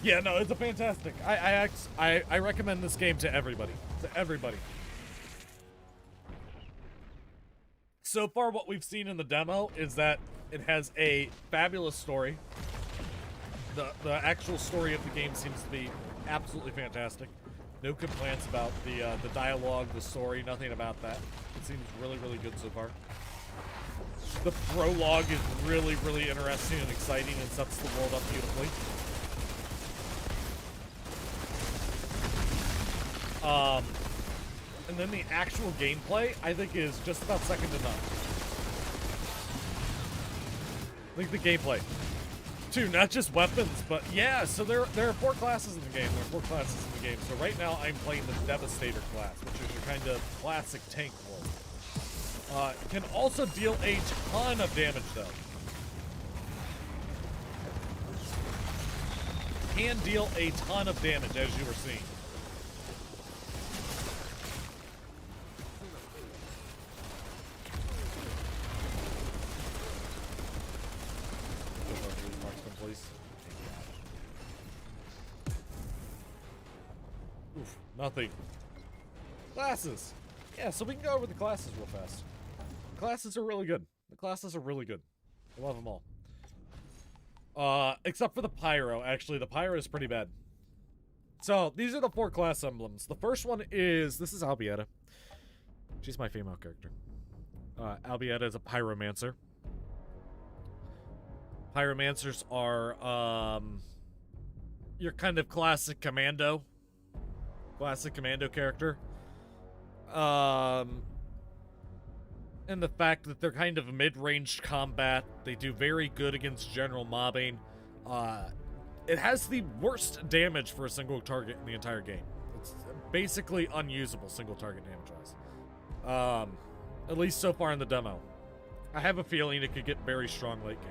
Speaker 1: Yeah, no, it's a fantastic. I recommend this game to everybody. To everybody. So far, what we've seen in the demo is that it has a fabulous story. The actual story of the game seems to be absolutely fantastic. No complaints about the dialogue, the story, nothing about that. It seems really, really good so far. The prologue is really, really interesting and exciting and sets the world up beautifully. And then the actual gameplay, I think, is just about second to none. I think the gameplay. Too, not just weapons, but yeah, so there are 4 classes in the game. There are 4 classes in the game. So right now I'm playing the Devastator class, which is your kind of classic tank role. Can also deal a ton of damage though. Can deal a ton of damage, as you were seeing. Oof, nothing. Classes. Yeah, so we can go over the classes real fast. The classes are really good. The classes are really good. I love them all. Except for the Pyro. Actually, the Pyro is pretty bad. So, these are the 4 class emblems. The first one is... This is Albietta. She's my female character. Albietta is a Pyromancer. Pyromancers are, your kind of classic commando. Classic commando character. And the fact that they're kind of mid-range combat. They do very good against general mobbing. It has the worst damage for a single target in the entire game. It's basically unusable single target damage-wise. At least so far in the demo. I have a feeling it could get very strong late game.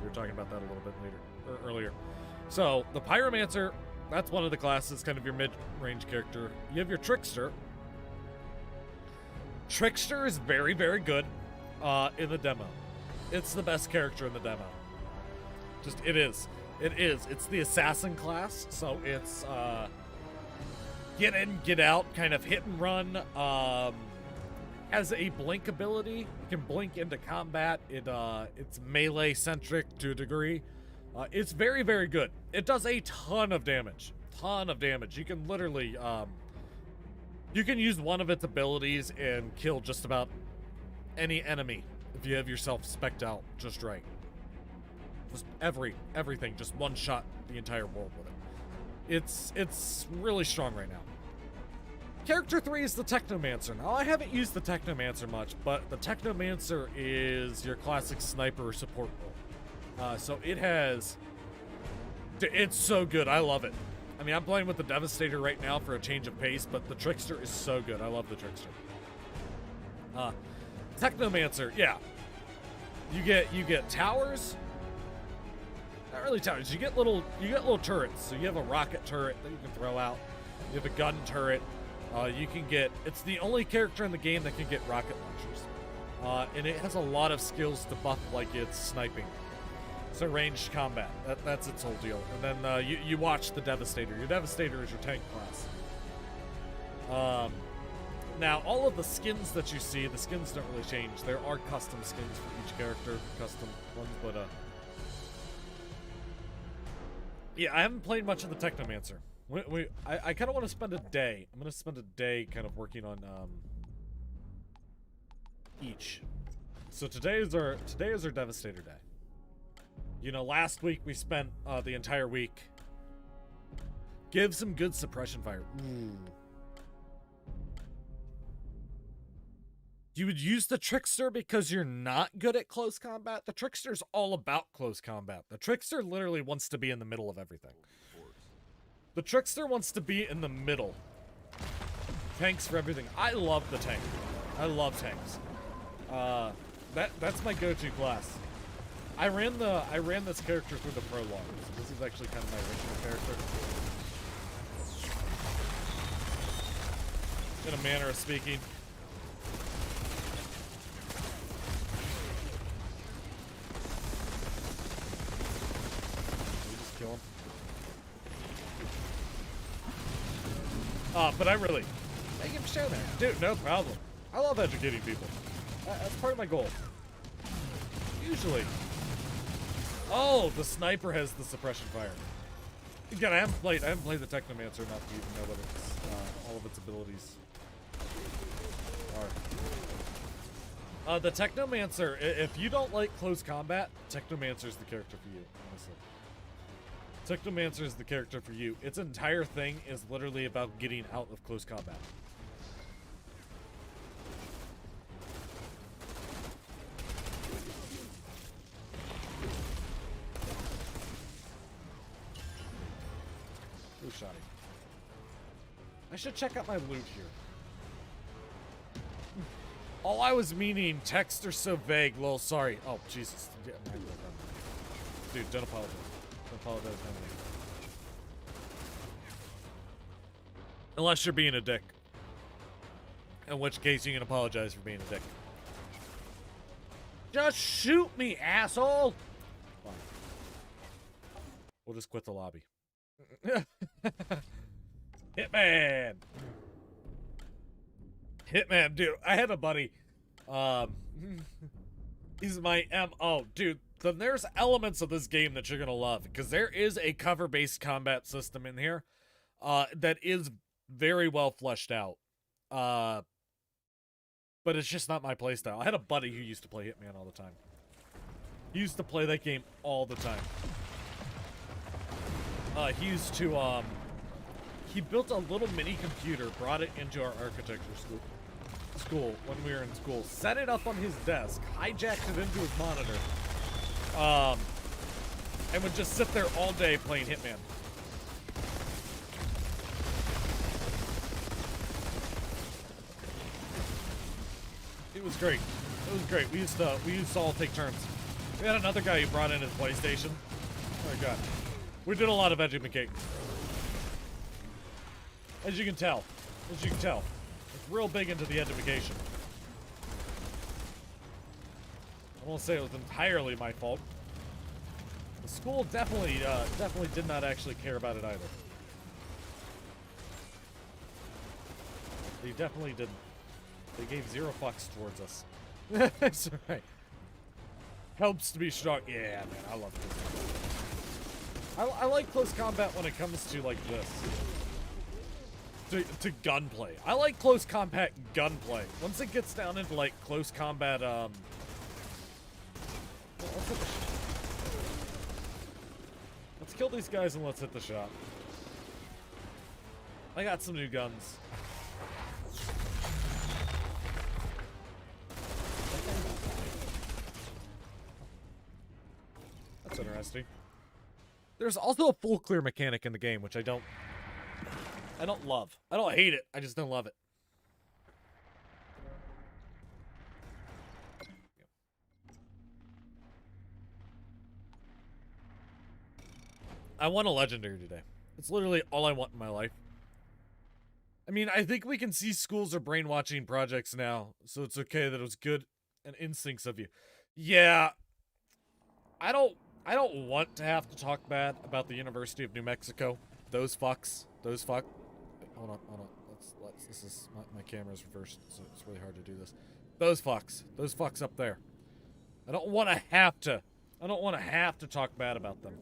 Speaker 1: We were talking about that a little bit later, or earlier. So, the Pyromancer, that's one of the classes, kind of your mid-range character. You have your Trickster. Trickster is very, very good in the demo. It's the best character in the demo. Just, it is. It is. It's the Assassin class, so it's get in, get out, kind of hit and run. Has a blink ability. You can blink into combat. It's melee centric to a degree. It's very, very good. It does a ton of damage. Ton of damage. You can literally you can use one of its abilities and kill just about any enemy if you have yourself spec'd out just right. Just everything, just one shot the entire world with it. It's really strong right now. Character 3 is the Technomancer. Now, I haven't used the Technomancer much, but the Technomancer is your classic sniper support role. So it has... It's so good. I love it. I mean, I'm playing with the Devastator right now for a change of pace, but the Trickster is so good. I love the Trickster. Technomancer, yeah. You get towers. Not really towers. You get little turrets. So you have a rocket turret that you can throw out. You have a gun turret. You can get... It's the only character in the game that can get rocket launchers. And it has a lot of skills to buff like it's sniping. So ranged combat. That's its whole deal. And then you watch the Devastator. Your Devastator is your tank class. Now, all of the skins that you see, the skins don't really change. There are custom skins for each character. Custom ones, but... Yeah, I haven't played much of the Technomancer. I kind of want to spend a day. I'm going to spend a day kind of working on each. So today is our Devastator day. You know, last week we spent the entire week. Give some good suppression fire. Ooh. You would use the Trickster because you're not good at close combat. The Trickster's all about close combat. The Trickster literally wants to be in the middle of everything. The Trickster wants to be in the middle. Tanks for everything. I love the tank. I love tanks. That's my go-to class. I ran this character through the prologue. So this is actually kind of my original character. In a manner of speaking. Just kill him. But I really, thank you for sharing that. Dude, no problem. I love educating people. That's part of my goal. Usually. Oh, the sniper has the suppression fire. Again, I haven't played the Technomancer enough to even know what its, all of its abilities are. The Technomancer, if you don't like close combat, Technomancer's the character for you, honestly. Technomancer is the character for you. Its entire thing is literally about getting out of close combat. Ooh, shoddy. I should check out my loot here. Oh, I was meaning texts are so vague. Lol, sorry. Oh, Jesus. Dude, don't apologize. Don't apologize, man. Unless you're being a dick. In which case you can apologize for being a dick. Just shoot me, asshole! Fine. We'll just quit the lobby. Hitman! Hitman, dude. I had a buddy. He's my MO. Dude, then there's elements of this game that you're gonna love. Because there is a cover-based combat system in here that is very well fleshed out. But it's just not my playstyle. I had a buddy who used to play Hitman all the time. He used to play that game all the time. He used to, he built a little mini computer, brought it into our architecture school when we were in school, set it up on his desk, hijacked it into his monitor, and would just sit there all day playing Hitman. It was great. It was great. We used to all take turns. We had another guy who brought in his PlayStation. Oh my god. We did a lot of educating. As you can tell. It's real big into the education. I won't say it was entirely my fault. The school definitely did not actually care about it either. They definitely didn't. They gave 0 fucks towards us. That's right. Helps to be strong. Yeah, man, I love this. I like close combat when it comes to, like, this. To gunplay. I like close combat gunplay. Once it gets down into, like, close combat, let's kill these guys and let's hit the shop. I got some new guns. That's interesting. There's also a full clear mechanic in the game, which I don't love. I don't hate it. I just don't love it. I want a legendary today. It's literally all I want in my life. I mean, I think we can see schools are brainwashing projects now, so it's okay that it was good and instincts of you. Yeah. I don't want to have to talk bad about the University of New Mexico. Those fucks. Those fuck. Hold on. This is, my camera's reversed, so it's really hard to do this. Those fucks up there. I don't want to have to talk bad about them.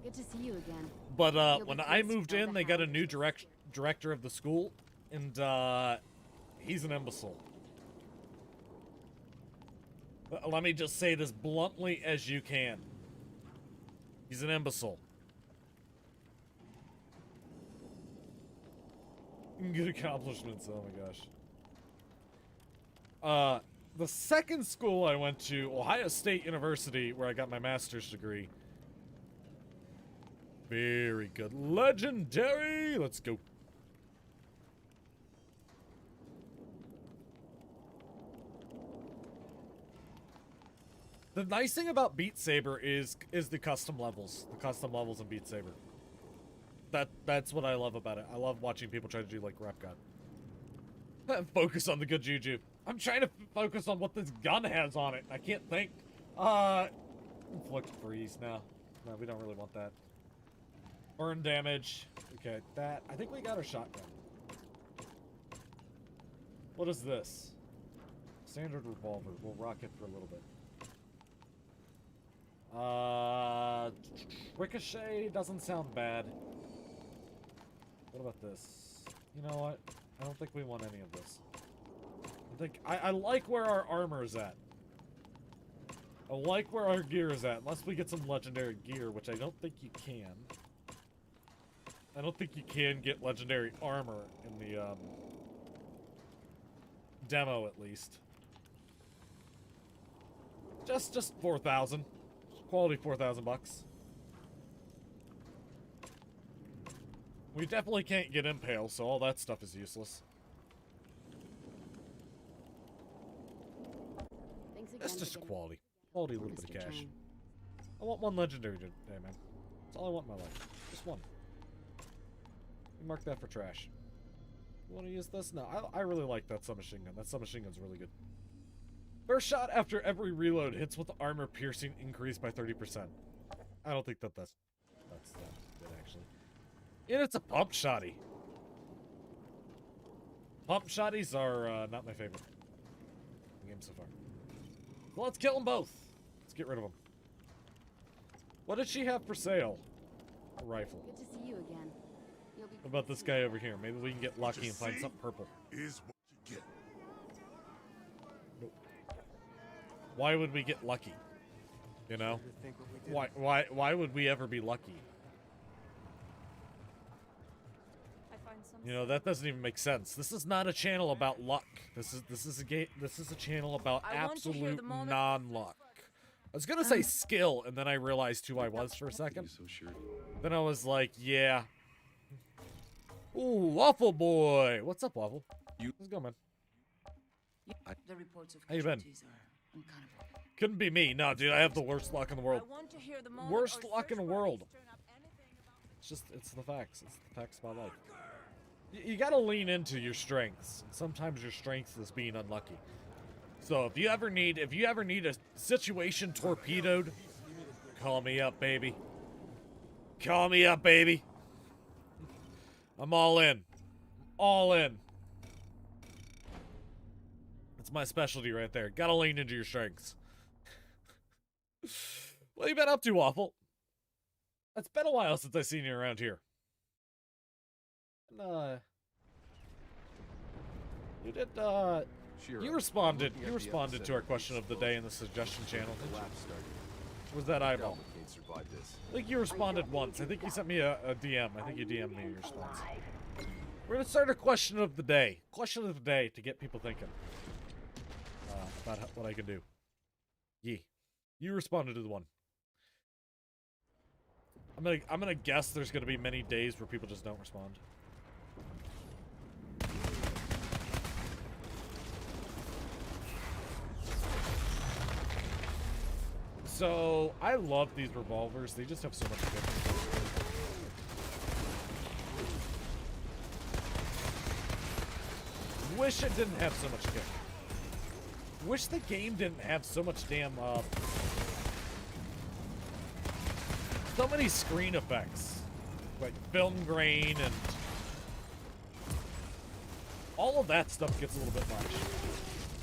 Speaker 6: Good to see you again.
Speaker 1: But when I moved in, they got a new director of the school, and he's an imbecile. Let me just say this bluntly as you can. He's an imbecile. Good accomplishments, oh my gosh. The second school I went to, Ohio State University, where I got my master's degree. Very good. Legendary! Let's go. The nice thing about Beat Saber is the custom levels. The custom levels in Beat Saber. That's what I love about it. I love watching people try to do, like, Rap God. Focus on the good juju. I'm trying to focus on what this gun has on it. I can't think. Inflict freeze. No, we don't really want that. Burn damage. Okay, that. I think we got our shotgun. What is this? Standard revolver. We'll rock it for a little bit. Ricochet doesn't sound bad. What about this? You know what? I don't think we want any of this. I like where our armor is at. I like where our gear is at, unless we get some legendary gear, which I don't think you can. I don't think you can get legendary armor in the, demo, at least. Just 4,000. Quality 4,000 bucks. We definitely can't get Impale, so all that stuff is useless.
Speaker 6: Thanks again.
Speaker 1: That's just
Speaker 6: for getting-
Speaker 1: quality. Quality, a little bit of
Speaker 6: Mr.
Speaker 1: cash.
Speaker 6: Chang.
Speaker 1: I want one legendary today, man. That's all I want in my life. Just one. You mark that for trash. You want to use this? No, I really like that submachine gun. That submachine gun's really good. First shot after every reload hits with armor piercing increased by 30%. I don't think that's good, actually. And it's a pump shotty. Pump shotties are not my favorite in the game so far. Well, let's kill them both. Let's get rid of them. What did she have for sale? A rifle.
Speaker 6: Good to see you again. You'll be
Speaker 1: What about this guy over here? Maybe we can get lucky and find something purple.
Speaker 5: Is what you get.
Speaker 1: Why would we get lucky? You know? Why would we ever be lucky?
Speaker 3: I find some.
Speaker 1: You know, that doesn't even make sense. This is not a channel about luck. This is a channel about
Speaker 3: I want to hear
Speaker 1: absolute
Speaker 3: the moment.
Speaker 1: non-luck. I was gonna say skill, and then I realized who I was for a second.
Speaker 8: You're so sure.
Speaker 1: Then I was like, yeah. Ooh, Waffle Boy! What's up, Waffle? How's it going, man?
Speaker 7: The reports of
Speaker 1: How you been?
Speaker 7: casualties are uncountable.
Speaker 1: Couldn't be me. No, dude, I have the worst luck in the world.
Speaker 3: I want to hear the moment
Speaker 1: Worst
Speaker 3: our
Speaker 1: luck in the
Speaker 3: search
Speaker 1: world.
Speaker 3: parties turn up anything about
Speaker 1: It's the facts. It's the facts of my life. You gotta lean into your strengths. Sometimes your strength is being unlucky. So if you ever need a situation torpedoed, call me up, baby. Call me up, baby. I'm all in. All in. That's my specialty right there. Gotta lean into your strengths. What have you been up to, Waffle? It's been a while since I've seen you around here. And, you did,
Speaker 8: Shira,
Speaker 1: you responded
Speaker 8: looking at the
Speaker 1: to our
Speaker 8: episode
Speaker 1: question of the day in the suggestion channel,
Speaker 8: the
Speaker 1: didn't you?
Speaker 8: collapse started.
Speaker 1: Was that eyeball?
Speaker 8: Government can't survive this.
Speaker 1: I think you responded once. I think you sent me a DM. I think you DM'd me your response. We're gonna start a question of the day. Question of the day to get people thinking about what I can do. Yee. You responded to the one. I'm gonna guess there's gonna be many days where people just don't respond. So I love these revolvers. They just have so much kick. Wish it didn't have so much kick. Wish the game didn't have so much damn so many screen effects, like film grain and all of that stuff gets a little bit much.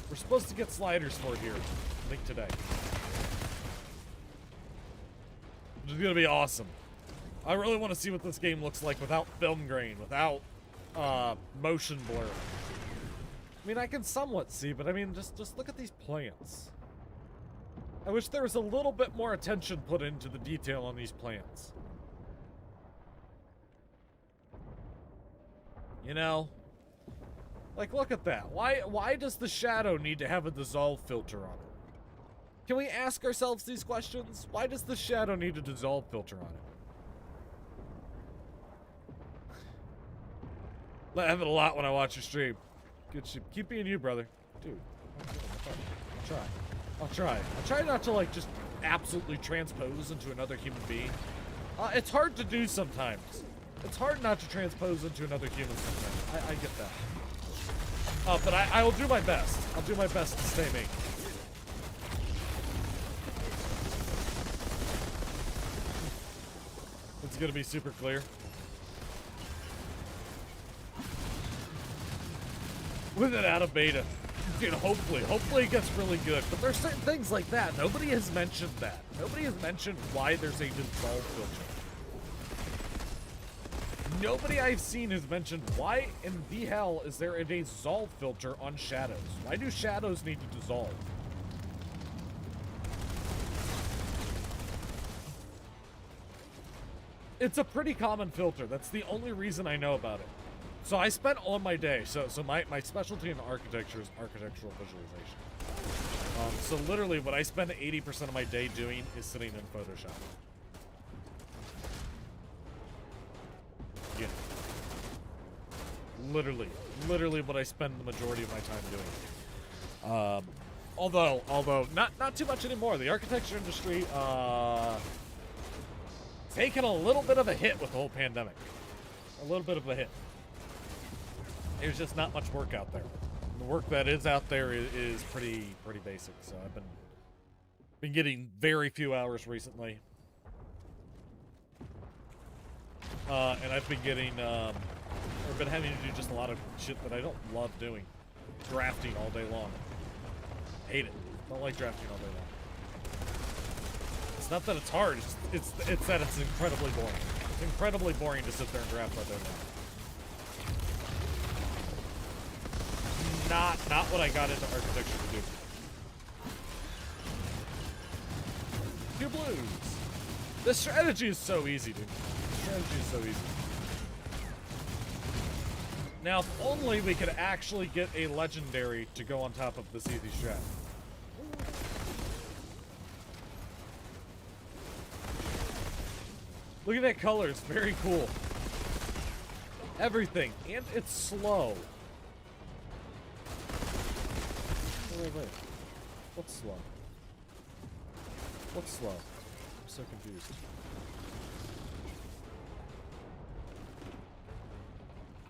Speaker 1: We're supposed to get sliders for it here, I think today. Which is gonna be awesome. I really want to see what this game looks like without film grain, without motion blur. I mean, I can somewhat see, but I mean, just look at these plants. I wish there was a little bit more attention put into the detail on these plants. You know? Like, look at that. Why does the shadow need to have a dissolve filter on it? Can we ask ourselves these questions? Why does the shadow need a dissolve filter on it? I have it a lot when I watch your stream. Good shit. Keep being you, brother. Dude. I'll try. I'll try not to, like, just absolutely transpose into another human being. It's hard to do sometimes. It's hard not to transpose into another human sometimes. I get that. But I will do my best. I'll do my best to stay me. It's gonna be super clear. with it out of beta. Dude, hopefully it gets really good. But there's certain things like that. Nobody has mentioned that. Nobody has mentioned why there's a dissolve filter. Nobody I've seen has mentioned why in the hell is there a dissolve filter on shadows? Why do shadows need to dissolve? It's a pretty common filter. That's the only reason I know about it. So I spent all my day, so my specialty in architecture is architectural visualization. So literally what I spend 80% of my day doing is sitting in Photoshop. Yeah. Literally what I spend the majority of my time doing. Although not too much anymore. The architecture industry, taken a little bit of a hit with the whole pandemic. A little bit of a hit. There's just not much work out there. The work that is out there is pretty basic. So I've been getting very few hours recently, and I've been getting or been having to do just a lot of shit that I don't love doing. Drafting all day long. Hate it. Don't like drafting all day long. It's not that it's hard. It's that it's incredibly boring. It's incredibly boring to sit there and draft all day long. Not what I got into architecture to do. Two blues. The strategy is so easy, dude. The strategy is so easy. Now, if only we could actually get a legendary to go on top of this easy strat. Look at that color. It's very cool. Everything. And it's slow. Wait. What's slow? What's slow? I'm so confused.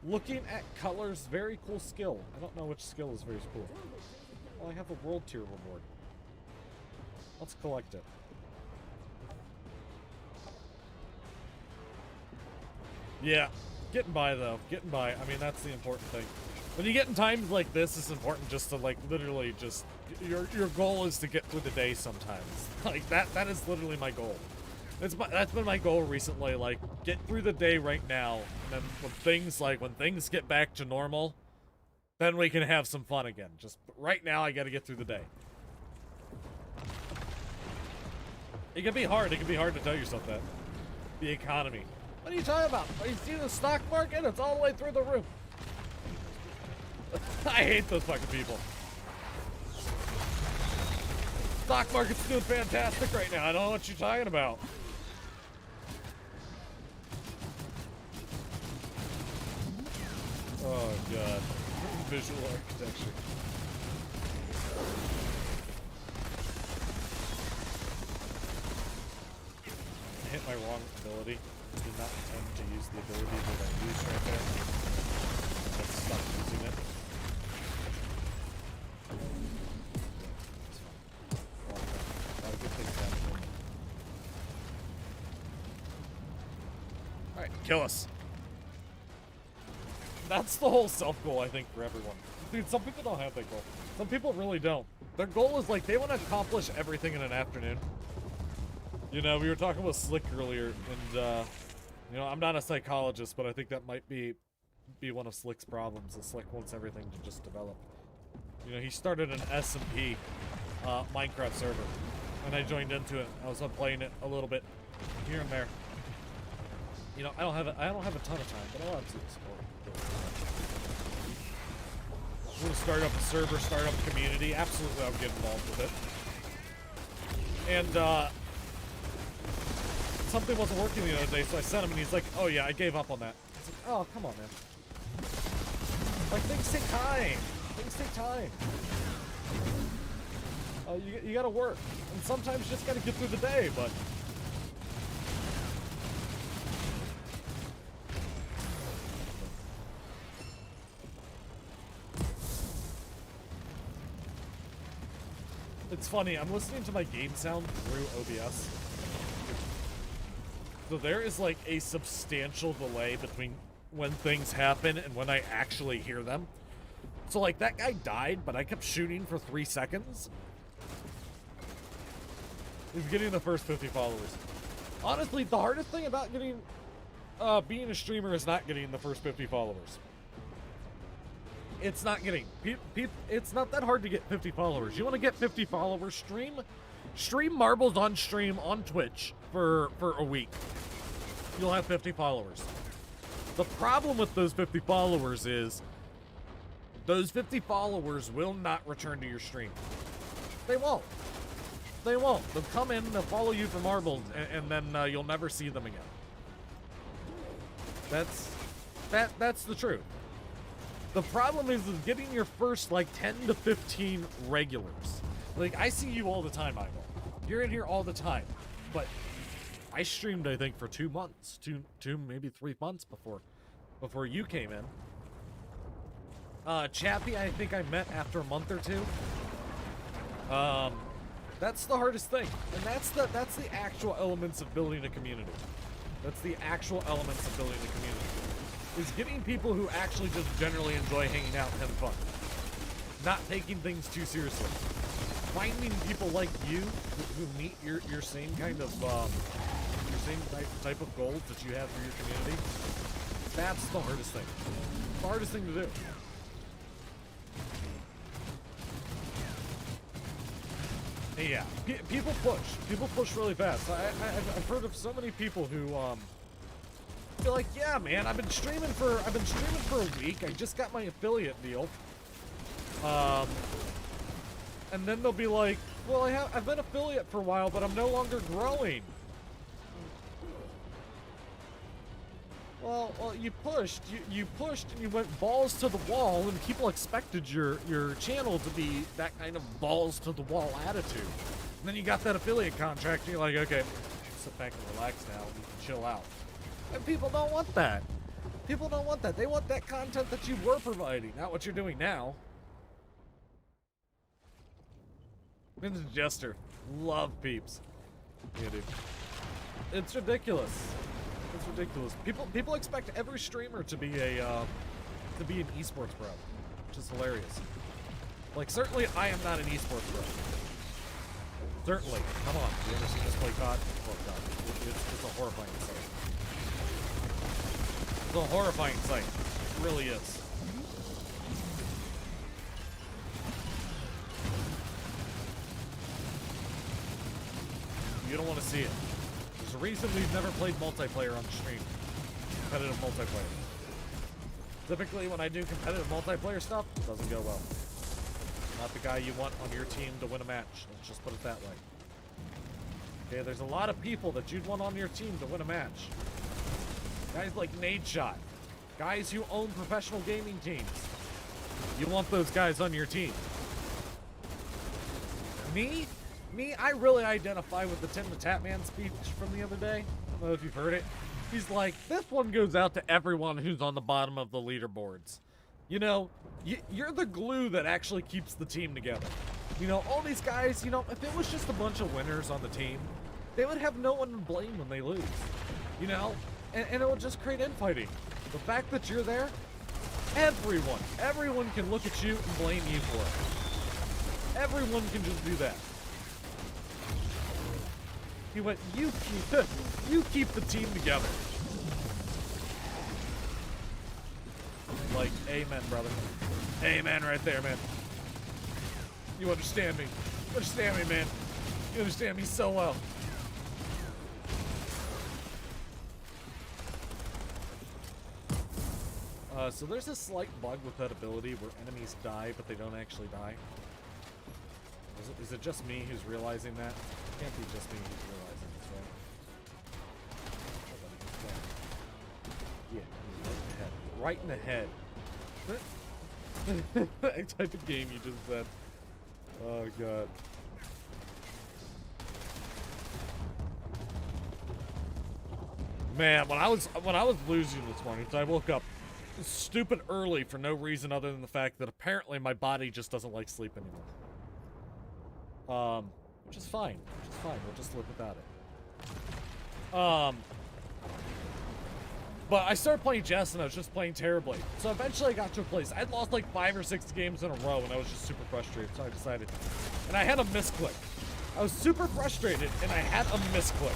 Speaker 1: Looking at colors, very cool skill. I don't know which skill is very cool. Well, I have a world tier reward. Let's collect it. Yeah, getting by though. Getting by. I mean, that's the important thing. When you get in times like this, it's important just to, like, literally just... Your goal is to get through the day sometimes. Like, that is literally my goal. That's been my goal recently, like, get through the day right now, and then when things get back to normal, then we can have some fun again. Just, right now, I gotta get through the day. It can be hard. It can be hard to tell yourself that. The economy. What are you talking about? Are you seeing the stock market? It's all the way through the roof. I hate those fucking people. Stock market's doing fantastic right now. I don't know what you're talking about. Oh god. Visual architecture. I hit my wrong ability. I did not intend to use the ability that I used right there. Let's stop using it. Alright, kill us. That's the whole self-goal, I think, for everyone. Dude, some people don't have that goal. Some people really don't. Their goal is, like, they want to accomplish everything in an afternoon. You know, we were talking with Slick earlier, and, you know, I'm not a psychologist, but I think that might be one of Slick's problems, is Slick wants everything to just develop. You know, he started an S&P Minecraft server, and I joined into it. I was playing it a little bit here and there. You know, I don't have a ton of time, but I'll absolutely support it. I'm gonna start up a server, start up a community. Absolutely, I'll get involved with it. And something wasn't working the other day, so I sent him, and he's like, "Oh yeah, I gave up on that." I was like, "Oh, come on, man. Like, things take time. Things take time. You gotta work, and sometimes you just gotta get through the day, but." It's funny, I'm listening to my game sound through OBS. So there is like a substantial delay between when things happen and when I actually hear them. So, like, that guy died, but I kept shooting for 3 seconds. Is getting the first 50 followers. Honestly, the hardest thing about getting, being a streamer is not getting the first 50 followers. It's not getting, it's not that hard to get 50 followers. You want to get 50 followers, stream Marbles on stream on Twitch for a week. You'll have 50 followers. The problem with those 50 followers is those 50 followers will not return to your stream. They won't. They won't. They'll come in, they'll follow you for marbles, and then you'll never see them again. That's the truth. The problem is getting your first, like, 10 to 15 regulars. Like, I see you all the time, Eyeball. You're in here all the time. But I streamed, I think, for 2 months. Two, maybe 3 months before you came in. Chappie, I think I met after a month or 2. That's the hardest thing. And that's the actual elements of building a community. That's the actual elements of building a community. Is getting people who actually just generally enjoy hanging out and having fun. Not taking things too seriously. Finding people like you who meet your same kind of, your same type of goals that you have for your community. That's the hardest thing. The hardest thing to do. Yeah, people push. People push really fast. I've heard of so many people who feel like, yeah, man, I've been streaming for a week. I just got my affiliate deal. And then they'll be like, well, I've been affiliate for a while, but I'm no longer growing. Well, you pushed and you went balls to the wall, and people expected your channel to be that kind of balls to the wall attitude. And then you got that affiliate contract, and you're like, okay, sit back and relax now, we can chill out. And people don't want that. People don't want that. They want that content that you were providing, not what you're doing now. Vince Jester, love peeps. Yeah, dude. It's ridiculous. It's ridiculous. People expect every streamer to be an esports pro, which is hilarious. Like, certainly I am not an esports pro. Certainly. Come on. Have you ever seen this play COD? Oh god. It's a horrifying sight. It's a horrifying sight. It really is. You don't want to see it. There's a reason we've never played multiplayer on the stream. Competitive multiplayer. Typically, when I do competitive multiplayer stuff, it doesn't go well. Not the guy you want on your team to win a match. Let's just put it that way. Okay, there's a lot of people that you'd want on your team to win a match. Guys like Nadeshot. Guys who own professional gaming teams. You want those guys on your team. Me, I really identify with the Tim the Tatman speech from the other day. I don't know if you've heard it. He's like, this one goes out to everyone who's on the bottom of the leaderboards. You know, you're the glue that actually keeps the team together. You know, all these guys, you know, if it was just a bunch of winners on the team, they would have no one to blame when they lose. You know? And it would just create infighting. The fact that you're there, everyone can look at you and blame you for it. Everyone can just do that. He went, you keep the team together. Like, amen, brother. Amen right there, man. You understand me. You understand me, man. You understand me so well. So there's a slight bug with that ability where enemies die, but they don't actually die. Is it just me who's realizing that? It can't be just me who's realizing this, right? Yeah, right in the head. That type of game you just said. Oh god. Man, when I was losing this morning, I woke up stupid early for no reason other than the fact that apparently my body just doesn't like sleep anymore. Which is fine. We'll just live without it. But I started playing chess and I was just playing terribly. So eventually I got to a place. I'd lost like 5 or 6 games in a row and I was just super frustrated. So I decided. And I had a misclick. I was super frustrated and I had a misclick.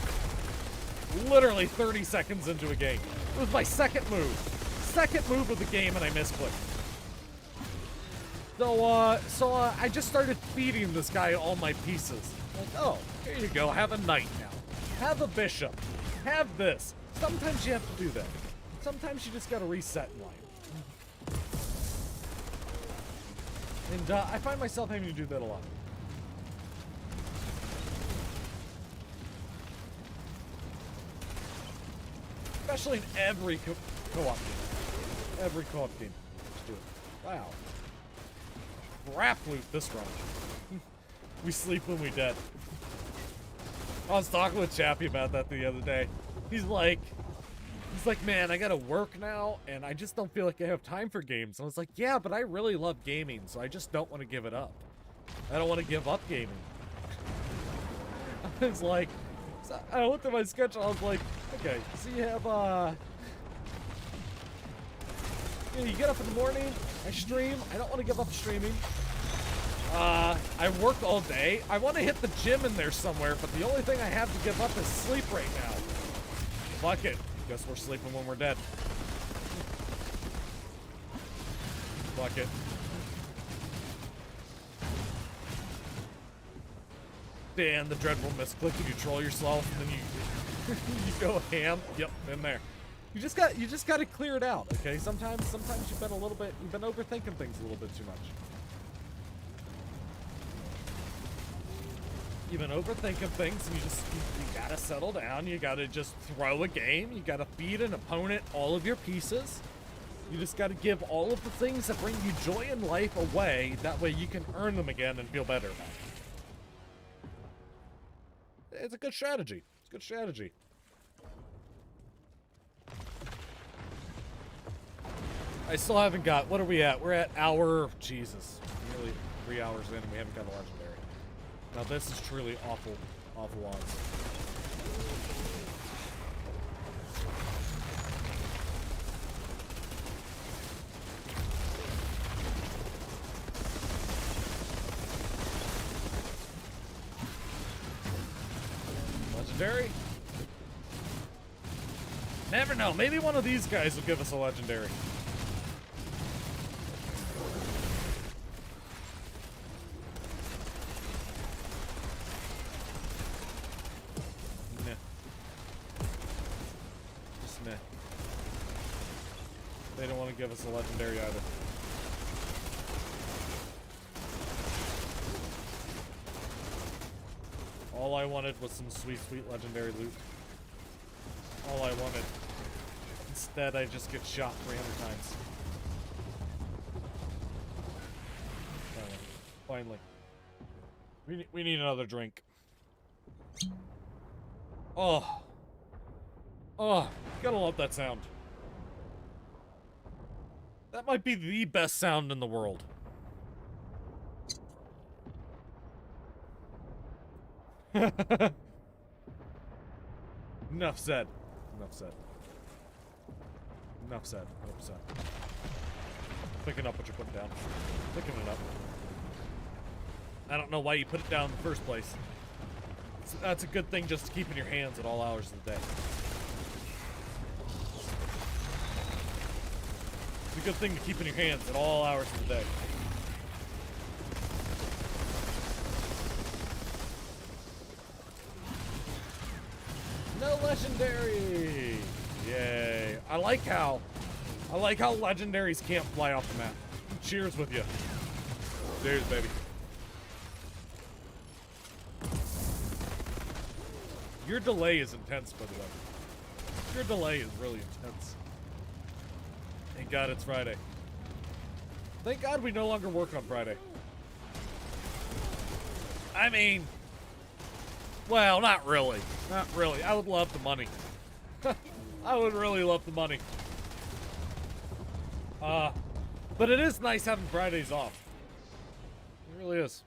Speaker 1: Literally 30 seconds into a game. It was my second move. Second move of the game and I misclicked. So I just started feeding this guy all my pieces. Like, oh, here you go. Have a knight now. Have a bishop. Have this. Sometimes you have to do that. Sometimes you just gotta reset in life. And I find myself having to do that a lot. Especially in every co-op game. Every co-op game. Let's do it. Wow. Crap loot this run. We sleep when we dead. I was talking with Chappie about that the other day. He's like, man, I gotta work now, and I just don't feel like I have time for games. And I was like, yeah, but I really love gaming, so I just don't want to give it up. I don't want to give up gaming. I was like, so I looked at my schedule, I was like, okay, so you have, you get up in the morning, I stream, I don't want to give up streaming. I work all day. I want to hit the gym in there somewhere, but the only thing I have to give up is sleep right now. Fuck it. Guess we're sleeping when we're dead. Fuck it. Dan, the dreadful misclick. You troll yourself, and then you go ham. Yep, in there. You just got to clear it out, okay? Sometimes you've been overthinking things a little bit too much. You've been overthinking things, and you gotta settle down. You gotta just throw a game. You gotta feed an opponent all of your pieces. You just gotta give all of the things that bring you joy in life away. That way you can earn them again and feel better about it. It's a good strategy. It's a good strategy. I still haven't got, what are we at? We're at hour, Jesus, nearly 3 hours in and we haven't got a legendary. Now this is truly awful, awful odds. Legendary? Never know, maybe one of these guys will give us a legendary. They don't want to give us a legendary either. All I wanted was some sweet, sweet legendary loot. All I wanted. Instead, I just get shot 300 times. Finally. We need another drink. Oh. Oh, gotta love that sound. That might be the best sound in the world. Enough said. Enough said. Enough said. 100%. Picking up what you're putting down. Picking it up. I don't know why you put it down in the first place. That's a good thing just to keep in your hands at all hours of the day. It's a good thing to keep in your hands at all hours of the day. No legendary! Yay. I like how legendaries can't fly off the map. Cheers with you. Cheers, baby. Your delay is intense, by the way. Your delay is really intense. Thank God it's Friday. Thank God we no longer work on Friday. I mean, well, not really. Not really. I would love the money. I would really love the money. But it is nice having Fridays off. It really is.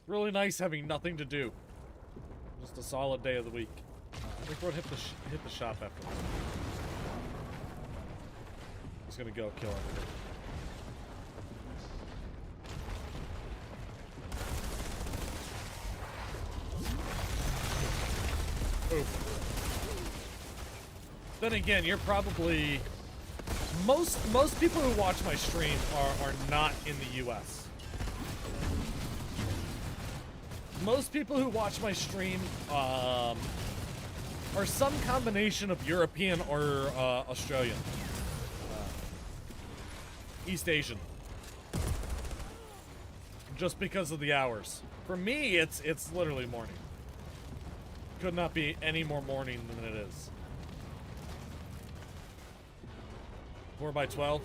Speaker 1: Really nice having nothing to do. Just a solid day of the week. Everyone hit the shop after. He's gonna go kill everything. Oof. Then again, you're probably most people who watch my stream are not in the US. Most people who watch my stream are some combination of European or Australian. East Asian. Just because of the hours. For me, it's literally morning. Could not be any more morning than it is. 4x12?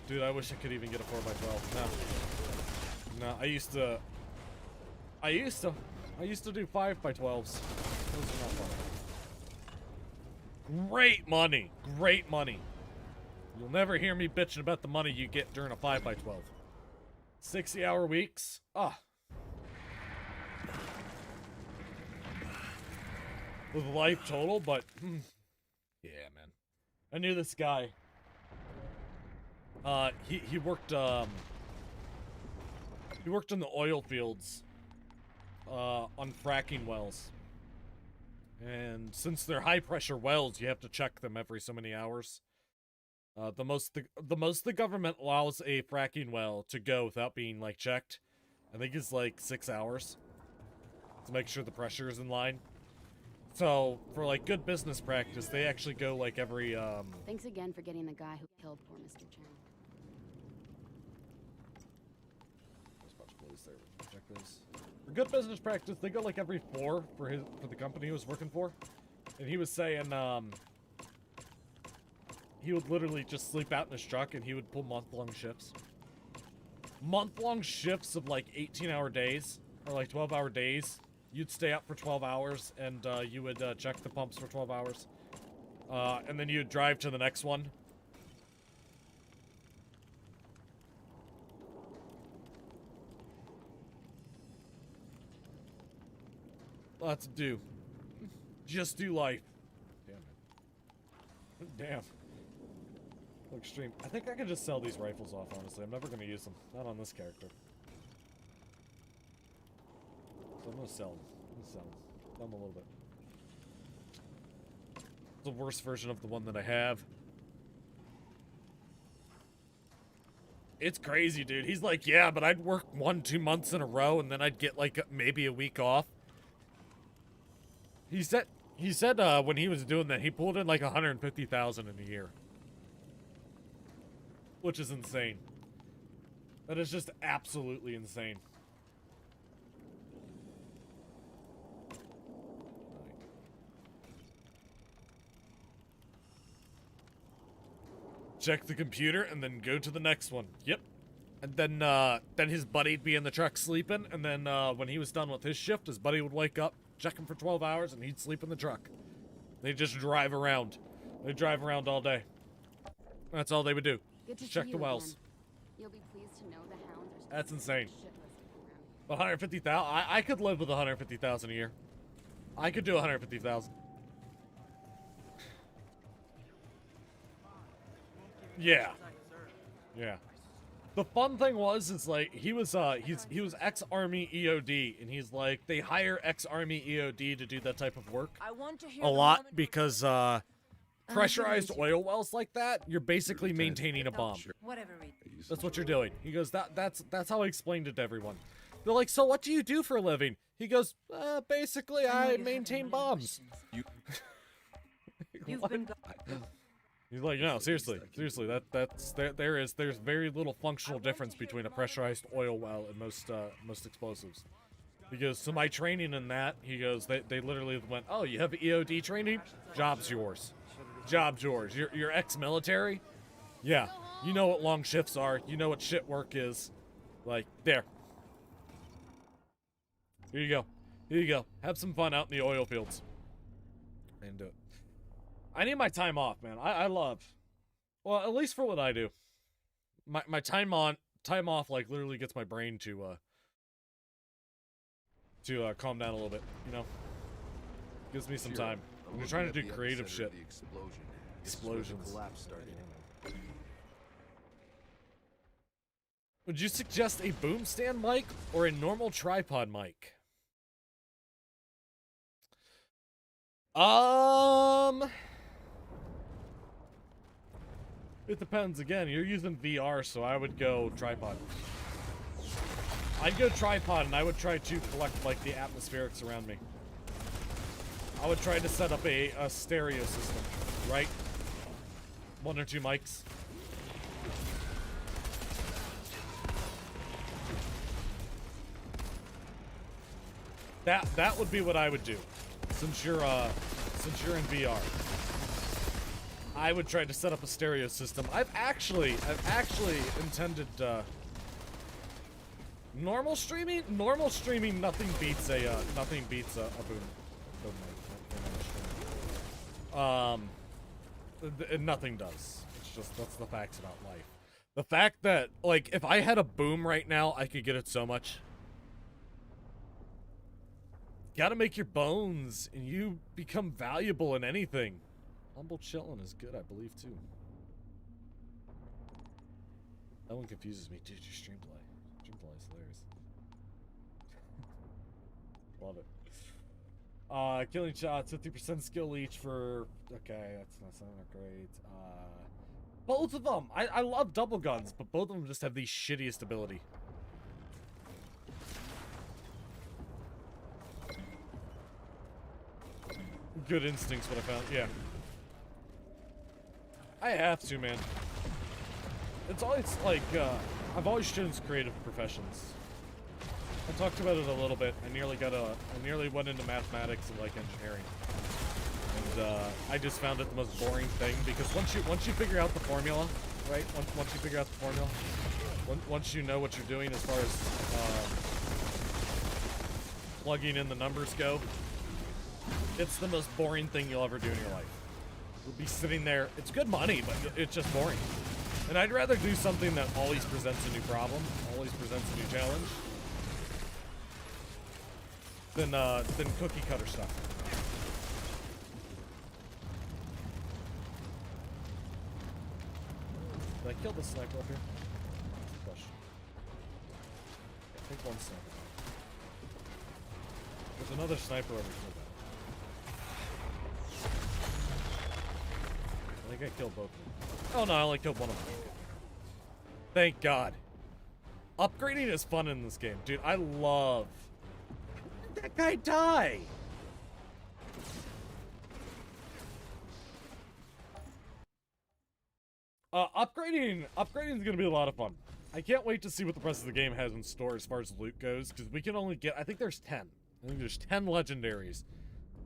Speaker 1: Dude, I wish I could even get a 4x12. No, I used to do 5x12s. Those are not fun. Great money. Great money. You'll never hear me bitching about the money you get during a 5x12. 60-hour weeks? Ah. With life total, but yeah, man. I knew this guy. He worked in the oil fields on fracking wells. And since they're high pressure wells, you have to check them every so many hours. The most the government allows a fracking well to go without being like checked, I think it's like 6 hours to make sure the pressure is in line. So for like good business practice, they actually go like every
Speaker 6: Thanks again for getting the guy who killed poor Mr. Chen.
Speaker 1: There's a bunch of police there. Check this. For good business practice, they go like every 4 for the company he was working for, and he was saying he would literally just sleep out in his truck and he would pull month-long shifts. Month-long shifts of like 18-hour days or like 12-hour days. You'd stay up for 12 hours and you would check the pumps for 12 hours. And then you'd drive to the next one. Lots to do. Just do life. Damn it. Damn. Extreme. I think I can just sell these rifles off, honestly. I'm never going to use them. Not on this character. So I'm going to sell them. I'm going to sell them a little bit. It's the worst version of the one that I have. It's crazy, dude. He's like, yeah, but I'd work 1-2 months in a row and then I'd get like maybe a week off. He said when he was doing that, he pulled in like 150,000 in a year. Which is insane. That is just absolutely insane. Check the computer and then go to the next one. Yep. And then his buddy'd be in the truck sleeping, and then when he was done with his shift, his buddy would wake up, check him for 12 hours, and he'd sleep in the truck. They'd just drive around. They'd drive around all day. That's all they would do.
Speaker 6: Good to
Speaker 1: Just check
Speaker 6: see
Speaker 1: the
Speaker 6: you
Speaker 1: wells.
Speaker 6: again. You'll be pleased to know the hounds are
Speaker 1: That's insane.
Speaker 6: shitless around.
Speaker 1: 150,000. I could live with 150,000 a year. I could do 150,000. Yeah. Yeah. The fun thing is like he was ex-army EOD, and he's like they hire ex-army EOD to do that type of work
Speaker 3: I want to hear
Speaker 1: a
Speaker 3: the
Speaker 1: lot
Speaker 3: moment-
Speaker 1: because pressurized oil wells like that, you're basically maintaining a bomb.
Speaker 3: Whatever, Reed.
Speaker 1: That's what you're doing. He goes, that's how I explained it to everyone. They're like, so what do you do for a living? He goes, basically I maintain bombs.
Speaker 3: You've
Speaker 1: What?
Speaker 3: been
Speaker 1: He's like, no, seriously, there's very little functional difference between a pressurized oil well and most explosives. He goes, so my training in that, he goes, they literally went, oh, you have EOD training? Job's yours. Job's yours. You're ex-military? Yeah. You know what long shifts are. You know what shit work is. Like, there. Here you go. Here you go. Have some fun out in the oil fields. And do it. I need my time off, man. I love, well, at least for what I do. My time off, like, literally gets my brain to calm down a little bit, you know? Gives me some time.
Speaker 8: A
Speaker 1: When you're trying to do
Speaker 8: Looking at the
Speaker 1: creative
Speaker 8: epicenter
Speaker 1: shit.
Speaker 8: of the explosion. This is where the
Speaker 1: Explosions.
Speaker 8: collapse started.
Speaker 1: Would you suggest a boom stand mic or a normal tripod mic? It depends. Again, you're using VR, so I would go tripod. I'd go tripod, and I would try to collect, like, the atmospherics around me. I would try to set up a stereo system, right? 1 or 2 mics. That would be what I would do, since you're in VR. I would try to set up a stereo system. I've actually intended normal streaming. Nothing beats a boom mic. Nothing does. It's just that's the facts about life. The fact that, like, if I had a boom right now, I could get it so much. Gotta make your bones, and you become valuable in anything. Humble chillin' is good, I believe, too. That one confuses me. Dude, your stream delay. Stream delay is hilarious. Love it. Killing shots, 50% skill leech for... Okay, that's not sounding great. Both of them! I love double guns, but both of them just have the shittiest ability. Good instincts, what I found. Yeah. I have to, man. It's always like, I've always chosen creative professions. I talked about it a little bit. I nearly went into mathematics and, like, engineering. And, I just found it the most boring thing, because once you figure out the formula, right? Once you figure out the formula, once you know what you're doing as far as, plugging in the numbers go, it's the most boring thing you'll ever do in your life. You'll be sitting there. It's good money, but it's just boring. And I'd rather do something that always presents a new problem, always presents a new challenge, than cookie cutter stuff. Did I kill the sniper up here? That's the question. I think one sniper. There's another sniper over here. I think I killed both of them. Oh no, I only killed one of them. Thank God. Upgrading is fun in this game. Dude, I love... How did that guy die? Upgrading is gonna be a lot of fun. I can't wait to see what the rest of the game has in store as far as loot goes, because we can only get... I think there's 10. I think there's 10 legendaries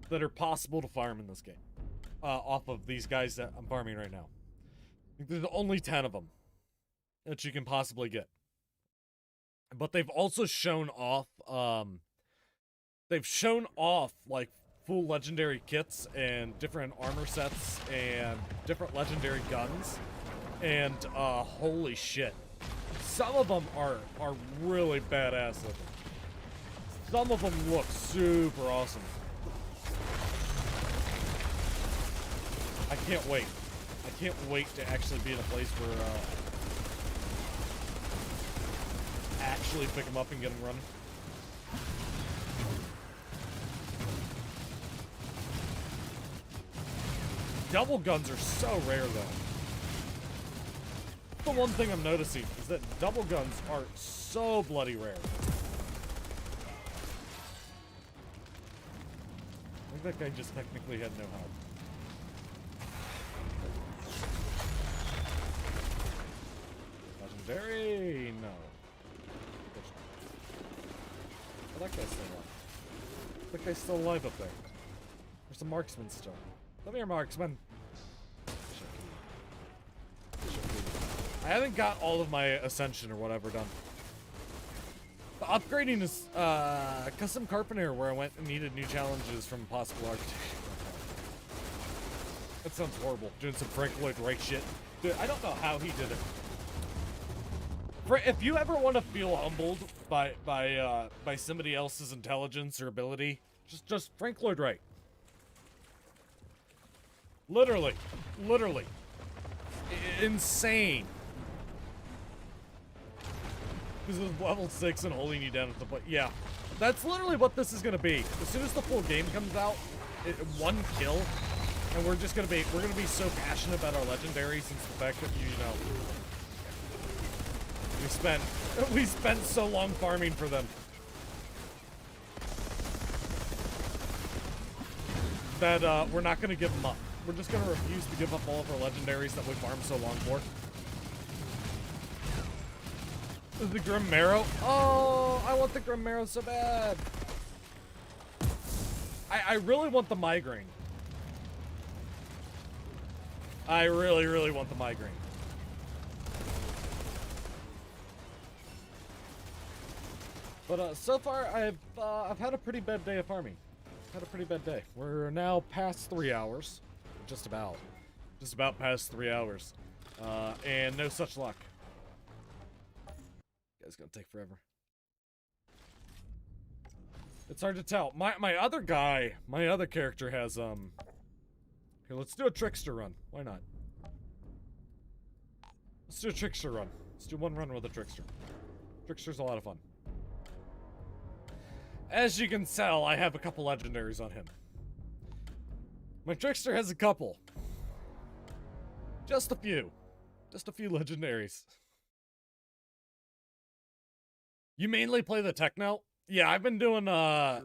Speaker 1: that are possible to farm in this game. Off of these guys that I'm farming right now. I think there's only 10 of them that you can possibly get. But they've also shown off, like, full legendary kits and different armor sets and different legendary guns. And, holy shit. Some of them are really badass looking. Some of them look super awesome. I can't wait. I can't wait to actually be in a place where, actually pick them up and get them running. Double guns are so rare, though. The one thing I'm noticing is that double guns are so bloody rare. I think that guy just technically had no health. Legendary? No. Oh, that guy's still alive. That guy's still alive up there. There's a marksman still. Come here, marksman. I haven't got all of my ascension or whatever done. The upgrading is custom carpenter, where I went and needed new challenges from possible architecture. That sounds horrible. Doing some Frank Lloyd Wright shit. Dude, I don't know how he did it. If you ever want to feel humbled by somebody else's intelligence or ability, just Frank Lloyd Wright. Literally. Literally. Insane. This is level 6 and holding you down at the butt. Yeah. That's literally what this is gonna be. As soon as the full game comes out, one kill, and we're gonna be so passionate about our legendaries and the fact that we spent so long farming for them that we're not gonna give them up. We're just gonna refuse to give up all of our legendaries that we farmed so long for. The Grim Marrow. Oh, I want the Grim Marrow so bad. I really want the migraine. I really, really want the migraine. But so far, I've had a pretty bad day of farming. Had a pretty bad day. We're now past 3 hours, just about past 3 hours, and no such luck. It's gonna take forever. It's hard to tell. My other character has here. Let's do a trickster run. Why not? Let's do a trickster run. Let's do one run with a trickster. Trickster's a lot of fun. As you can tell, I have a couple legendaries on him. My trickster has a couple. Just a few. Just a few legendaries. You mainly play the techno? Yeah, I've been doing this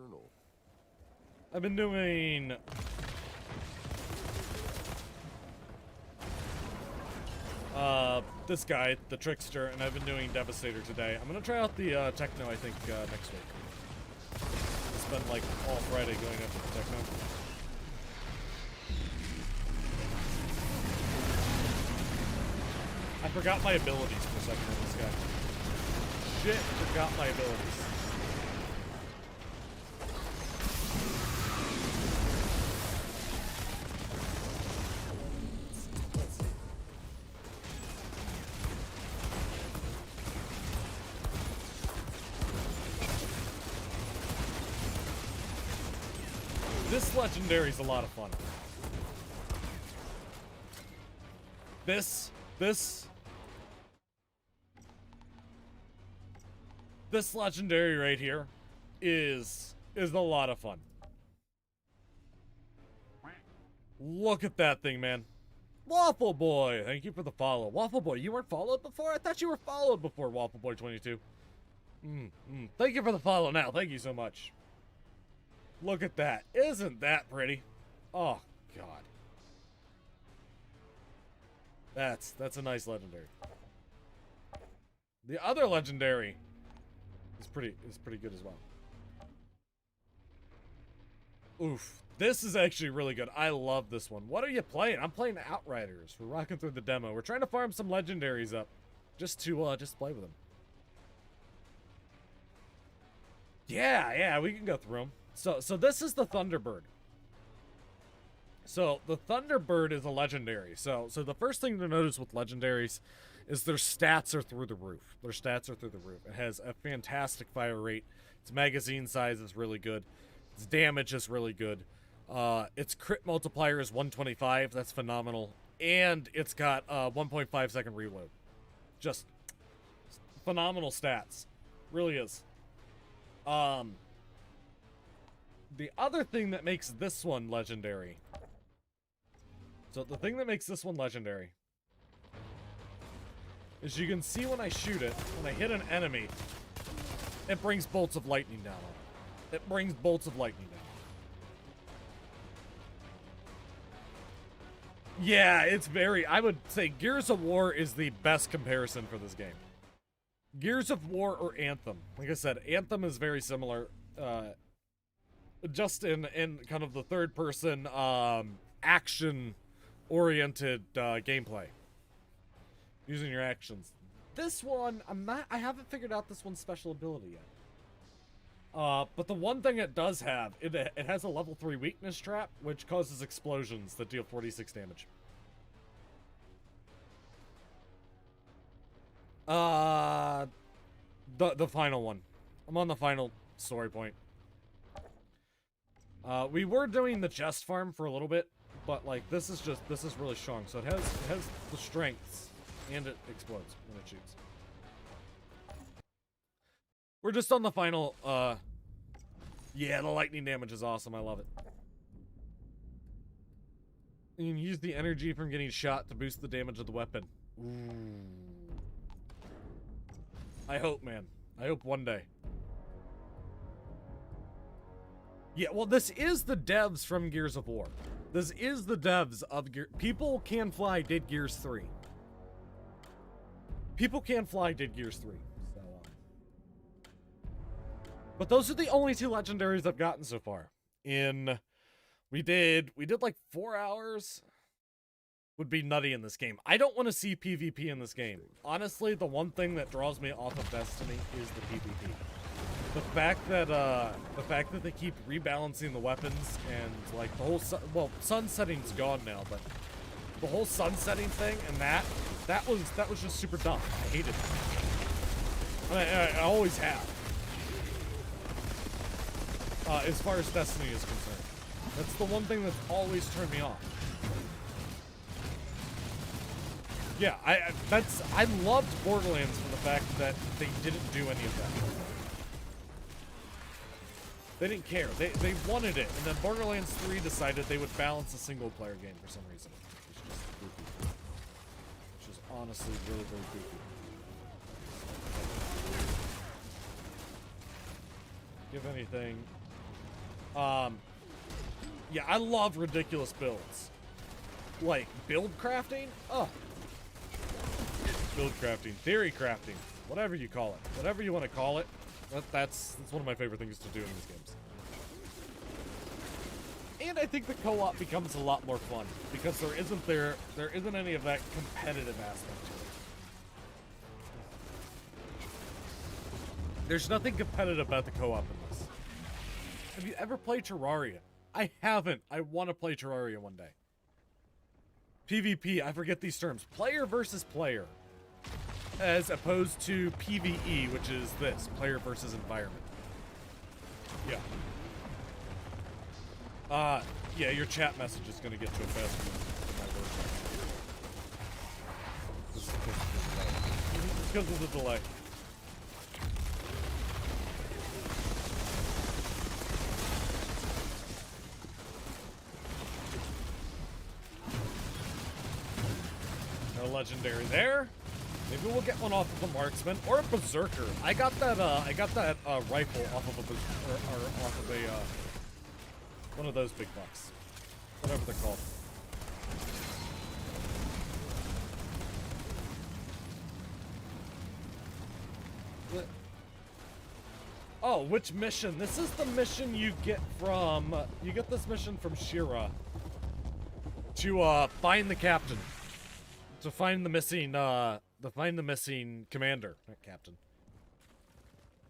Speaker 1: guy, the trickster, and I've been doing Devastator today. I'm gonna try out the techno, I think, next week. Spend like all Friday going after the techno. I forgot my abilities for a second on this guy. Shit, forgot my abilities. Let's see. This legendary's a lot of fun. This legendary right here is a lot of fun. Look at that thing, man. Waffle Boy, thank you for the follow. Waffle Boy, you weren't followed before? I thought you were followed before, Waffle Boy 22. Thank you for the follow now. Thank you so much. Look at that. Isn't that pretty? Oh, God. That's a nice legendary. The other legendary is pretty good as well. Oof. This is actually really good. I love this one. What are you playing? I'm playing Outriders. We're rocking through the demo. We're trying to farm some legendaries up just to play with them. Yeah, we can go through them. So this is the Thunderbird. So the Thunderbird is a legendary. So the first thing to notice with legendaries is their stats are through the roof. It has a fantastic fire rate. Its magazine size is really good. Its damage is really good. Its crit multiplier is 125. That's phenomenal. And it's got 1.5 second reload. Just phenomenal stats. Really is. The other thing that makes this one legendary. So the thing that makes this one legendary is you can see when I shoot it, when I hit an enemy, it brings bolts of lightning down on it. It brings bolts of lightning down. Yeah, it's very, I would say Gears of War is the best comparison for this game. Gears of War or Anthem. Like I said, Anthem is very similar, just in kind of the third person, action oriented gameplay. Using your actions. This one, I haven't figured out this one's special ability yet. But the one thing it does have, it has a level 3 weakness trap, which causes explosions that deal 46 damage. The final one. I'm on the final story point. We were doing the chest farm for a little bit, but like this is really strong. So it has the strengths, and it explodes when it shoots. We're just on the final. Yeah, the lightning damage is awesome. I love it. You can use the energy from getting shot to boost the damage of the weapon. Ooh. I hope, man. I hope one day. Yeah, well, this is the devs from Gears of War. This is the devs of Gears. People Can Fly did Gears 3. People Can Fly did Gears 3. So, but those are the only 2 legendaries I've gotten so far. We did like 4 hours. Would be nutty in this game. I don't want to see PvP in this game. Honestly, the one thing that draws me off of Destiny is the PvP. The fact that they keep rebalancing the weapons and like the whole sunsetting's gone now, but the whole sunsetting thing and that was just super dumb. I hated it. I always have. As far as Destiny is concerned, that's the one thing that's always turned me off. Yeah, I loved Borderlands for the fact that they didn't do any of that. They didn't care. They wanted it, and then Borderlands 3 decided they would balance a single-player game for some reason. It's just goofy. It's just honestly really, really goofy. Give anything. Yeah, I love ridiculous builds. Like, build crafting? Oh. Build crafting, theory crafting, whatever you call it. Whatever you want to call it. That's one of my favorite things to do in these games. And I think the co-op becomes a lot more fun because there isn't any of that competitive aspect to it. There's nothing competitive about the co-op in this. Have you ever played Terraria? I haven't. I want to play Terraria one day. PvP, I forget these terms. Player versus player. As opposed to PvE, which is this. Player versus environment. Yeah. Yeah, your chat message is going to get to it faster than my word. It's because of the delay. No legendary there. Maybe we'll get one off of a marksman or a berserker. I got that rifle off of off of a one of those big bucks, whatever they're called. Oh, which mission? This is the mission you get from. You get this mission from Shira to find the captain, to find the missing commander, not captain.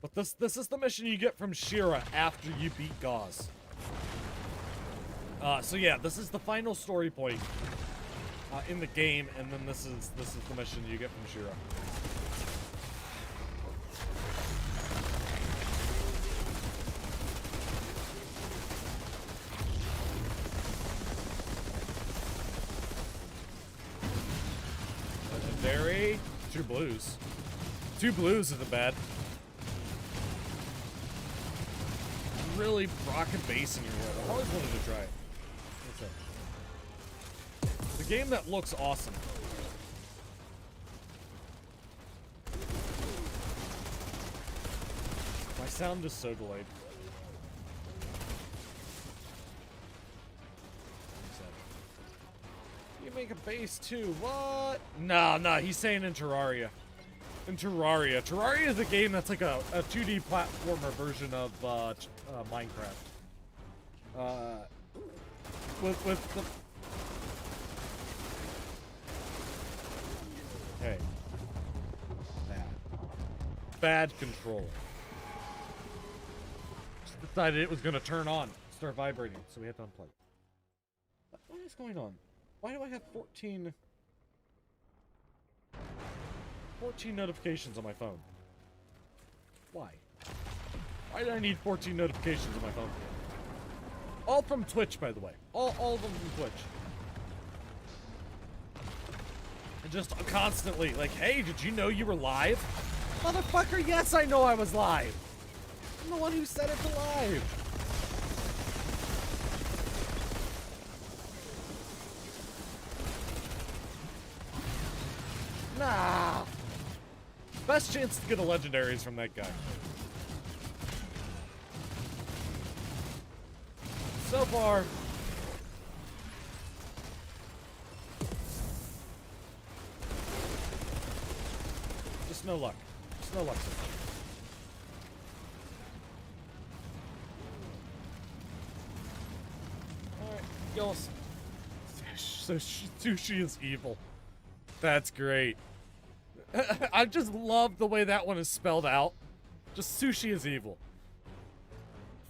Speaker 1: But this is the mission you get from Shira after you beat Gauze. So yeah, this is the final story point in the game, and then this is the mission you get from Shira. Legendary, 2 blues. 2 blues isn't bad. Really rockin' bass in your world. I've always wanted to try it. It's a game that looks awesome. My sound is so delayed. You make a base too. What? No, he's saying in Terraria. In Terraria. Terraria is a game that's like a 2D platformer version of Minecraft. With the... Hey. Bad control. Just decided it was going to turn on. Start vibrating, so we had to unplug. What is going on? Why do I have 14 notifications on my phone? Why? Why do I need 14 notifications on my phone? All from Twitch, by the way. All of them from Twitch. just constantly like, hey, did you know you were live? Motherfucker, yes, I know I was live. I'm the one who set it to live. Nah. Best chance to get a Legendaries from that guy. So far. Just no luck. Just no luck so far. Alright, Gillis. So Sushi is evil. That's great. I just love the way that one is spelled out. Just Sushi is evil.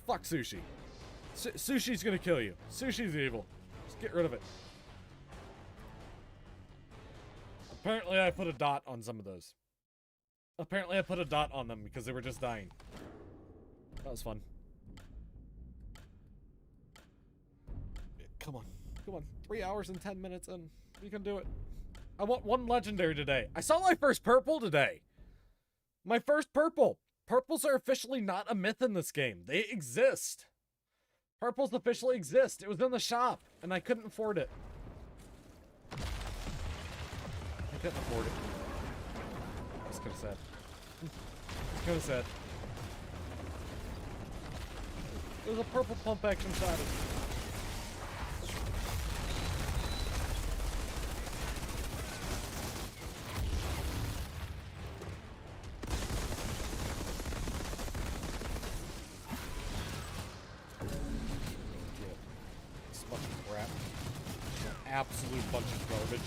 Speaker 1: Fuck Sushi. Sushi's gonna kill you. Sushi's evil. Just get rid of it. Apparently I put a dot on some of those. Apparently I put a dot on them because they were just dying. That was fun. Come on. Come on. 3 hours and 10 minutes and we can do it. I want one legendary today. I saw my first purple today. My first purple. Purples are officially not a myth in this game. They exist. Purples officially exist. It was in the shop, and I couldn't afford it. I couldn't afford it. That's kind of sad. It's kind of sad. It was a purple pump action shot. Absolute bunch of garbage.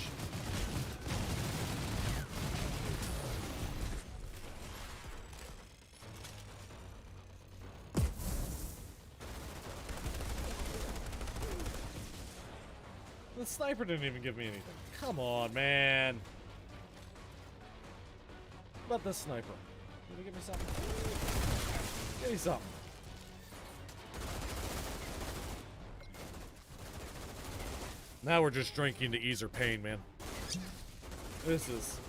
Speaker 1: The sniper didn't even give me anything. Come on, man. What about this sniper? Can you give me something? Give me something. Now we're just drinking to ease her pain, man. This is...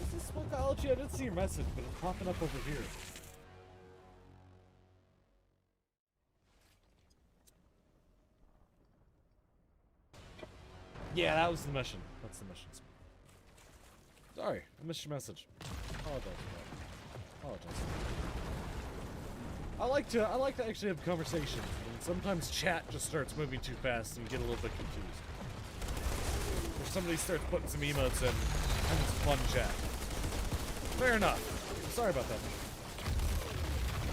Speaker 1: Is this Smokeology? I didn't see your message, but it's popping up over here. Yeah, that was the mission. That's the mission. Sorry, I missed your message. Apologize for that. Apologize. I like to actually have conversations, and sometimes chat just starts moving too fast and you get a little bit confused. Or somebody starts putting some emotes in, and it's fun chat. Fair enough. Sorry about that.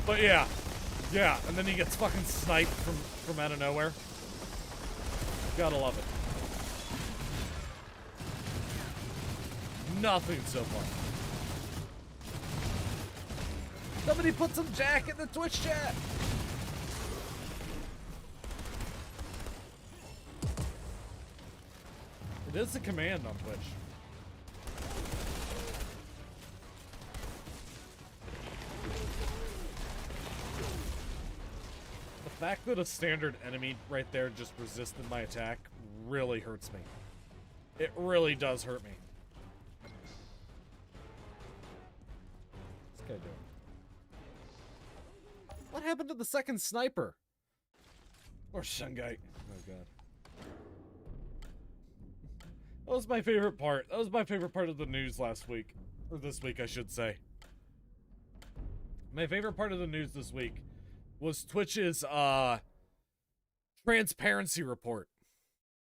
Speaker 1: But yeah. Yeah, and then he gets fucking sniped from out of nowhere. Gotta love it. Nothing so far. Somebody put some Jack in the Twitch chat! It is a command on Twitch. The fact that a standard enemy right there just resisted my attack really hurts me. It really does hurt me. What's this guy doing? What happened to the second sniper? Or Shungite. Oh god. That was my favorite part. That was my favorite part of the news last week. Or this week, I should say. My favorite part of the news this week was Twitch's, transparency report.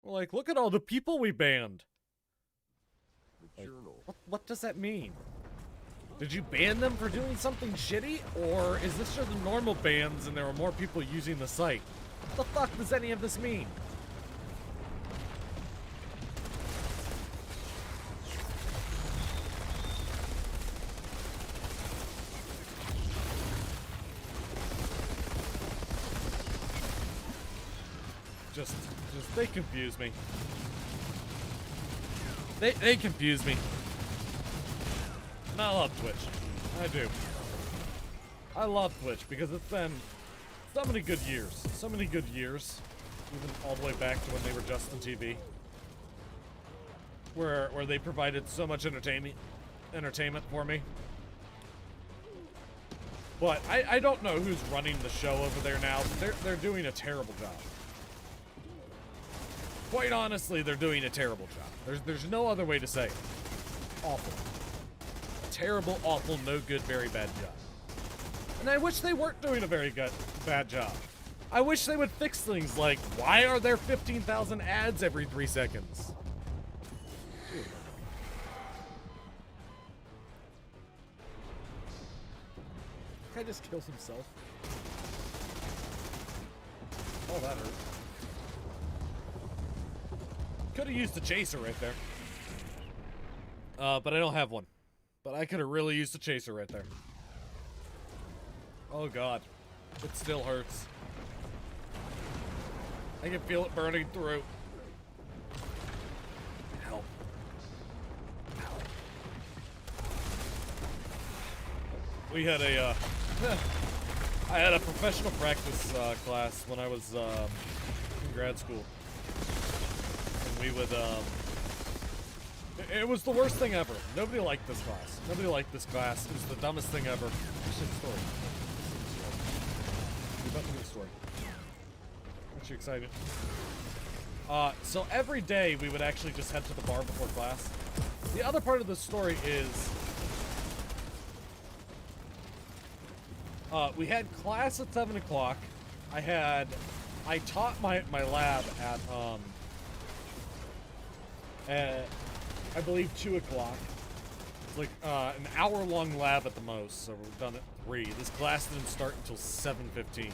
Speaker 1: Like, look at all the people we banned. Like, what does that mean? Did you ban them for doing something shitty? Or is this just normal bans and there were more people using the site? What the fuck does any of this mean? Just they confuse me. They confuse me. And I love Twitch. I do. I love Twitch because it's been So many good years. So many good years. Even all the way back to when they were Justin TV. Where they provided so much entertainment for me. But I don't know who's running the show over there now. They're doing a terrible job. Quite honestly, they're doing a terrible job. There's no other way to say it. Awful. Terrible, awful, no good, very bad job. And I wish they weren't doing a very bad job. I wish they would fix things like, why are there 15,000 ads every 3 seconds? Dude. Guy just kills himself. Oh, that hurt. Could have used a chaser right there. But I don't have one. But I could have really used a chaser right there. Oh god. It still hurts. I can feel it burning through. Help. Help. We had a, I had a professional practice class when I was in grad school. And we would, it was the worst thing ever. Nobody liked this class. Nobody liked this class. It was the dumbest thing ever. Actually, the story. We're about to get a story. Aren't you excited? So every day we would actually just head to the bar before class. The other part of the story is we had class at 7 o'clock. I taught my lab at I believe 2 o'clock. It's like an hour-long lab at the most, so we're done at 3. This class didn't start until 7:15.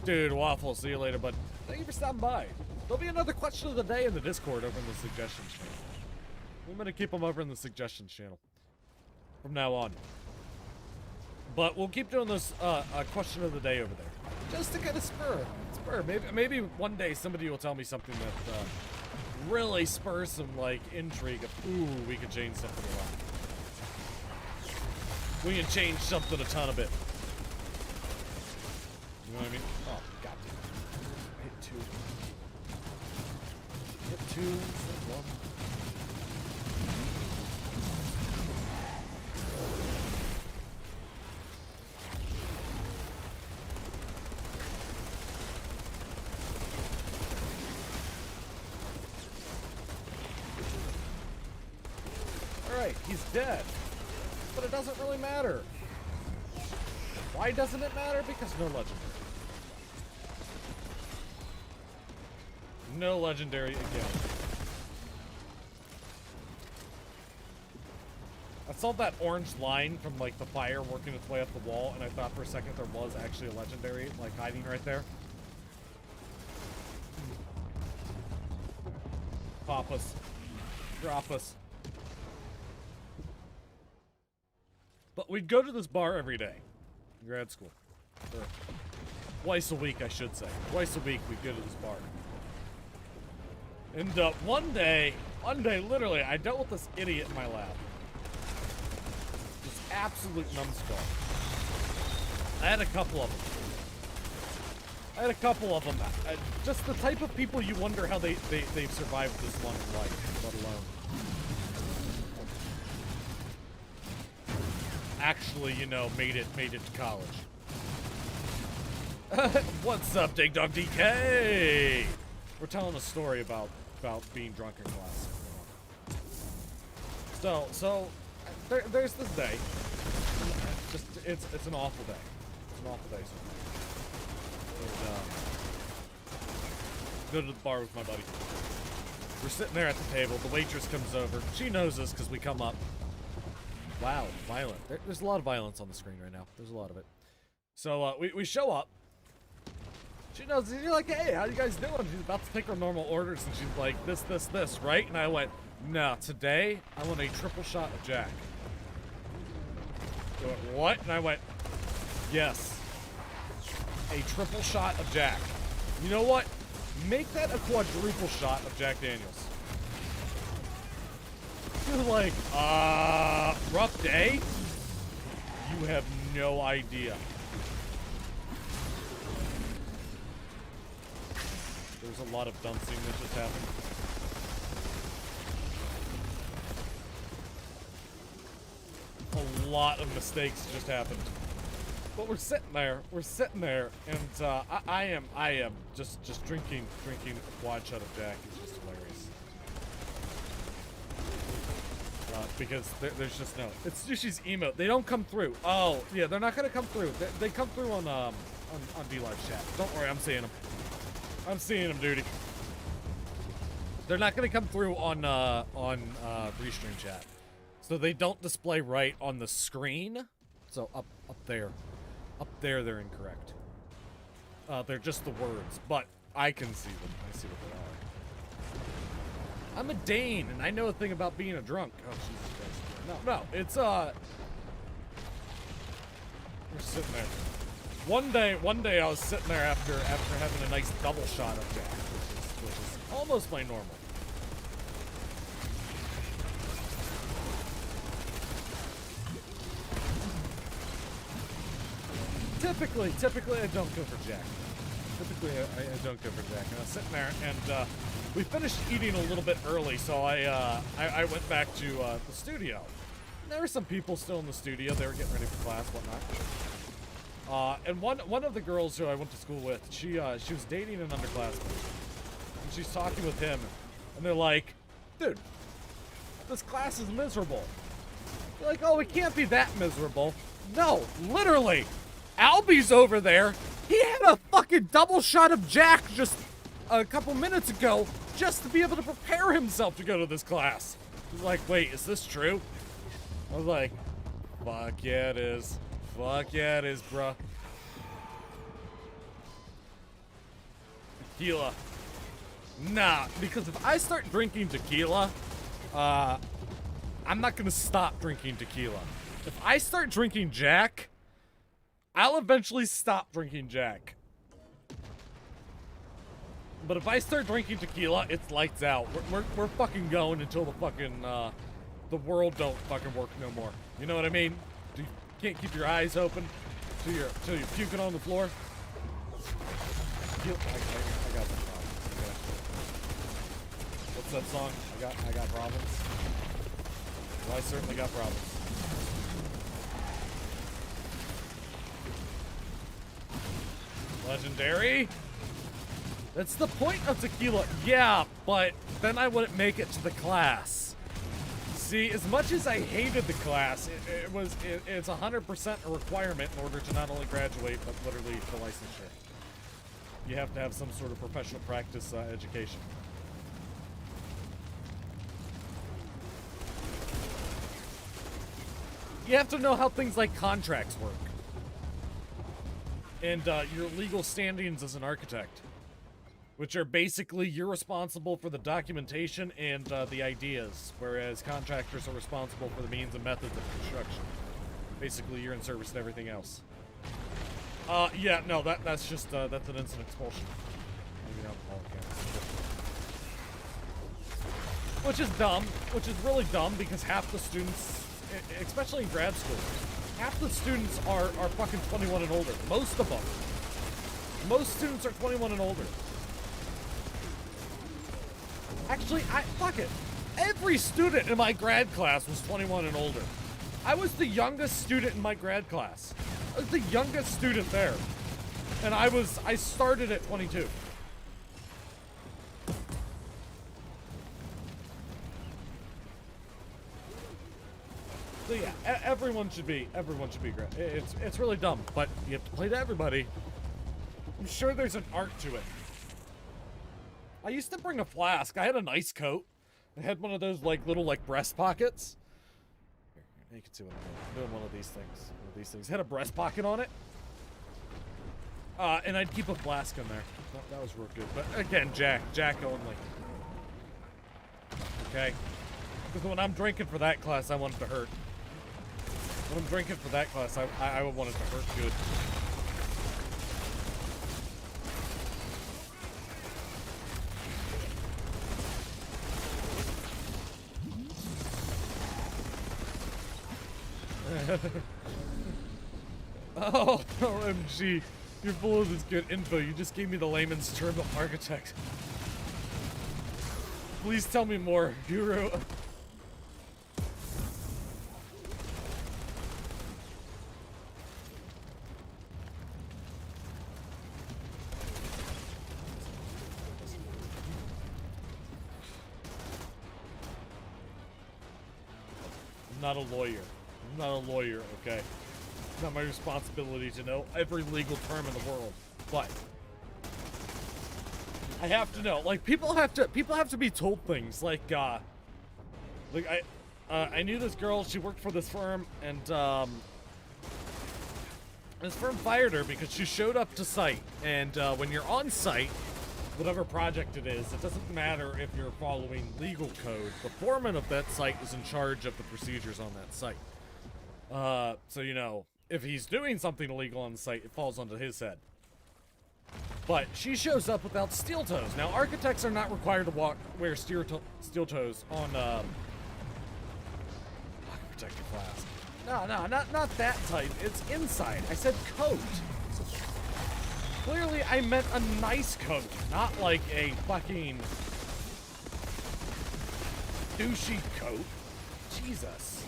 Speaker 1: Dude, Waffle, see you later, bud. Thank you for stopping by. There'll be another question of the day in the Discord over in the suggestions channel. I'm gonna keep them over in the suggestions channel from now on. But we'll keep doing this question of the day over there, just to kind of spur. Maybe one day somebody will tell me something that really spurs some like intrigue of, ooh, we could change something a lot. We can change something a ton of it. You know what I mean? Oh, god. Hit 2. Hit 2 instead of 1. Alright, he's dead. But it doesn't really matter. Why doesn't it matter? Because no legendary. No legendary again. I saw that orange line from like the fire working its way up the wall, and I thought for a second there was actually a legendary like hiding right there. Pop us. Drop us. But we'd go to this bar every day in grad school. Or twice a week, I should say. Twice a week we'd go to this bar. And one day, literally, I dealt with this idiot in my lab. This absolute numbskull. I had a couple of them. Just the type of people you wonder how they've survived this long in life, let alone actually, you know, made it to college. What's up, Dig Dog DK? We're telling a story about being drunk in class. So there's this day. It's an awful day. It's an awful day. Go to the bar with my buddy. We're sitting there at the table. The waitress comes over. She knows us because we come up. Wow, violent. There's a lot of violence on the screen right now. There's a lot of it. So we show up. She knows. You're like, hey, how you guys doing? She's about to take her normal orders, and she's like, this, right? And I went, no, today I want a triple shot of Jack. She went, what? And I went, yes, a triple shot of Jack. You know what? Make that a quadruple shot of Jack Daniels. You're like, rough day? You have no idea. There's a lot of dumping that just happened. A lot of mistakes just happened. But we're sitting there, and I am just drinking a quad shot of Jack. It's just hilarious. Because there's just no. It's Sushi's emote. They don't come through. Oh yeah, they're not gonna come through. They come through on D-Live chat. Don't worry, I'm seeing them. I'm seeing them, duty. They're not gonna come through on Restream chat. So they don't display right on the screen. So up there. Up there, they're incorrect. They're just the words, but I can see them. I see what they are. I'm a Dane, and I know a thing about being a drunk. Oh, Jesus Christ. No, it's, we're sitting there. One day I was sitting there after having a nice double shot of Jack, which is almost my normal. Typically I don't go for Jack. Typically I don't go for Jack. And I was sitting there, and we finished eating a little bit early, so I went back to the studio. There were some people still in the studio. They were getting ready for class, whatnot. And one of the girls who I went to school with, she was dating an underclassman. And she's talking with him, and they're like, dude, this class is miserable. They're like, oh, it can't be that miserable. No, literally. Albie's over there. He had a fucking double shot of Jack just a couple minutes ago just to be able to prepare himself to go to this class. He's like, wait, is this true? I was like, fuck yeah it is. Fuck yeah it is, bruh. Tequila. Nah, because if I start drinking tequila, I'm not gonna stop drinking tequila. If I start drinking Jack, I'll eventually stop drinking Jack. But if I start drinking tequila, it's lights out. We're fucking going until the fucking, the world don't fucking work no more. You know what I mean? You can't keep your eyes open till you're puking on the floor. I got some problems. Okay. What's that song? I got problems. Well, I certainly got problems. Legendary? That's the point of tequila. Yeah, but then I wouldn't make it to the class. See, as much as I hated the class, it's 100% a requirement in order to not only graduate, but literally for licensure. You have to have some sort of professional practice education. You have to know how things like contracts work. And your legal standings as an architect, which are basically you're responsible for the documentation and the ideas, whereas contractors are responsible for the means and methods of construction. Basically, you're in service to everything else. Yeah, no, that's just that's an instant expulsion. Maybe not all campus. Which is dumb. Which is really dumb because half the students, especially in grad school, half the students are fucking 21 and older. Most of them. Most students are 21 and older. Actually, fuck it. Every student in my grad class was 21 and older. I was the youngest student in my grad class. I was the youngest student there. And I started at 22. So yeah, everyone should be great. It's really dumb, but you have to play to everybody. I'm sure there's an art to it. I used to bring a flask. I had a nice coat. I had one of those little breast pockets. Here, you can see what I'm doing. One of these things. It had a breast pocket on it. And I'd keep a flask in there. That was real good. But again, Jack only. Okay? Because when I'm drinking for that class, I want it to hurt. When I'm drinking for that class, I would want it to hurt good. Oh, OMG. You're full of this good info. You just gave me the layman's term of architect. Please tell me more, Hero. I'm not a lawyer. I'm not a lawyer, okay? It's not my responsibility to know every legal term in the world, but I have to know. Like, people have to be told things. Like I knew this girl. She worked for this firm, and this firm fired her because she showed up to site. And when you're on site, whatever project it is, it doesn't matter if you're following legal code. The foreman of that site is in charge of the procedures on that site. So, you know, if he's doing something illegal on the site, it falls onto his head. But she shows up without steel toes. Now, architects are not required to wear steel toes on protective class. No, not that type. It's inside. I said coat. Clearly, I meant a nice coat, not like a fucking douchey coat. Jesus.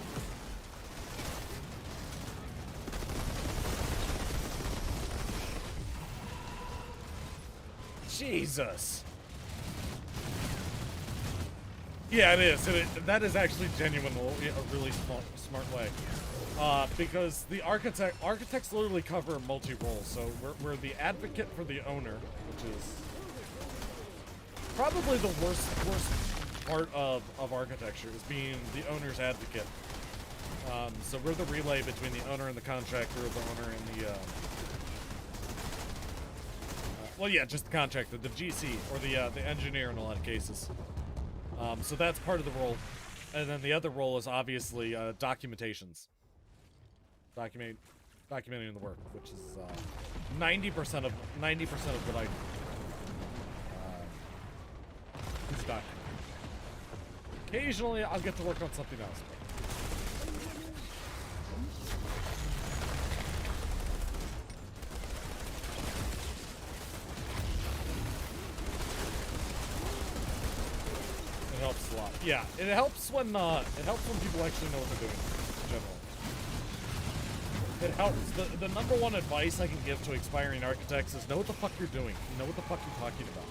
Speaker 1: Jesus. Yeah, it is. That is actually genuinely a really smart way. Because the architects literally cover multi-roles. So we're the advocate for the owner, which is probably the worst part of architecture, is being the owner's advocate. So we're the relay between the owner and the contractor, or the owner and the well, yeah, just the contractor, the GC, or the engineer in a lot of cases. So that's part of the role, and then the other role is obviously documentations. Documenting the work, which is 90% of what I is documenting. Occasionally, I'll get to work on something else. It helps a lot. Yeah, it helps when people actually know what they're doing in general. It helps. The number one advice I can give to expiring architects is know what the fuck you're doing. Know what the fuck you're talking about.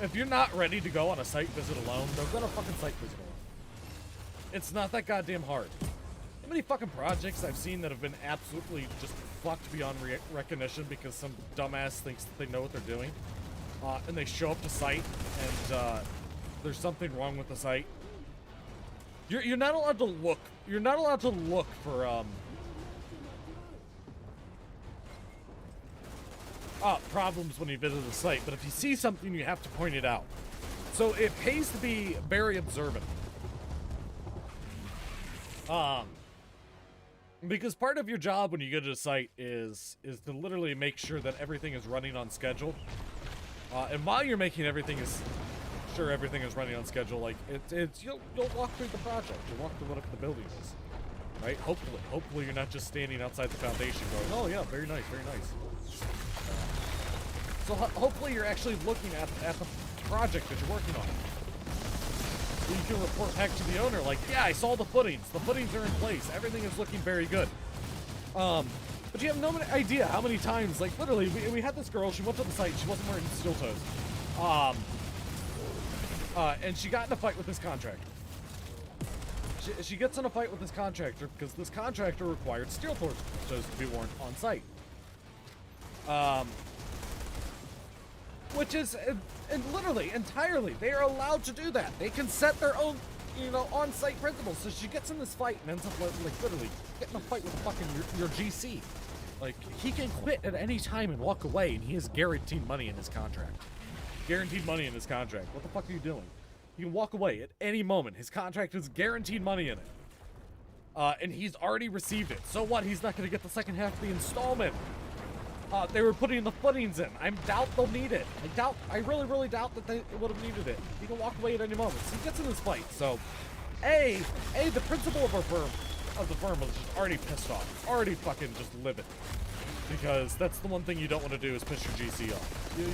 Speaker 1: If you're not ready to go on a site visit alone, don't go on a fucking site visit alone. It's not that goddamn hard. How many fucking projects I've seen that have been absolutely just fucked beyond recognition because some dumbass thinks that they know what they're doing, and they show up to site and there's something wrong with the site. You're not allowed to look. You're not allowed to look for problems when you visit a site, but if you see something, you have to point it out. So it pays to be very observant. Because part of your job when you go to a site is to literally make sure that everything is running on schedule. And while you're making everything is running on schedule, like you'll walk through the project, you'll walk through whatever the building is, right? Hopefully you're not just standing outside the foundation going, oh yeah, very nice, very nice. So hopefully you're actually looking at the project that you're working on. So you can report back to the owner, like, yeah, I saw the footings. The footings are in place. Everything is looking very good. But you have no idea how many times, like, literally, we had this girl, she went to the site, she wasn't wearing steel toes. And she got in a fight with this contractor. She gets in a fight with this contractor because this contractor required steel toes to be worn on site. Which is, and literally, entirely, they are allowed to do that. They can set their own, on-site principles. So she gets in this fight and ends up, like literally, getting a fight with fucking your GC. Like, he can quit at any time and walk away, and he has guaranteed money in his contract. Guaranteed money in his contract. What the fuck are you doing? He can walk away at any moment. His contract has guaranteed money in it. And he's already received it. So what? He's not going to get the second half of the installment. They were putting the footings in. I doubt they'll need it. I really, really doubt that they would have needed it. He can walk away at any moment. So he gets in this fight. So, the principal of our firm of the firm was just already pissed off, already fucking just livid, because that's the one thing you don't want to do is piss your GC off. You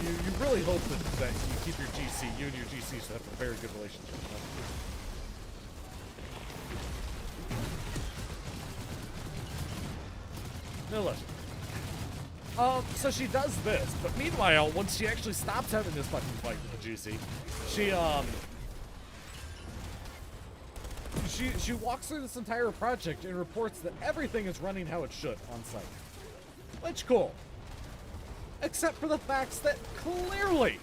Speaker 1: really hope that you keep your GC, you and your GC should have a very good relationship. You know? No less. So she does this, but meanwhile, once she actually stops having this fucking fight with the GC, she walks through this entire project and reports that everything is running how it should on site. Which cool. Except for the facts that clearly,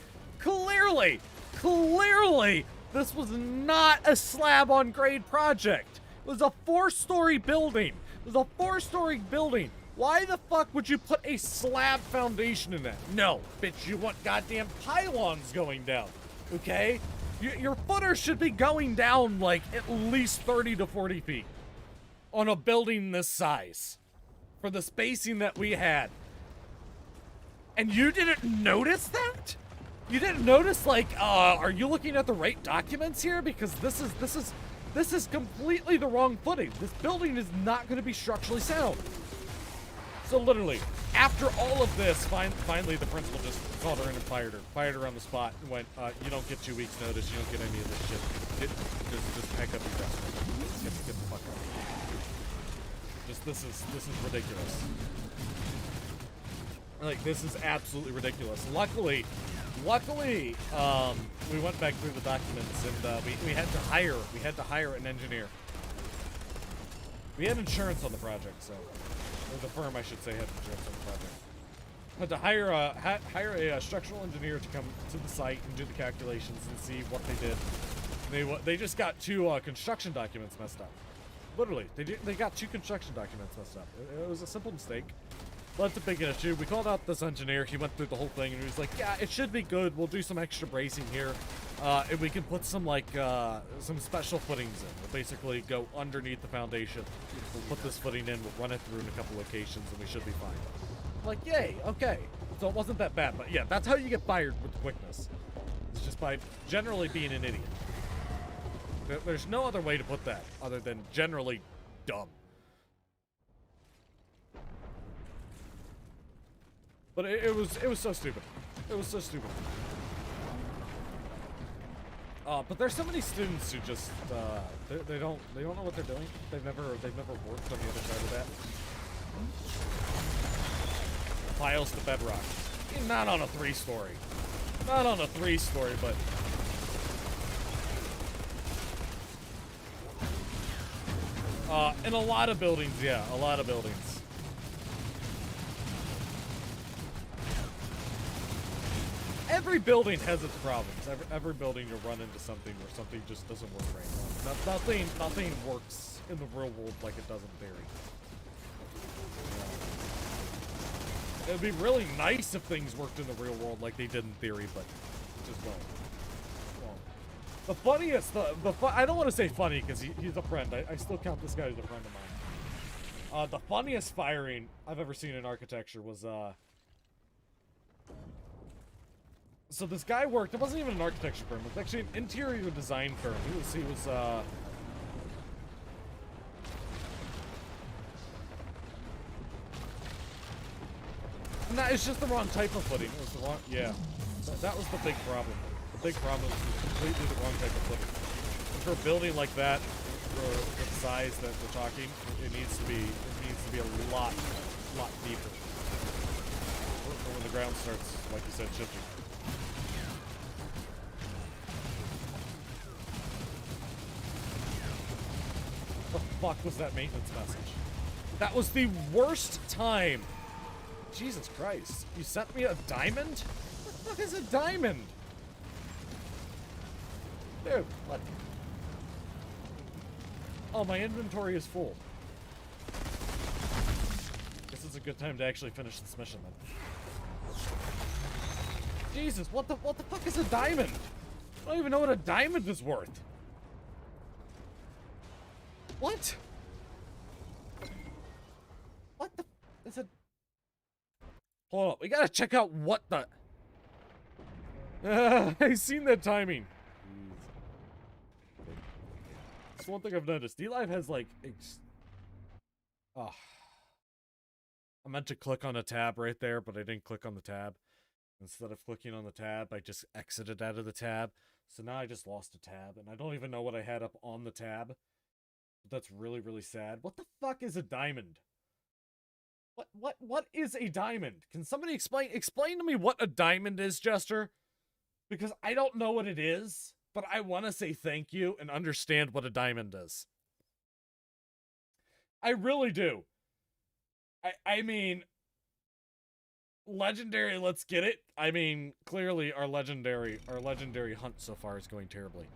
Speaker 1: this was not a slab on grade project. It was a 4-story building. It was a 4-story building. Why the fuck would you put a slab foundation in that? No, bitch, you want goddamn pylons going down, okay? Your footer should be going down like at least 30 to 40 feet on a building this size for the spacing that we had. And you didn't notice that? You didn't notice, like, are you looking at the right documents here? Because this is completely the wrong footing. This building is not going to be structurally sound. So literally, after all of this, finally the principal just called her in and fired her on the spot, and went, you don't get 2 weeks notice, you don't get any of this shit. Just pack up your dress. Get the fuck out. This is ridiculous. Like, this is absolutely ridiculous. Luckily, we went back through the documents, and we had to hire an engineer. We had insurance on the project, so. Or the firm, I should say, had insurance on the project. Had to hire a structural engineer to come to the site and do the calculations and see what they did. They just got 2 construction documents messed up. Literally, they got 2 construction documents messed up. It was a simple mistake. But it's a big issue. We called out this engineer. He went through the whole thing and he was like, "Yeah, it should be good. We'll do some extra bracing here, and we can put some some special footings in. We'll basically go underneath the foundation. We'll put this footing in. We'll run it through in a couple locations, and we should be fine." I'm like, yay, okay. So it wasn't that bad, but yeah, that's how you get fired with quickness. It's just by generally being an idiot. There's no other way to put that other than generally dumb. But it was so stupid. It was so stupid. But there's so many students who just they don't know what they're doing. They've never worked on the other side of that. Piles to bedrock. Not on a 3-story. Not on a 3-story, but in a lot of buildings, yeah, a lot of buildings. Every building has its problems. Every building you'll run into something where something just doesn't work right. Nothing works in the real world like it does in theory. It'd be really nice if things worked in the real world like they did in theory, but it just won't. The funniest, I don't want to say funny because he's a friend. I still count this guy as a friend of mine. The funniest firing I've ever seen in architecture was so this guy worked, it wasn't even an architecture firm, it was actually an interior design firm. He was nah, it's just the wrong type of footing. It was the wrong, yeah. That was the big problem. The big problem was completely the wrong type of footing. And for a building like that, for the size that we're talking, it needs to be a lot deeper. For when the ground starts, like you said, shifting. What the fuck was that maintenance message? That was the worst time. Jesus Christ. You sent me a diamond? What the fuck is a diamond? Dude, what? Oh, my inventory is full. This is a good time to actually finish this mission then. Jesus, what the fuck is a diamond? I don't even know what a diamond is worth. What? What the? Is it? Hold up, we gotta check out what the. I seen that timing. That's one thing I've noticed. D-Live has like Oh, I meant to click on a tab right there, but I didn't click on the tab. Instead of clicking on the tab, I just exited out of the tab. So now I just lost a tab, and I don't even know what I had up on the tab. But that's really, really sad. What the fuck is a diamond? What is a diamond? Can somebody explain to me what a diamond is, Jester? Because I don't know what it is, but I want to say thank you and understand what a diamond is. I really do. I mean, legendary, let's get it. I mean, clearly our legendary hunt so far is going terribly.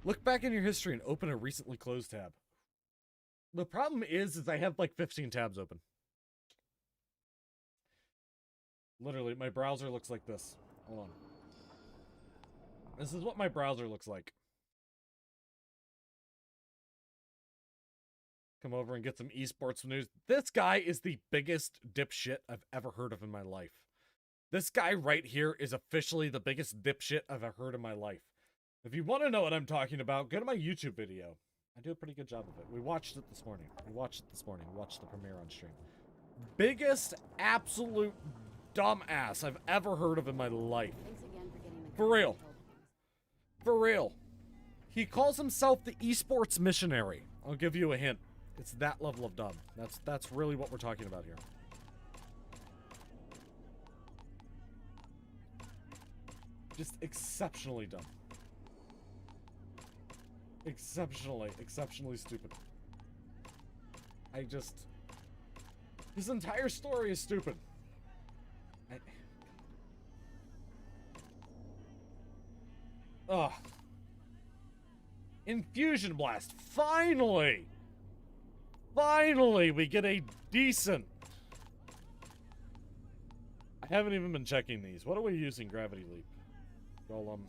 Speaker 1: Look back in your history and open a recently closed tab. The problem is I have like 15 tabs open. Literally, my browser looks like this. Hold on. This is what my browser looks like. Come over and get some esports news. This guy is the biggest dipshit I've ever heard of in my life. This guy right here is officially the biggest dipshit I've ever heard in my life. If you want to know what I'm talking about, go to my YouTube video. I do a pretty good job of it. We watched it this morning. We watched the premiere on stream. Biggest absolute dumbass I've ever heard of in my life.
Speaker 6: Thanks again for getting the
Speaker 1: For real.
Speaker 6: control.
Speaker 1: For real. He calls himself the esports missionary. I'll give you a hint. It's that level of dumb. That's really what we're talking about here. Just exceptionally dumb. Exceptionally stupid. His entire story is stupid. Ugh. Infusion Blast. Finally! Finally, we get a decent... I haven't even been checking these. What are we using? Gravity Leap. Golem.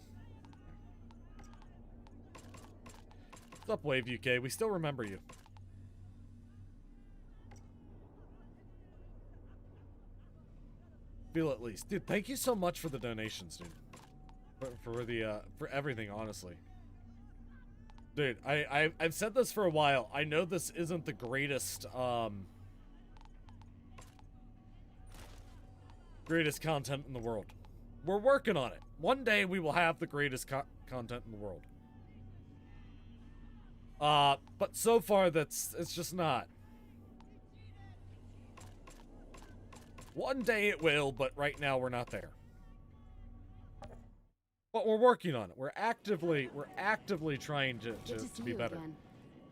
Speaker 1: What's up, Wave UK? We still remember you. Feel at least. Dude, thank you so much for the donations, dude. For everything, honestly. Dude, I've said this for a while. I know this isn't the greatest, greatest content in the world. We're working on it. One day we will have the greatest content in the world. But so far it's just not. One day it will, but right now we're not there. But we're working on it. We're actively trying to be better.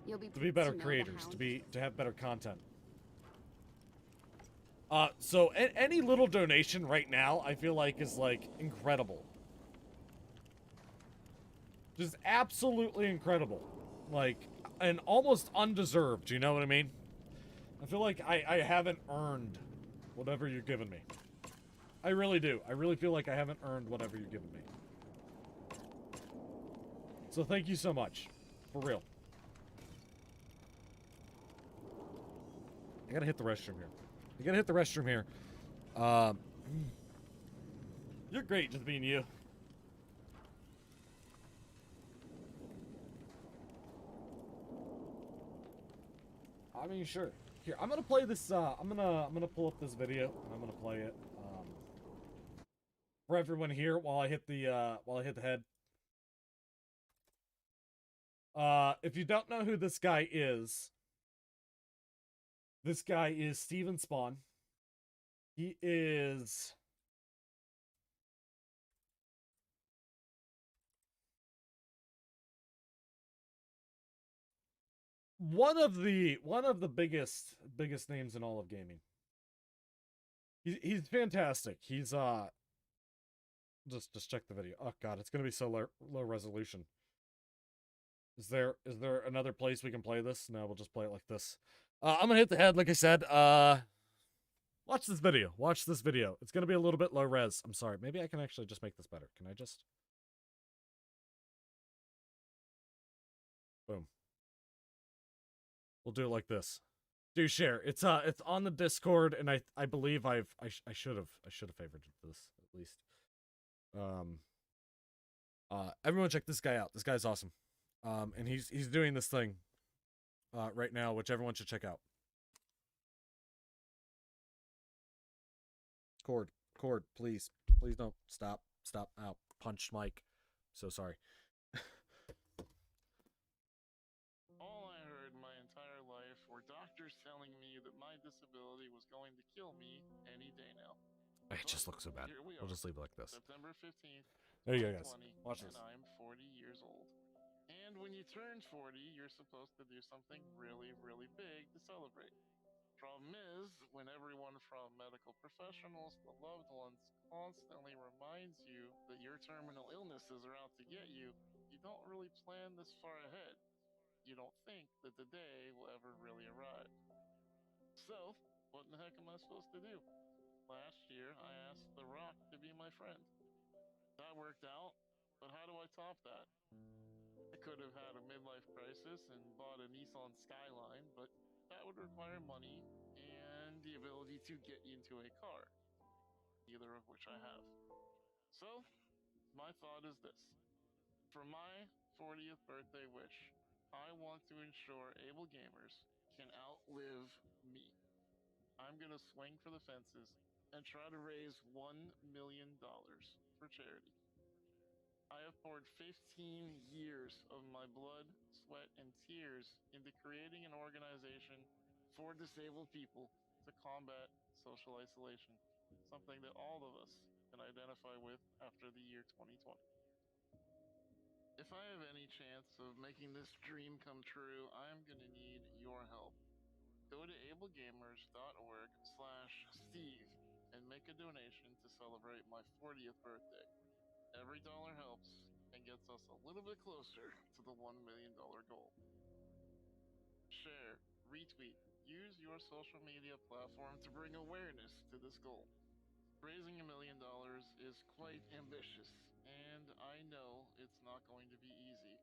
Speaker 1: To be better creators, to have better content. So any little donation right now, I feel like is like incredible. Just absolutely incredible. Like, and almost undeserved, you know what I mean? I feel like I haven't earned whatever you're giving me. I really do. I really feel like I haven't earned whatever you're giving me. So thank you so much. For real. I gotta hit the restroom here. You're great just being you. I mean, sure. Here, I'm gonna play this, I'm gonna pull up this video, and I'm gonna play it, for everyone here while I hit the head. If you don't know who this guy is Steven Spawn. He is... one of the biggest names in all of gaming. He's fantastic. He's just check the video. Oh god, it's gonna be so low resolution. Is there another place we can play this? No, we'll just play it like this. I'm gonna hit the head, like I said. Watch this video. Watch this video. It's gonna be a little bit low res. I'm sorry. Maybe I can actually just make this better. Can I just... Boom. We'll do it like this. Do share. It's on the Discord, and I believe I should have favored this at least. Everyone check this guy out. This guy's awesome. And he's doing this thing right now, which everyone should check out. cord. Cord, please. Please don't. Stop. Stop. Ow. Punched Mike. So sorry.
Speaker 2: All I heard my entire life were doctors telling me that my disability was going to kill me any day now.
Speaker 1: It just looks so bad.
Speaker 2: Here we
Speaker 1: We'll
Speaker 2: are,
Speaker 1: just leave it like this.
Speaker 2: September 15th,
Speaker 1: There you go, guys.
Speaker 2: 2020,
Speaker 1: Watch
Speaker 2: and
Speaker 1: this.
Speaker 2: I'm 40 years old. And when you turn 40, you're supposed to do something really, really big to celebrate. Problem is, when everyone from medical professionals to loved ones constantly reminds you that your terminal illnesses are out to get you, you don't really plan this far ahead. You don't think that the day will ever really arrive. So, what in the heck am I supposed to do? Last year, I asked The Rock to be my friend. That worked out, but how do I top that? I could have had a midlife crisis and bought a Nissan Skyline, but that would require money and the ability to get into a car, neither of which I have. So, my thought is this. For my 40th birthday wish, I want to ensure able gamers can outlive me. I'm going to swing for the fences and try to raise $1 million for charity. I have poured 15 years of my blood, sweat, and tears into creating an organization for disabled people to combat social isolation, something that all of us can identify with after the year 2020. If I have any chance of making this dream come true, I'm going to need your help. Go to ablegamers.org/Steve and make a donation to celebrate my 40th birthday. Every dollar helps and gets us a little bit closer to the $1 million goal. Share, retweet, use your social media platform to bring awareness to this goal. Raising $1 million is quite ambitious, and I know it's not going to be easy.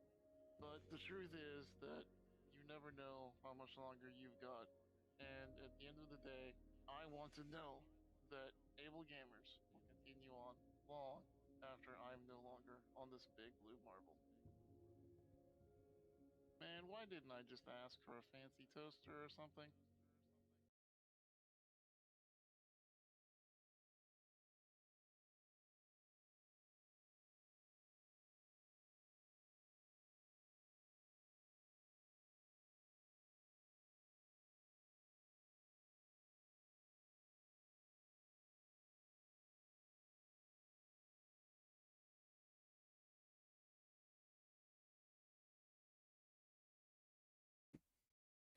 Speaker 2: But the truth is that you never know how much longer you've got. And at the end of the day, I want to know that able gamers will continue on long after I'm no longer on this big blue marble. Man, why didn't I just ask for a fancy toaster or something?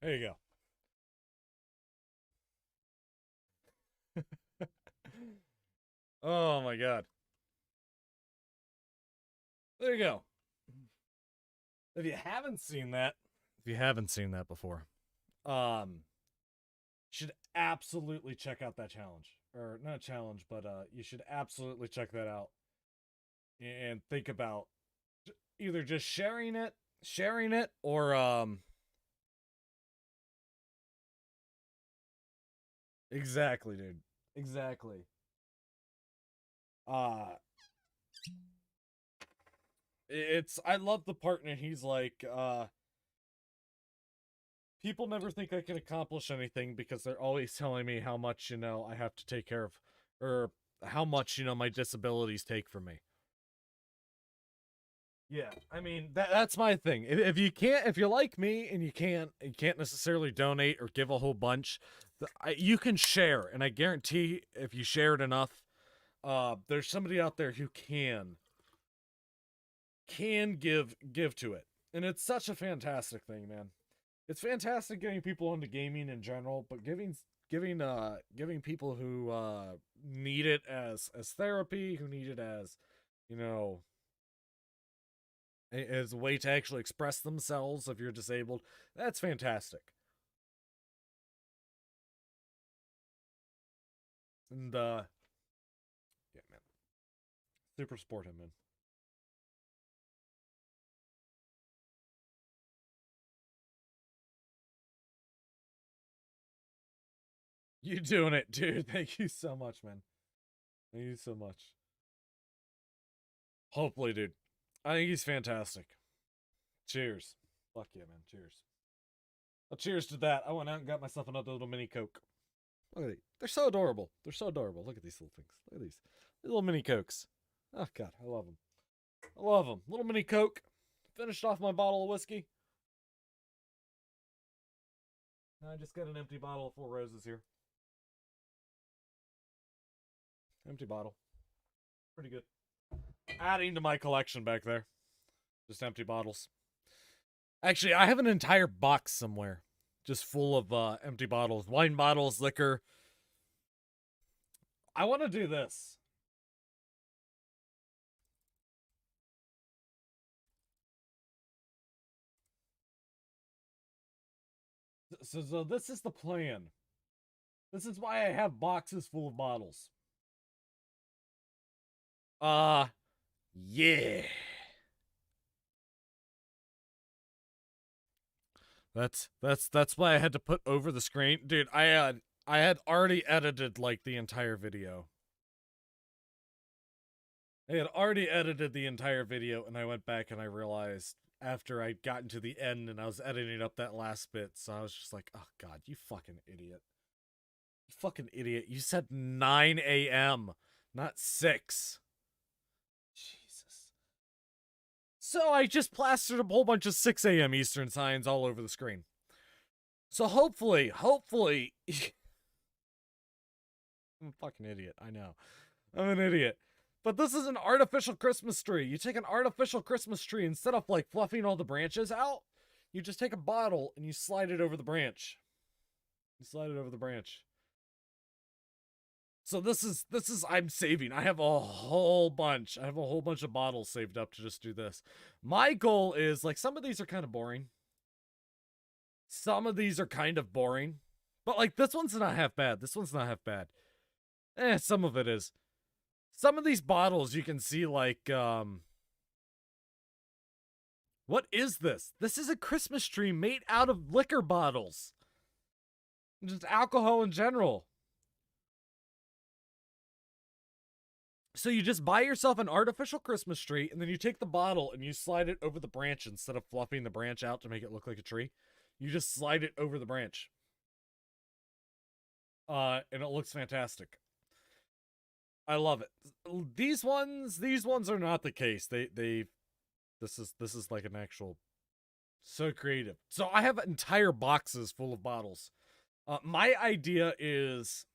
Speaker 1: There you go. Oh my god. There you go. If you haven't seen that, before, you should absolutely check out that challenge. Or not challenge, but you should absolutely check that out. And think about either just sharing it, or exactly, dude. Exactly. It's I love the part and he's like, people never think I can accomplish anything because they're always telling me how much, I have to take care of, or how much, my disabilities take from me. Yeah, I mean that's my thing. If you're like me and you can't necessarily donate or give a whole bunch, you can share, and I guarantee if you share it enough, there's somebody out there who can give to it, and it's such a fantastic thing, man. It's fantastic getting people into gaming in general, but giving people who need it as therapy, who need it as, as a way to actually express themselves if you're disabled, that's fantastic. And yeah, man, super support him, man. You doing it, dude. Thank you so much, man. Thank you so much. Hopefully, dude. I think he's fantastic. Cheers. Fuck yeah, man. Cheers. Well, cheers to that. I went out and got myself another little mini Coke. Look at these. They're so adorable. They're so adorable. Look at these little things. Look at these. Little mini Cokes. Oh, God. I love them. I love them. Little mini Coke. Finished off my bottle of whiskey. Now I just got an empty bottle of Four Roses here. Empty bottle. Pretty good. Adding to my collection back there. Just empty bottles. Actually, I have an entire box somewhere. Just full of empty bottles. Wine bottles, liquor. I want to do this. So this is the plan. This is why I have boxes full of bottles. Yeah. That's why I had to put over the screen. Dude, I had already edited like the entire video. I had already edited the entire video, and I went back and I realized after I'd gotten to the end and I was editing up that last bit, so I was just like, oh God, you fucking idiot. You fucking idiot. You said 9 a.m., not 6. Jesus. So I just plastered a whole bunch of 6 a.m. Eastern signs all over the screen. So hopefully, I'm a fucking idiot, I know. I'm an idiot. But this is an artificial Christmas tree. You take an artificial Christmas tree, instead of like fluffing all the branches out, you just take a bottle and you slide it over the branch. You slide it over the branch. So this is I'm saving. I have a whole bunch. I have a whole bunch of bottles saved up to just do this. My goal is, like, some of these are kind of boring. Some of these are kind of boring. But like this one's not half bad. This one's not half bad. Some of it is. Some of these bottles you can see like, what is this? This is a Christmas tree made out of liquor bottles. Just alcohol in general. So you just buy yourself an artificial Christmas tree, and then you take the bottle and you slide it over the branch instead of fluffing the branch out to make it look like a tree. You just slide it over the branch. And it looks fantastic. I love it. These ones are not the case. This is like an actual, so creative. So I have entire boxes full of bottles. My idea is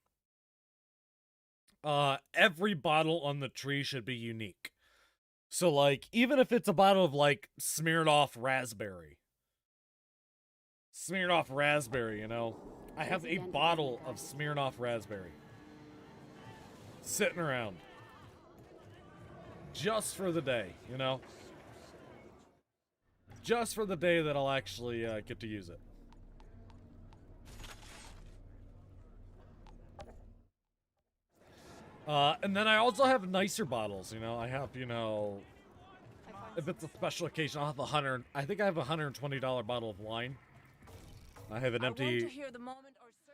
Speaker 1: every bottle on the tree should be unique. So like, even if it's a bottle of like Smirnoff raspberry, you know, I have a bottle of Smirnoff raspberry sitting around just for the day, you know, just for the day that I'll actually get to use it. And then I also have nicer bottles, you know. I have, you know, if it's a special occasion, I'll have I think I have a $120 bottle of wine. I have an empty,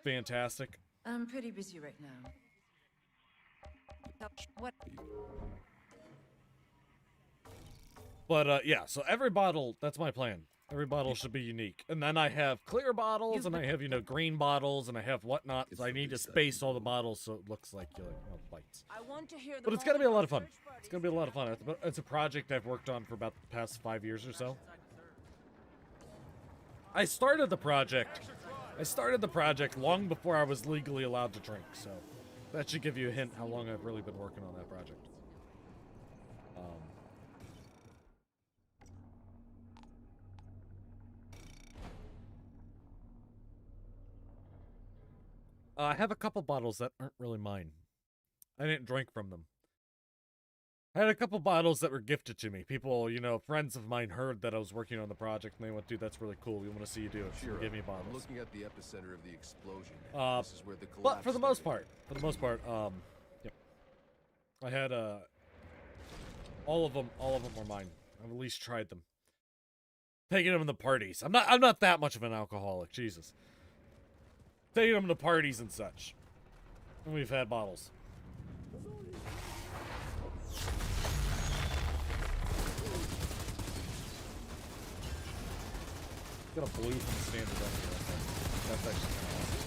Speaker 1: fantastic.
Speaker 3: I'm pretty busy right now. What?
Speaker 1: But, yeah, so every bottle, that's my plan. Every bottle should be unique. And then I have clear bottles, and I have, you know, green bottles, and I have whatnot. So I need to space all the bottles so it looks like, you know, bites. But it's going to be a lot of fun. It's going to be a lot of fun. It's a project I've worked on for about the past 5 years or so. I started the project long before I was legally allowed to drink, so that should give you a hint how long I've really been working on that project. I have a couple bottles that aren't really mine. I didn't drink from them. I had a couple bottles that were gifted to me. People, you know, friends of mine heard that I was working on the project, and they went, dude, that's really cool. We want to see you do it. So give me bottles.
Speaker 8: I'm looking at the epicenter of the explosion. This is where the collapse
Speaker 1: but for the most part, yep. I had all of them were mine. I've at least tried them. Taking them to parties. I'm not that much of an alcoholic. Jesus. Taking them to parties and such. And we've had bottles. Got a blue from the standard up here. That's actually kind of awesome.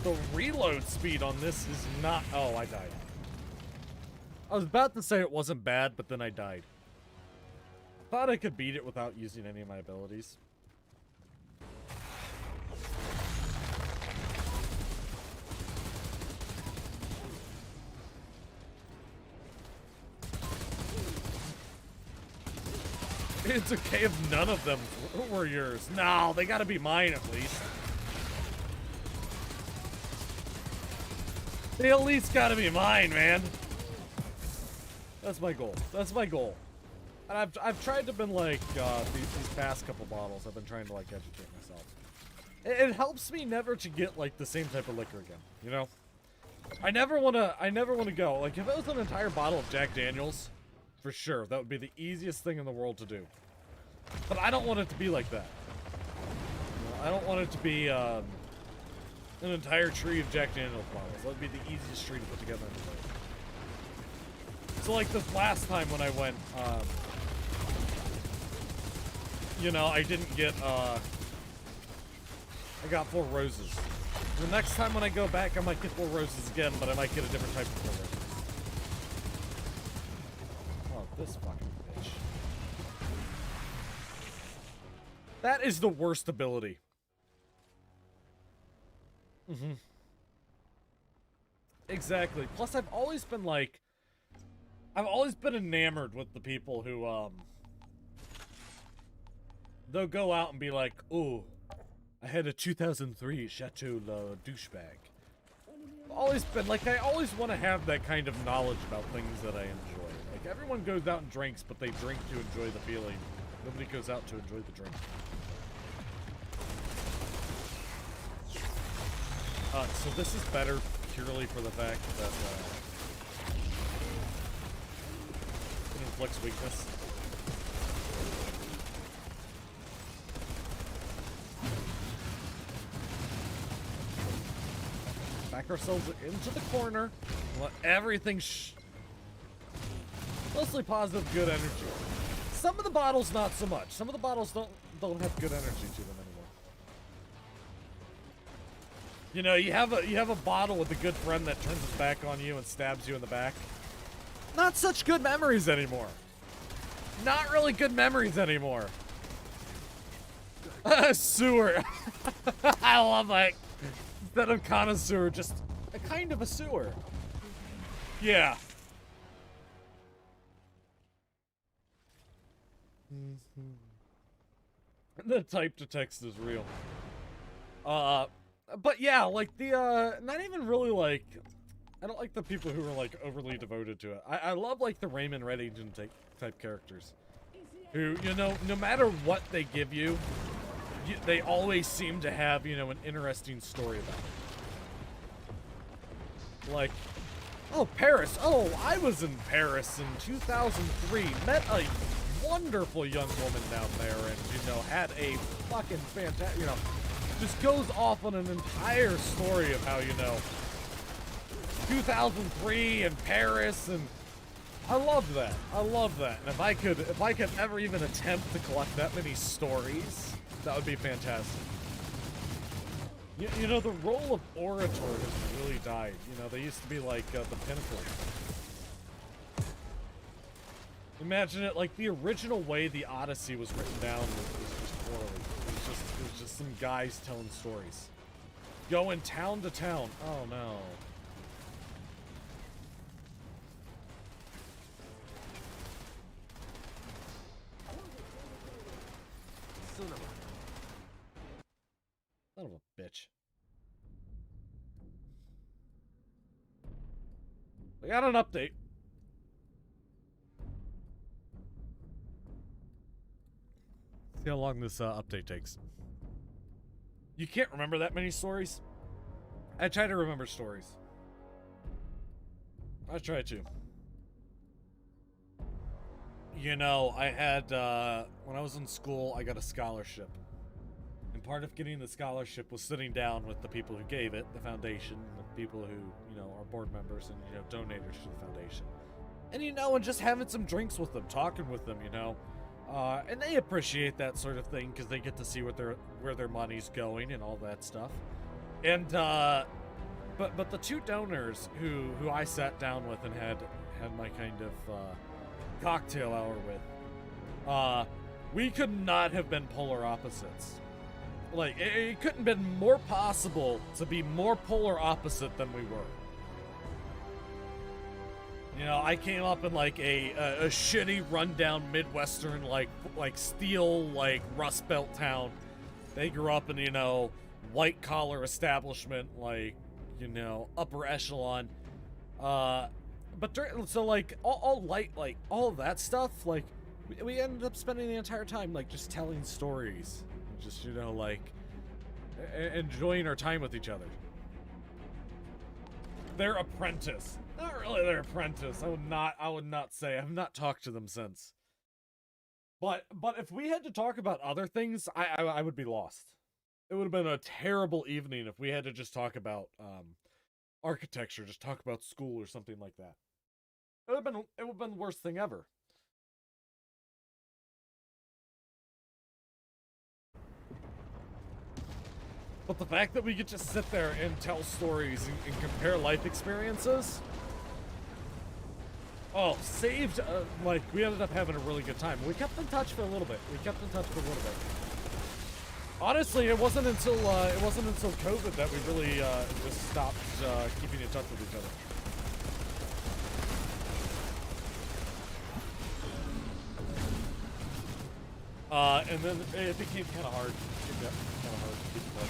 Speaker 1: the reload speed on this is not... Oh, I died. I was about to say it wasn't bad, but then I died. Thought I could beat it without using any of my abilities. It's okay if none of them were yours. No, they gotta be mine at least. They at least gotta be mine, man. That's my goal. That's my goal. And I've tried to been like, these past couple bottles, I've been trying to like educate myself. It helps me never to get like the same type of liquor again, you know? I never wanna go. Like if it was an entire bottle of Jack Daniels, for sure, that would be the easiest thing in the world to do. But I don't want it to be like that. You know, I don't want it to be an entire tree of Jack Daniels bottles. That would be the easiest tree to put together in the world. So like this last time when I went, you know, I didn't get, I got 4 roses. The next time when I go back, I might get 4 roses again, but I might get a different type of 4 roses. Oh, this fucking bitch. That is the worst ability. Mm-hmm. Exactly. Plus, I've always been like, I've always been enamored with the people who, they'll go out and be like, ooh, I had a 2003 Chateau La douchebag. I've always been, like, I always want to have that kind of knowledge about things that I enjoy. Like, everyone goes out and drinks, but they drink to enjoy the feeling. Nobody goes out to enjoy the drink. So this is better purely for the fact that, it inflicts weakness. Back ourselves into the corner. Let everything mostly positive, good energy. Some of the bottles, not so much. Some of the bottles don't have good energy to them anymore. You know, you have a bottle with a good friend that turns his back on you and stabs you in the back. Not such good memories anymore. Not really good memories anymore. Sewer. I love it. Instead of connoisseur, just a kind of a sewer. Yeah. The type to text is real. But yeah, like the, not even really like, I don't like the people who are like overly devoted to it. I love like the Raymond Red Agent type characters. Who, you know, no matter what they give you, they always seem to have, you know, an interesting story about it. Like, oh, Paris. Oh, I was in Paris in 2003. Met a wonderful young woman down there and, you know, had a fucking fantastic, you know, just goes off on an entire story of how, you know, 2003 and Paris, and I love that. I love that. And if I could ever even attempt to collect that many stories, that would be fantastic. You know, the role of orator has really died. You know, they used to be like the pinnacle. Imagine it like the original way the Odyssey was written down was just poorly. It was just some guys telling stories. Going town to town. Oh no. Son of a bitch. We got an update. See how long this update takes. You can't remember that many stories? I try to remember stories. I try to. You know, I had, when I was in school, I got a scholarship. And part of getting the scholarship was sitting down with the people who gave it, the foundation, the people who, you know, are board members and, you know, donators to the foundation. And, you know, and just having some drinks with them, talking with them, you know. And they appreciate that sort of thing because they get to see where their money's going and all that stuff. And, but the two donors who I sat down with and had my kind of cocktail hour with, we could not have been polar opposites. Like, it couldn't have been more possible to be more polar opposite than we were. You know, I came up in like a shitty, rundown Midwestern like steel like Rust Belt town. They grew up in, you know, white collar establishment, like, you know, upper echelon. So like all light, like all of that stuff, like we ended up spending the entire time like just telling stories, just, you know, like enjoying our time with each other. Their apprentice. Not really their apprentice. I would not say. I've not talked to them since. But if we had to talk about other things, I would be lost. It would have been a terrible evening if we had to just talk about architecture, just talk about school or something like that. It would have been the worst thing ever. But the fact that we could just sit there and tell stories and compare life experiences, saved, like, we ended up having a really good time. We kept in touch for a little bit. Honestly, it wasn't until COVID that we really just stopped keeping in touch with each other. And then it became kind of hard. To keep in touch.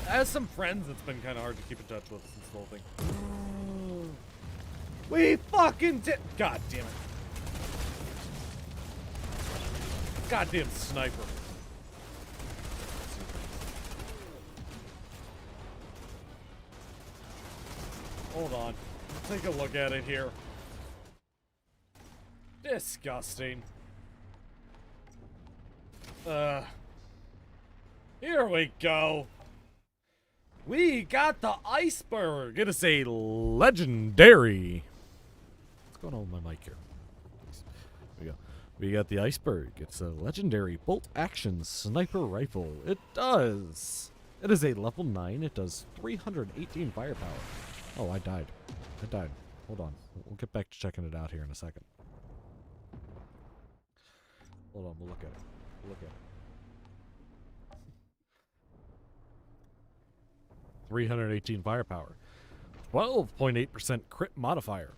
Speaker 1: As some friends, it's been kind of hard to keep in touch with since the whole thing. We fucking did. God damn it. Goddamn sniper. Hold on. Take a look at it here. Disgusting. Here we go. We got the iceberg. It is a legendary. What's going on with my mic here? There we go. We got the iceberg. It's a legendary bolt-action sniper rifle. It is a level 9. It does 318 firepower. Oh, I died. Hold on. We'll get back to checking it out here in a second. Hold on, we'll look at it. 318 firepower. 12.8% crit modifier.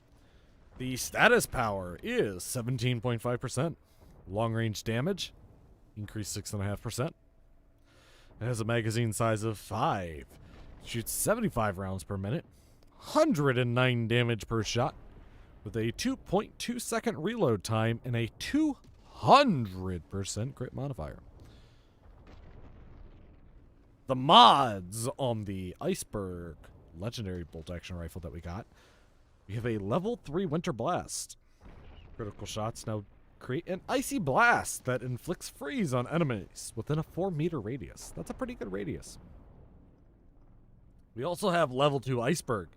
Speaker 1: The status power is 17.5%. Long range damage, increased 6.5%. It has a magazine size of 5. Shoots 75 rounds per minute. 109 damage per shot. With a 2.2 second reload time and a 200% crit modifier. The mods on the iceberg legendary bolt action rifle that we got. We have a level 3 winter blast. Critical shots now create an icy blast that inflicts freeze on enemies within a 4-meter radius. That's a pretty good radius. We also have level 2 iceberg.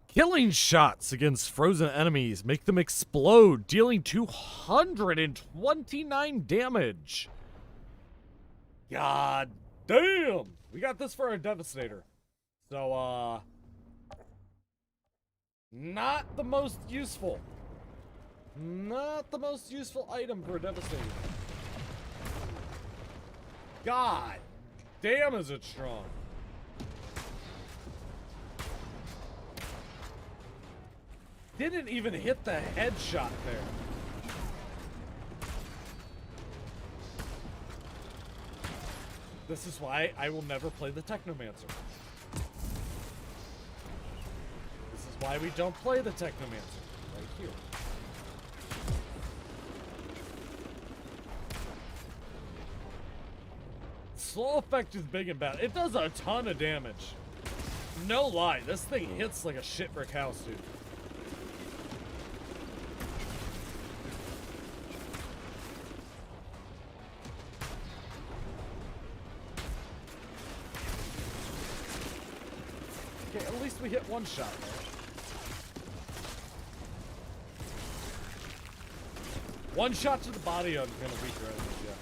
Speaker 1: Killing shots against frozen enemies make them explode, dealing 229 damage. God damn! We got this for our Devastator. So, not the most useful. Not the most useful item for a Devastator. God damn, is it strong. Didn't even hit the headshot there. This is why I will never play the Technomancer. This is why we don't play the Technomancer. Right here. Slow effect is big and bad. It does a ton of damage. No lie, this thing hits like a shit brick house, dude. Okay, at least we hit one shot there. One shot to the body on kind of weaker enemies, yeah.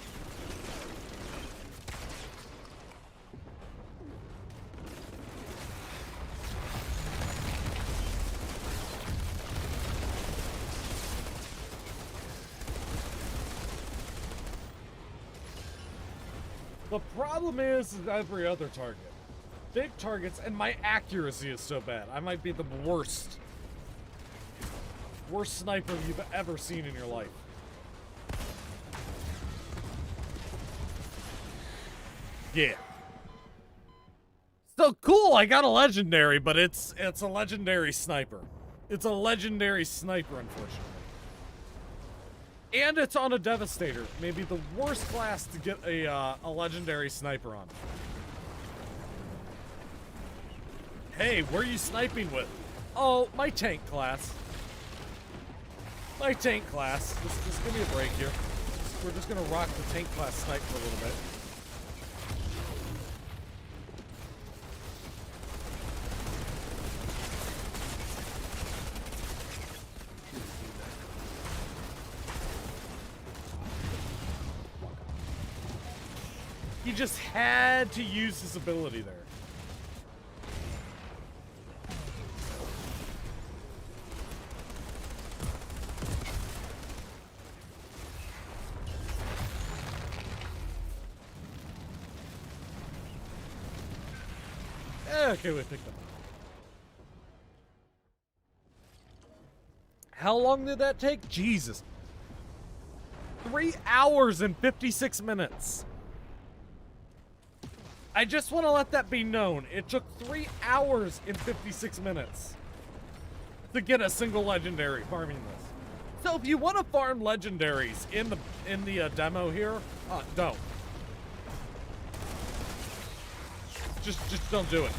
Speaker 1: The problem is every other target. Big targets, and my accuracy is so bad. I might be the worst sniper you've ever seen in your life. Yeah. So cool, I got a legendary, but it's a legendary sniper. It's a legendary sniper, unfortunately. And it's on a Devastator. Maybe the worst class to get a legendary sniper on. Hey, where are you sniping with? Oh, my tank class. My tank class. Just give me a break here. We're just gonna rock the tank class snipe for a little bit. He just had to use his ability there. Okay, we picked up. How long did that take? Jesus. 3 hours and 56 minutes. I just want to let that be known. It took 3 hours and 56 minutes to get a single legendary farming this. So if you want to farm legendaries in the demo here, don't. Just don't do it.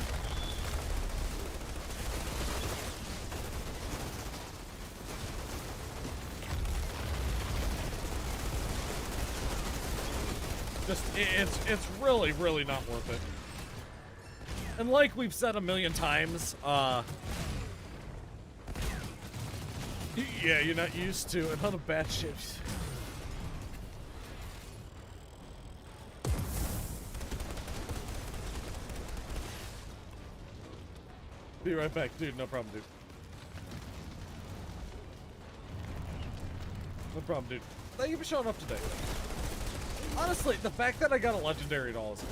Speaker 1: It's really, really not worth it. And like we've said a million times, yeah, you're not used to a ton of bad shit. Be right back, dude. No problem, dude. No problem, dude. Thank you for showing up today. Honestly, the fact that I got a legendary at all is...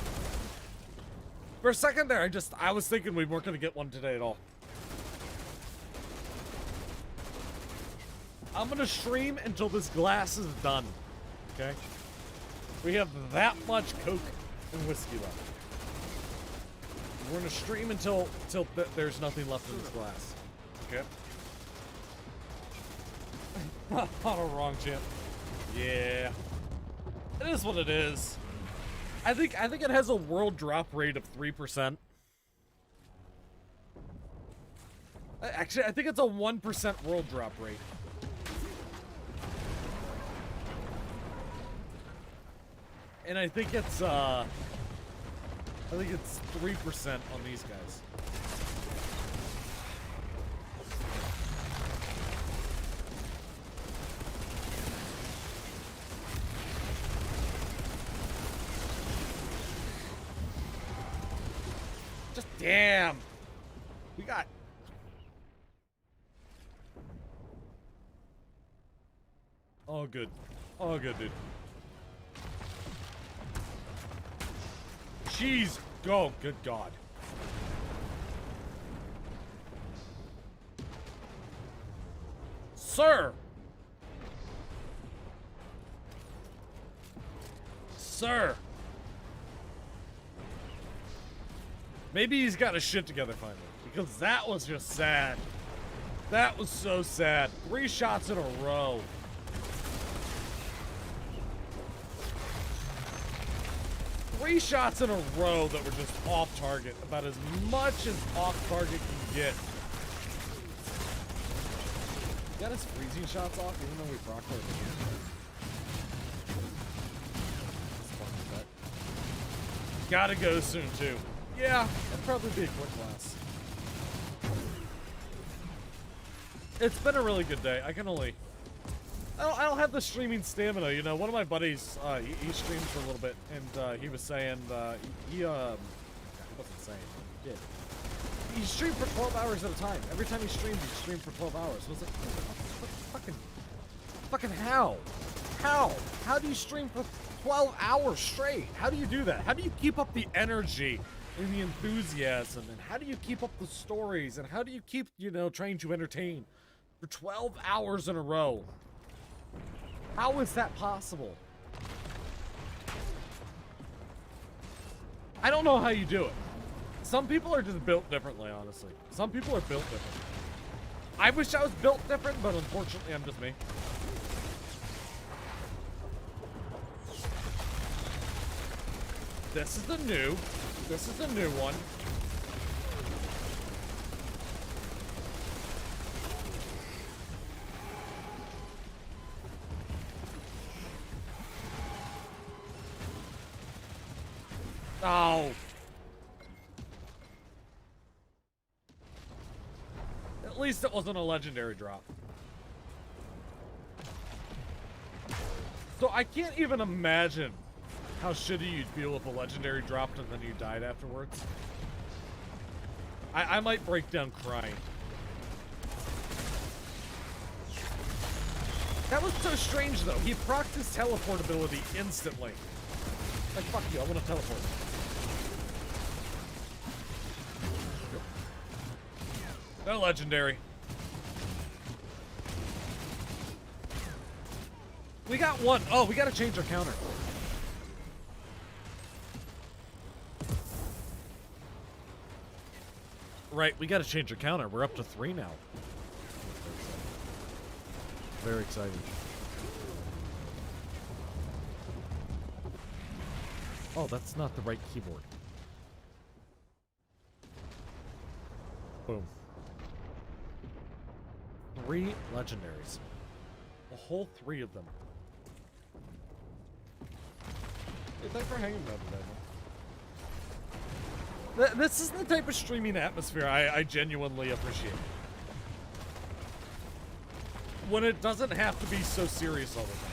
Speaker 1: For a second there, I was thinking we weren't going to get one today at all. I'm going to stream until this glass is done. Okay? We have that much Coke and whiskey left. We're going to stream until there's nothing left in this glass. Okay? Auto wrong, champ. Yeah. It is what it is. I think it has a world drop rate of 3%. Actually, I think it's a 1% world drop rate. And I think it's 3% on these guys. Damn. We got... Oh, good. Oh, good, dude. Jeez. Go. Good God. Sir. Sir. Maybe he's got his shit together finally, because that was just sad. That was so sad. 3 shots in a row. Three shots in a row that were just off target. About as much as off target can get. Got his freezing shots off, even though we procced our hand. Gotta go soon, too. Yeah, it'd probably be a quick class. It's been a really good day. I can only... I don't have the streaming stamina, you know. One of my buddies, he streamed for a little bit, and he was saying, he wasn't saying, he did. He streamed for 12 hours at a time. Every time he streamed for 12 hours. I was like, fucking how? How do you stream for 12 hours straight. How do you do that? How do you keep up the energy and the enthusiasm? And how do you keep up the stories? And how do you keep, you know, trying to entertain for 12 hours in a row? How is that possible? I don't know how you do it. Some people are just built differently, honestly. Some people are built different. I wish I was built different, but unfortunately, I'm just me. This is the new one. Oh. At least it wasn't a legendary drop. So I can't even imagine how shitty you'd feel if a legendary dropped and then you died afterwards. I might break down crying. That was so strange though. He procced his teleportability instantly. Like, fuck you, I want to teleport. No legendary. We got one. Oh, we gotta change our counter. Right, we gotta change our counter. We're up to 3 now. Very exciting. Oh, that's not the right keyboard. Boom. 3 legendaries. A whole 3 of them. Hey, thanks for hanging out today, man. This is the type of streaming atmosphere I genuinely appreciate. When it doesn't have to be so serious all the time.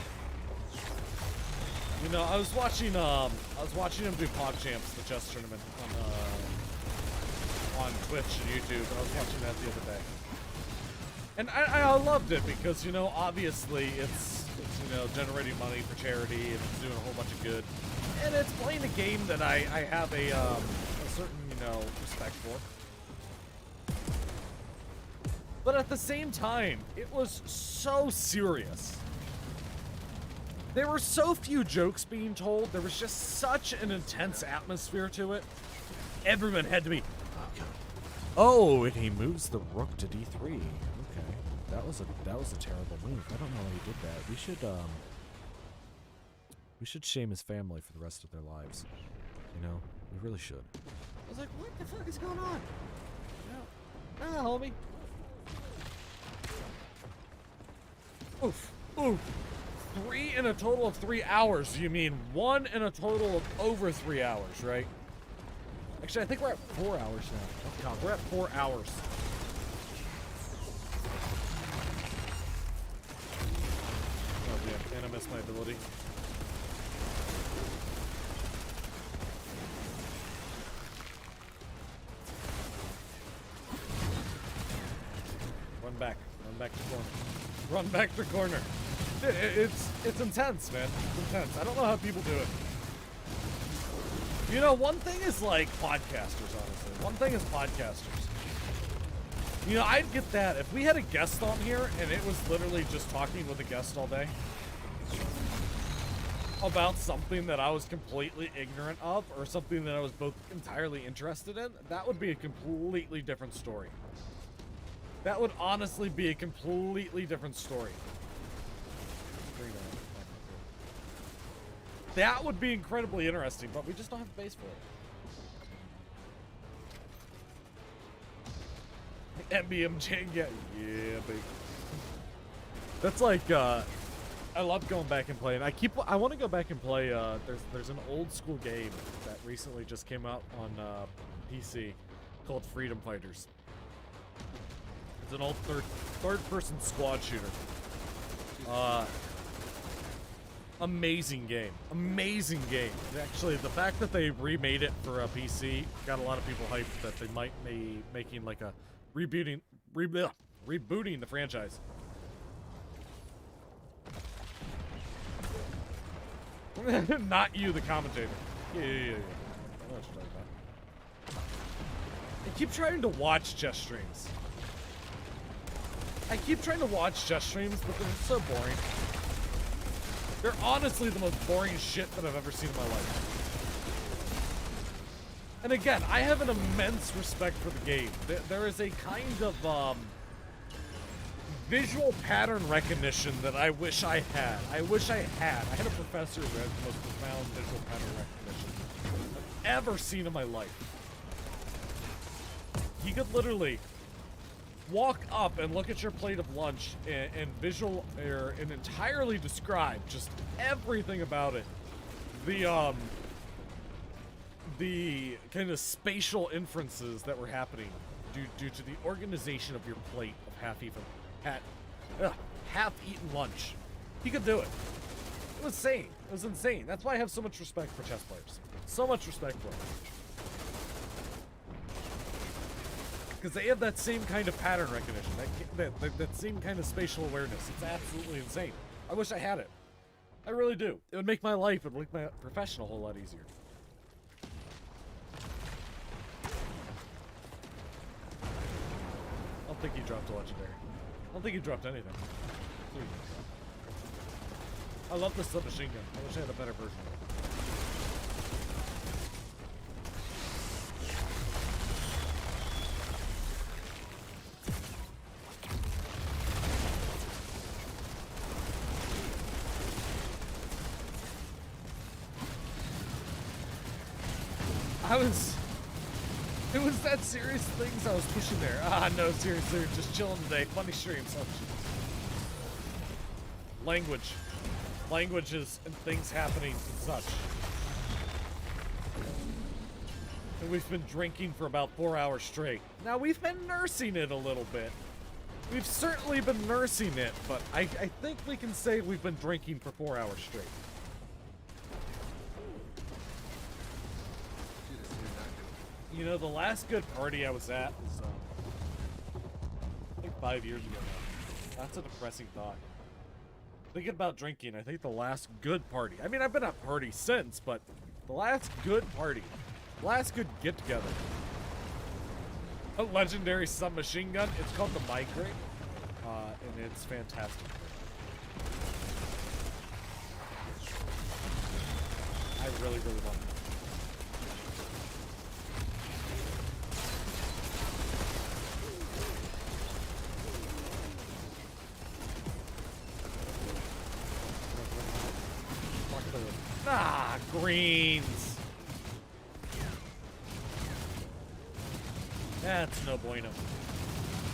Speaker 1: You know, I was watching him do PogChamps, the chess tournament on Twitch and YouTube, and I was watching that the other day. And I loved it because, you know, obviously it's you know, generating money for charity and it's doing a whole bunch of good. And it's playing a game that I have a certain, you know, respect for. But at the same time, it was so serious. There were so few jokes being told. There was just such an intense atmosphere to it. Everyone had to be, oh, and he moves the rook to d3. Okay, that was a terrible move. I don't know how he did that. We should shame his family for the rest of their lives. You know, we really should. I was like, what the fuck is going on? No, homie. Oof, oof. 3 in a total of 3 hours. You mean 1 in a total of over 3 hours, right? Actually, I think we're at 4 hours now. Oh god, we're at 4 hours. Oh damn, and I missed my ability. Run back to corner. Run back to corner. It's intense, man. It's intense. I don't know how people do it. You know, one thing is like podcasters, honestly. One thing is podcasters. You know, I'd get that if we had a guest on here and it was literally just talking with a guest all day about something that I was completely ignorant of or something that I was both entirely interested in. That would be a completely different story. That would honestly be a completely different story. That would be incredibly interesting, but we just don't have space for it. MBMJ, yeah, big. That's like, I love going back and playing. I want to go back and play, there's an old school game that recently just came out on PC called Freedom Fighters. It's an old third-person squad shooter. Amazing game. Amazing game. Actually, the fact that they remade it for a PC got a lot of people hyped that they might be making like a rebooting the franchise. Not you, the commentator. Yeah. I know what you're talking about. I keep trying to watch chess streams. But they're so boring. They're honestly the most boring shit that I've ever seen in my life. And again, I have an immense respect for the game. There is a kind of visual pattern recognition that I wish I had. I had a professor who had the most profound visual pattern recognition I've ever seen in my life. He could literally walk up and look at your plate of lunch and entirely describe just everything about it. The kind of spatial inferences that were happening due to the organization of your plate of half-eaten lunch. He could do it. It was insane. It was insane. That's why I have so much respect for chess players. So much respect for them. Because they have that same kind of pattern recognition, that same kind of spatial awareness. It's absolutely insane. I wish I had it. I really do. It would make my life, it would make my profession a whole lot easier. I don't think he dropped a legendary. I don't think he dropped anything. I love the submachine gun. I wish I had a better version of it. It was that serious things I was pushing there. Ah, no, seriously, just chilling today. Funny streams. Oh, languages and things happening and such. And we've been drinking for about 4 hours straight. Now, we've been nursing it a little bit. We've certainly been nursing it, but I think we can say we've been drinking for 4 hours straight. You know, the last good party I was at was, I think 5 years ago now. That's a depressing thought. Thinking about drinking, I think the last good party. I mean, I've been at parties since, but the last good party. Last good get-together. A legendary submachine gun. It's called the Migrate. And it's fantastic. I really, really love it. Ah, greens. That's no bueno.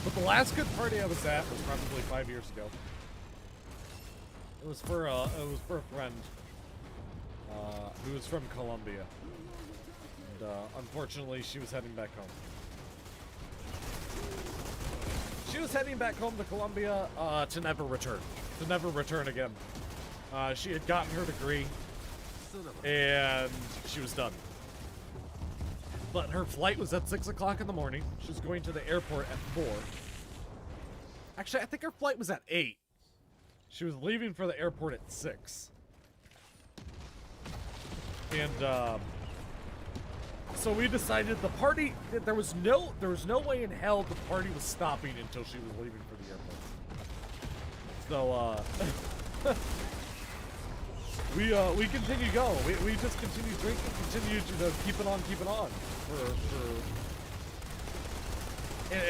Speaker 1: But the last good party I was at was probably 5 years ago. It was for a friend who was from Colombia, and unfortunately, she was heading back home. She was heading back home to Colombia to never return again. She had gotten her degree. And she was done. But her flight was at 6 o'clock in the morning. She was going to the airport at 4. Actually, I think her flight was at 8. She was leaving for the airport at 6. And so we decided the party, there was no way in hell the party was stopping until she was leaving for the airport. So we continue going. We just continue drinking, continue to keep it on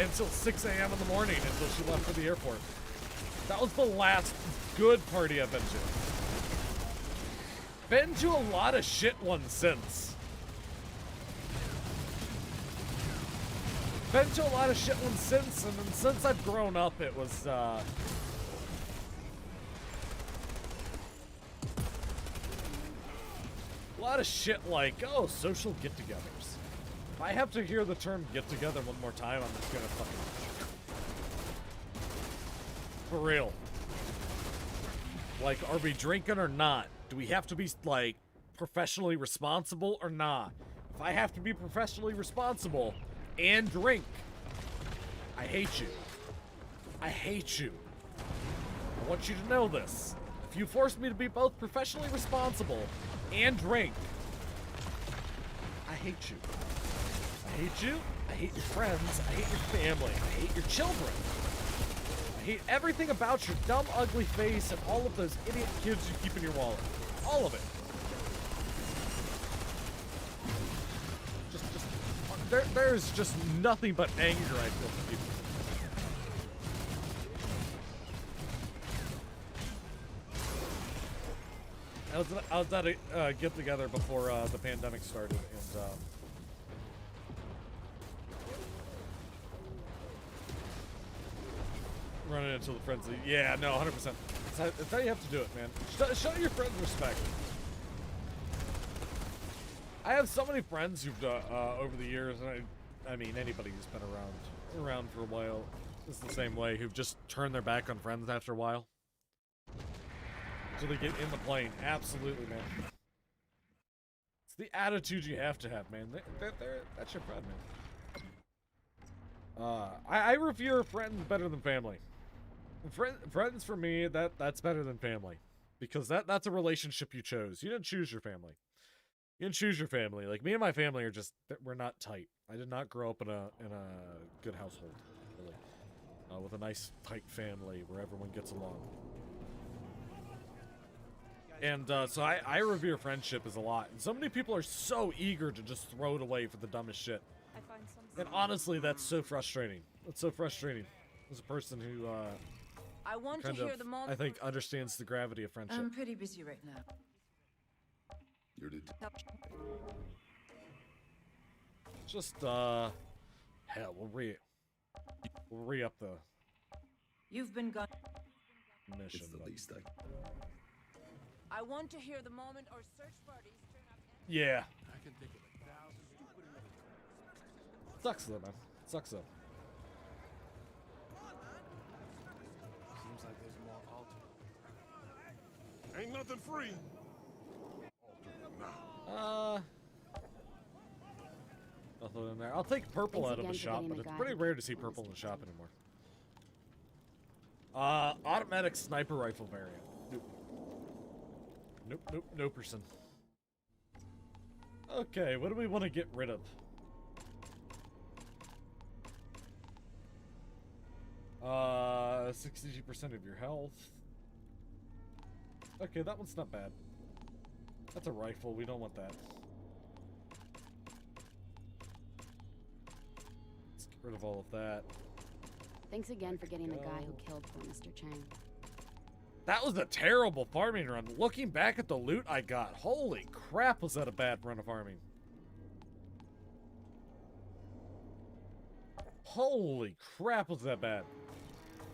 Speaker 1: until 6 a.m. in the morning until she left for the airport. That was the last good party I've been to. Been to a lot of shit ones since. And then since I've grown up, it was a lot of shit like, oh, social get-togethers. If I have to hear the term get-together one more time, I'm just gonna fucking... For real. Like, are we drinking or not? Do we have to be, like, professionally responsible or not? If I have to be professionally responsible and drink, I hate you. I hate you. I want you to know this. life, you forced me to be both professionally responsible and drink. I hate you. I hate you. I hate your friends. I hate your family. I hate your children. I hate everything about your dumb, ugly face and all of those idiot kids you keep in your wallet. All of it. There's just nothing but anger I feel for people. I was at a get together before the pandemic started, and running into the friends. Yeah, no, 100%. That's how you have to do it, man. Show your friends respect. I have so many friends who've over the years, and I mean anybody who's been around for a while is the same way, who've just turned their back on friends after a while. So they get in the plane. Absolutely, man. It's the attitude you have to have, man. That's your friend, man. I revere friends better than family. Friends for me, that's better than family, because that's a relationship you chose. You didn't choose your family. You didn't choose your family. Like, me and my family are just, we're not tight. I did not grow up in a good household, really, with a nice tight family where everyone gets along. And so I revere friendship as a lot. And so many people are so eager to just throw it away for the dumbest shit. And honestly, that's so frustrating. That's so frustrating. As a person who
Speaker 3: I want to hear the moment.
Speaker 1: I think understands the gravity of friendship.
Speaker 7: I'm pretty busy right now.
Speaker 8: You're the
Speaker 1: Just hell, we'll re-up the
Speaker 7: You've been gone.
Speaker 1: mission.
Speaker 8: It's the
Speaker 1: but-
Speaker 8: least
Speaker 3: I want to hear the moment our search parties turn up.
Speaker 1: Yeah.
Speaker 5: I can think of 1,000 stupid
Speaker 1: Sucks though, man. Sucks though.
Speaker 5: Seems like there's more altar. Ain't nothing free. Altar now.
Speaker 1: Nothing in there. I'll take purple
Speaker 6: Thanks
Speaker 1: out of
Speaker 6: again
Speaker 1: the
Speaker 6: for
Speaker 1: shop,
Speaker 6: getting
Speaker 1: but
Speaker 6: the
Speaker 1: it's
Speaker 6: guy
Speaker 1: pretty
Speaker 6: who
Speaker 1: rare to see
Speaker 6: killed
Speaker 1: purple in the
Speaker 6: Mr.
Speaker 1: shop
Speaker 6: Chang.
Speaker 1: anymore. Automatic sniper rifle variant. Nope. Nope, no person. Okay, what do we want to get rid of? 62% of your health. Okay, that one's not bad. That's a rifle, we don't want that. Let's get rid of all of that.
Speaker 6: Thanks again for getting the guy who killed poor Mr. Chang.
Speaker 1: That was a terrible farming run. Looking back at the loot I got, holy crap, was that a bad run of farming. Holy crap, was that bad.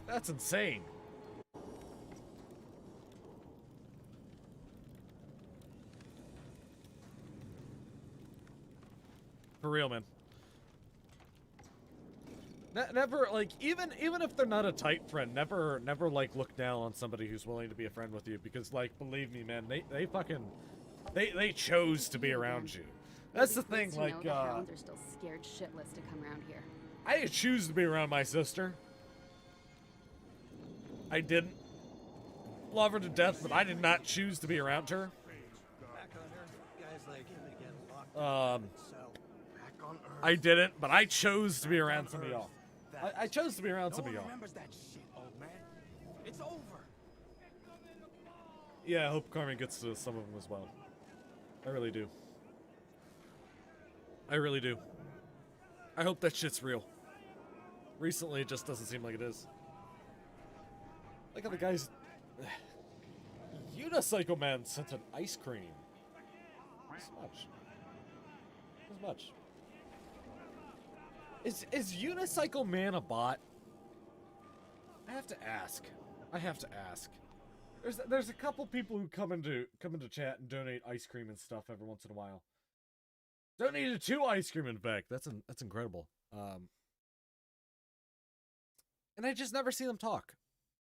Speaker 1: That's insane. For real, man. Never, like, even if they're not a tight friend, never like look down on somebody who's willing to be a friend with you, because, like, believe me, man, they fucking they chose to be around you. That's the thing, like,
Speaker 6: the hounds are still scared shitless to come around here.
Speaker 1: I didn't choose to be around my sister. I didn't. Love her to death, but I did not choose to be around her. I didn't, but I chose to be around some of y'all. I chose to be around some of y'all.
Speaker 5: That shit, old man. It's over.
Speaker 1: Yeah, I hope Carmen gets to some of them as well. I really do. I really do. I hope that shit's real. Recently, it just doesn't seem like it is. Look at the guys. Unicycle Man sent an ice cream. This much. This much. Is Unicycle Man a bot? I have to ask. I have to ask. There's a couple people who come into chat and donate ice cream and stuff every once in a while. Donated 2 ice cream, in fact. That's incredible. And I just never see them talk.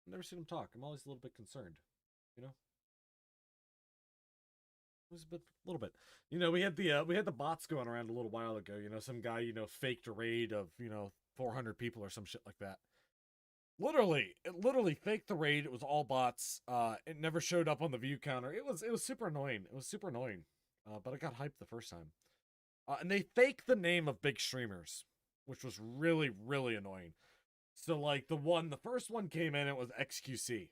Speaker 1: Never seen them talk. I'm always a little bit concerned, you know. It was a little bit. You know, we had the bots going around a little while ago. You know, some guy faked a raid of 400 people or some shit like that. it literally faked the raid. It was all bots. It never showed up on the view counter. It was super annoying. It was super annoying. But I got hyped the first time. And they faked the name of big streamers, which was really, really annoying. So like the first one came in, it was XQC.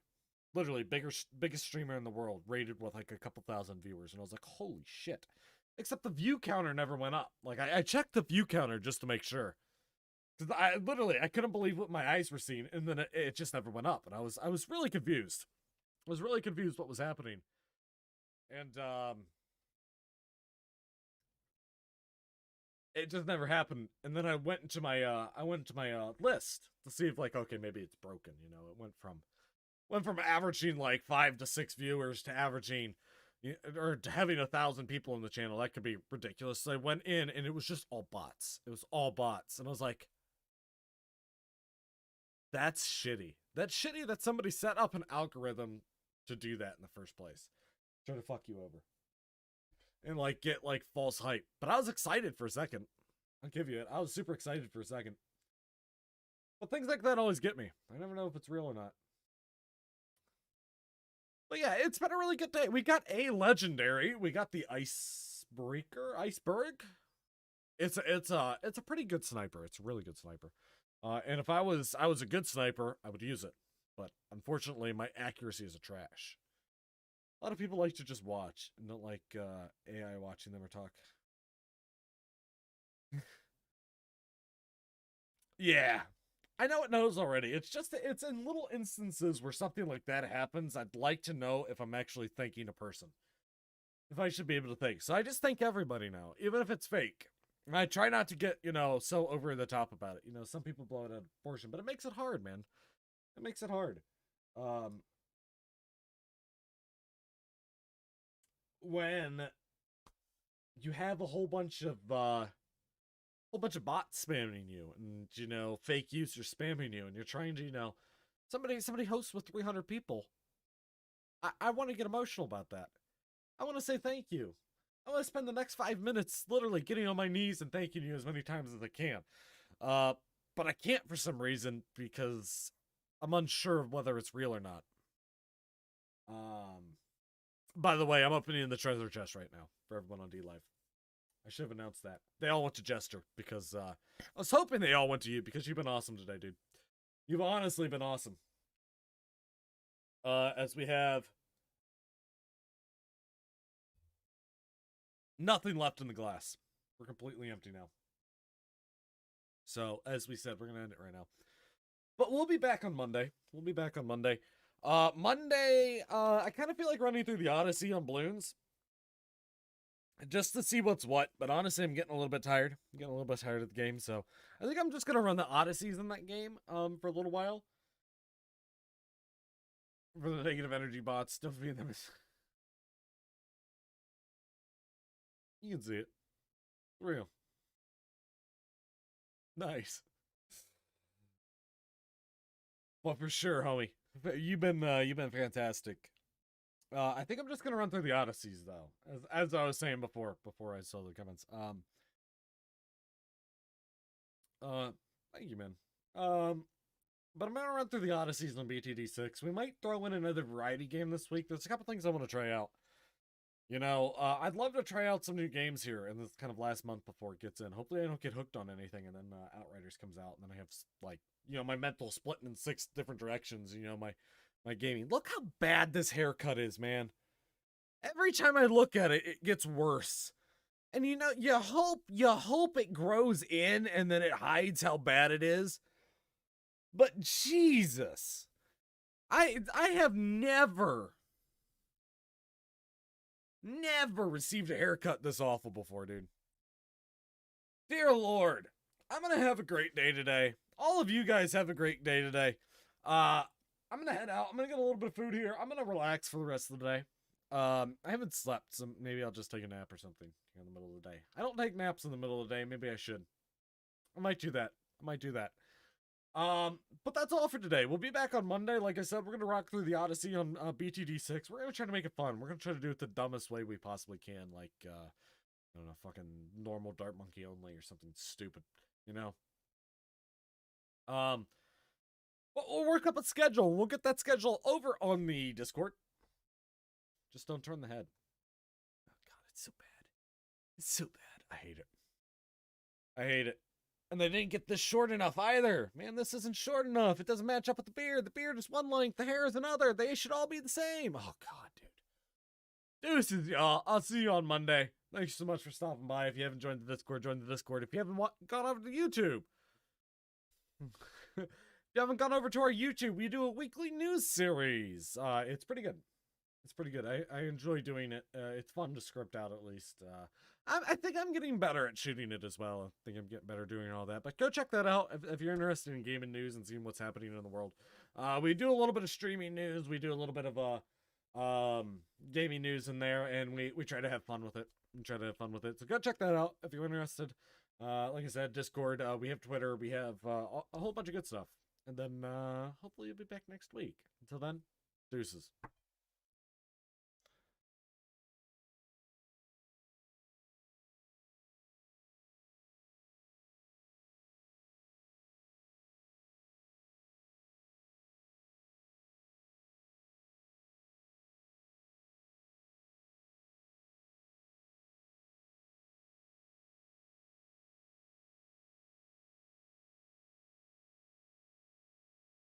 Speaker 1: Literally biggest streamer in the world, rated with like a couple thousand viewers. And I was like, holy shit. Except the view counter never went up. Like I checked the view counter just to make sure. Because I couldn't believe what my eyes were seeing, and then it just never went up, and I was really confused. I was really confused what was happening, and it just never happened. And then I went into my list to see if like, okay, maybe it's broken. You know, it went from averaging like 5 to 6 viewers to averaging or to having 1,000 people on the channel. That could be ridiculous. So I went in, and it was just all bots. It was all bots, and I was like, that's shitty. That's shitty that somebody set up an algorithm to do that in the first place. Try to fuck you over. And like get like false hype. But I was excited for a second. I'll give you it. I was super excited for a second. But things like that always get me. I never know if it's real or not. But yeah, it's been a really good day. We got a legendary. We got the iceberg. It's a pretty good sniper. It's a really good sniper. And if I was a good sniper, I would use it. But unfortunately, my accuracy is a trash. A lot of people like to just watch and don't like AI watching them or talk. Yeah. I know it knows already. It's just, it's in little instances where something like that happens, I'd like to know if I'm actually thanking a person. If I should be able to think. So I just thank everybody now, even if it's fake. And I try not to get, so over the top about it. Some people blow it out of proportion, but it makes it hard, man. It makes it hard. When you have a whole bunch of bots spamming you, and fake users spamming you, and you're trying to, somebody hosts with 300 people. I want to get emotional about that. I want to say thank you. I want to spend the next 5 minutes literally getting on my knees and thanking you as many times as I can. But I can't for some reason because I'm unsure of whether it's real or not. By the way, I'm opening the treasure chest right now for everyone on D-Live. I should have announced that. They all went to Jester because I was hoping they all went to you because you've been awesome today, dude. You've honestly been awesome. As we have nothing left in the glass. We're completely empty now. So, as we said, we're going to end it right now. But we'll be back on Monday. Monday, I kind of feel like running through the Odyssey on balloons. Just to see what's what. But honestly, I'm getting a little bit tired. I'm getting a little bit tired of the game. So, I think I'm just going to run the Odysseys in that game for a little while. For the negative energy bots. Don't be in them. You can see it. Real. Nice. Well, for sure, homie. You've been fantastic. I think I'm just gonna run through the Odysseys though, as I was saying before I saw the comments. Thank you, man. But I'm gonna run through the Odysseys on BTD6. We might throw in another variety game this week. There's a couple things I want to try out. I'd love to try out some new games here in this kind of last month before it gets in. Hopefully I don't get hooked on anything, and then Outriders comes out, and then I have, like, my mental splitting in 6 different directions, my gaming. Look how bad this haircut is, man. Every time I look at it, it gets worse. And, you hope it grows in, and then it hides how bad it is. But, Jesus. I have never received a haircut this awful before, dude. Dear Lord, I'm gonna have a great day today. All of you guys have a great day today. I'm gonna head out. I'm gonna get a little bit of food here. I'm gonna relax for the rest of the day. I haven't slept, so maybe I'll just take a nap or something here in the middle of the day. I don't take naps in the middle of the day. Maybe I should. I might do that. But that's all for today. We'll be back on Monday. Like I said, we're gonna rock through the Odyssey on BTD6. We're gonna try to make it fun. We're gonna try to do it the dumbest way we possibly can, like I don't know, fucking normal Dart Monkey only or something stupid, We'll work up a schedule. We'll get that schedule over on the Discord. Just don't turn the head. Oh god, it's so bad. It's so bad. I hate it. I hate it. And they didn't get this short enough either. Man, this isn't short enough. It doesn't match up with the beard. The beard is one length. The hair is another. They should all be the same. Oh god, dude. Deuces, y'all. I'll see you on Monday. Thanks so much for stopping by. If you haven't joined the Discord, join the Discord. If you haven't gone over to YouTube, if you haven't gone over to our YouTube, we do a weekly news series. It's pretty good. It's pretty good. I enjoy doing it. It's fun to script out, at least. I think I'm getting better at shooting it as well. I think I'm getting better doing all that. But go check that out if you're interested in gaming news and seeing what's happening in the world. We do a little bit of streaming news. We do a little bit of gaming news in there, and we try to have fun with it. So go check that out if you're interested. Like I said, Discord. We have Twitter. We have a whole bunch of good stuff. And then hopefully you'll be back next week. Until then, deuces.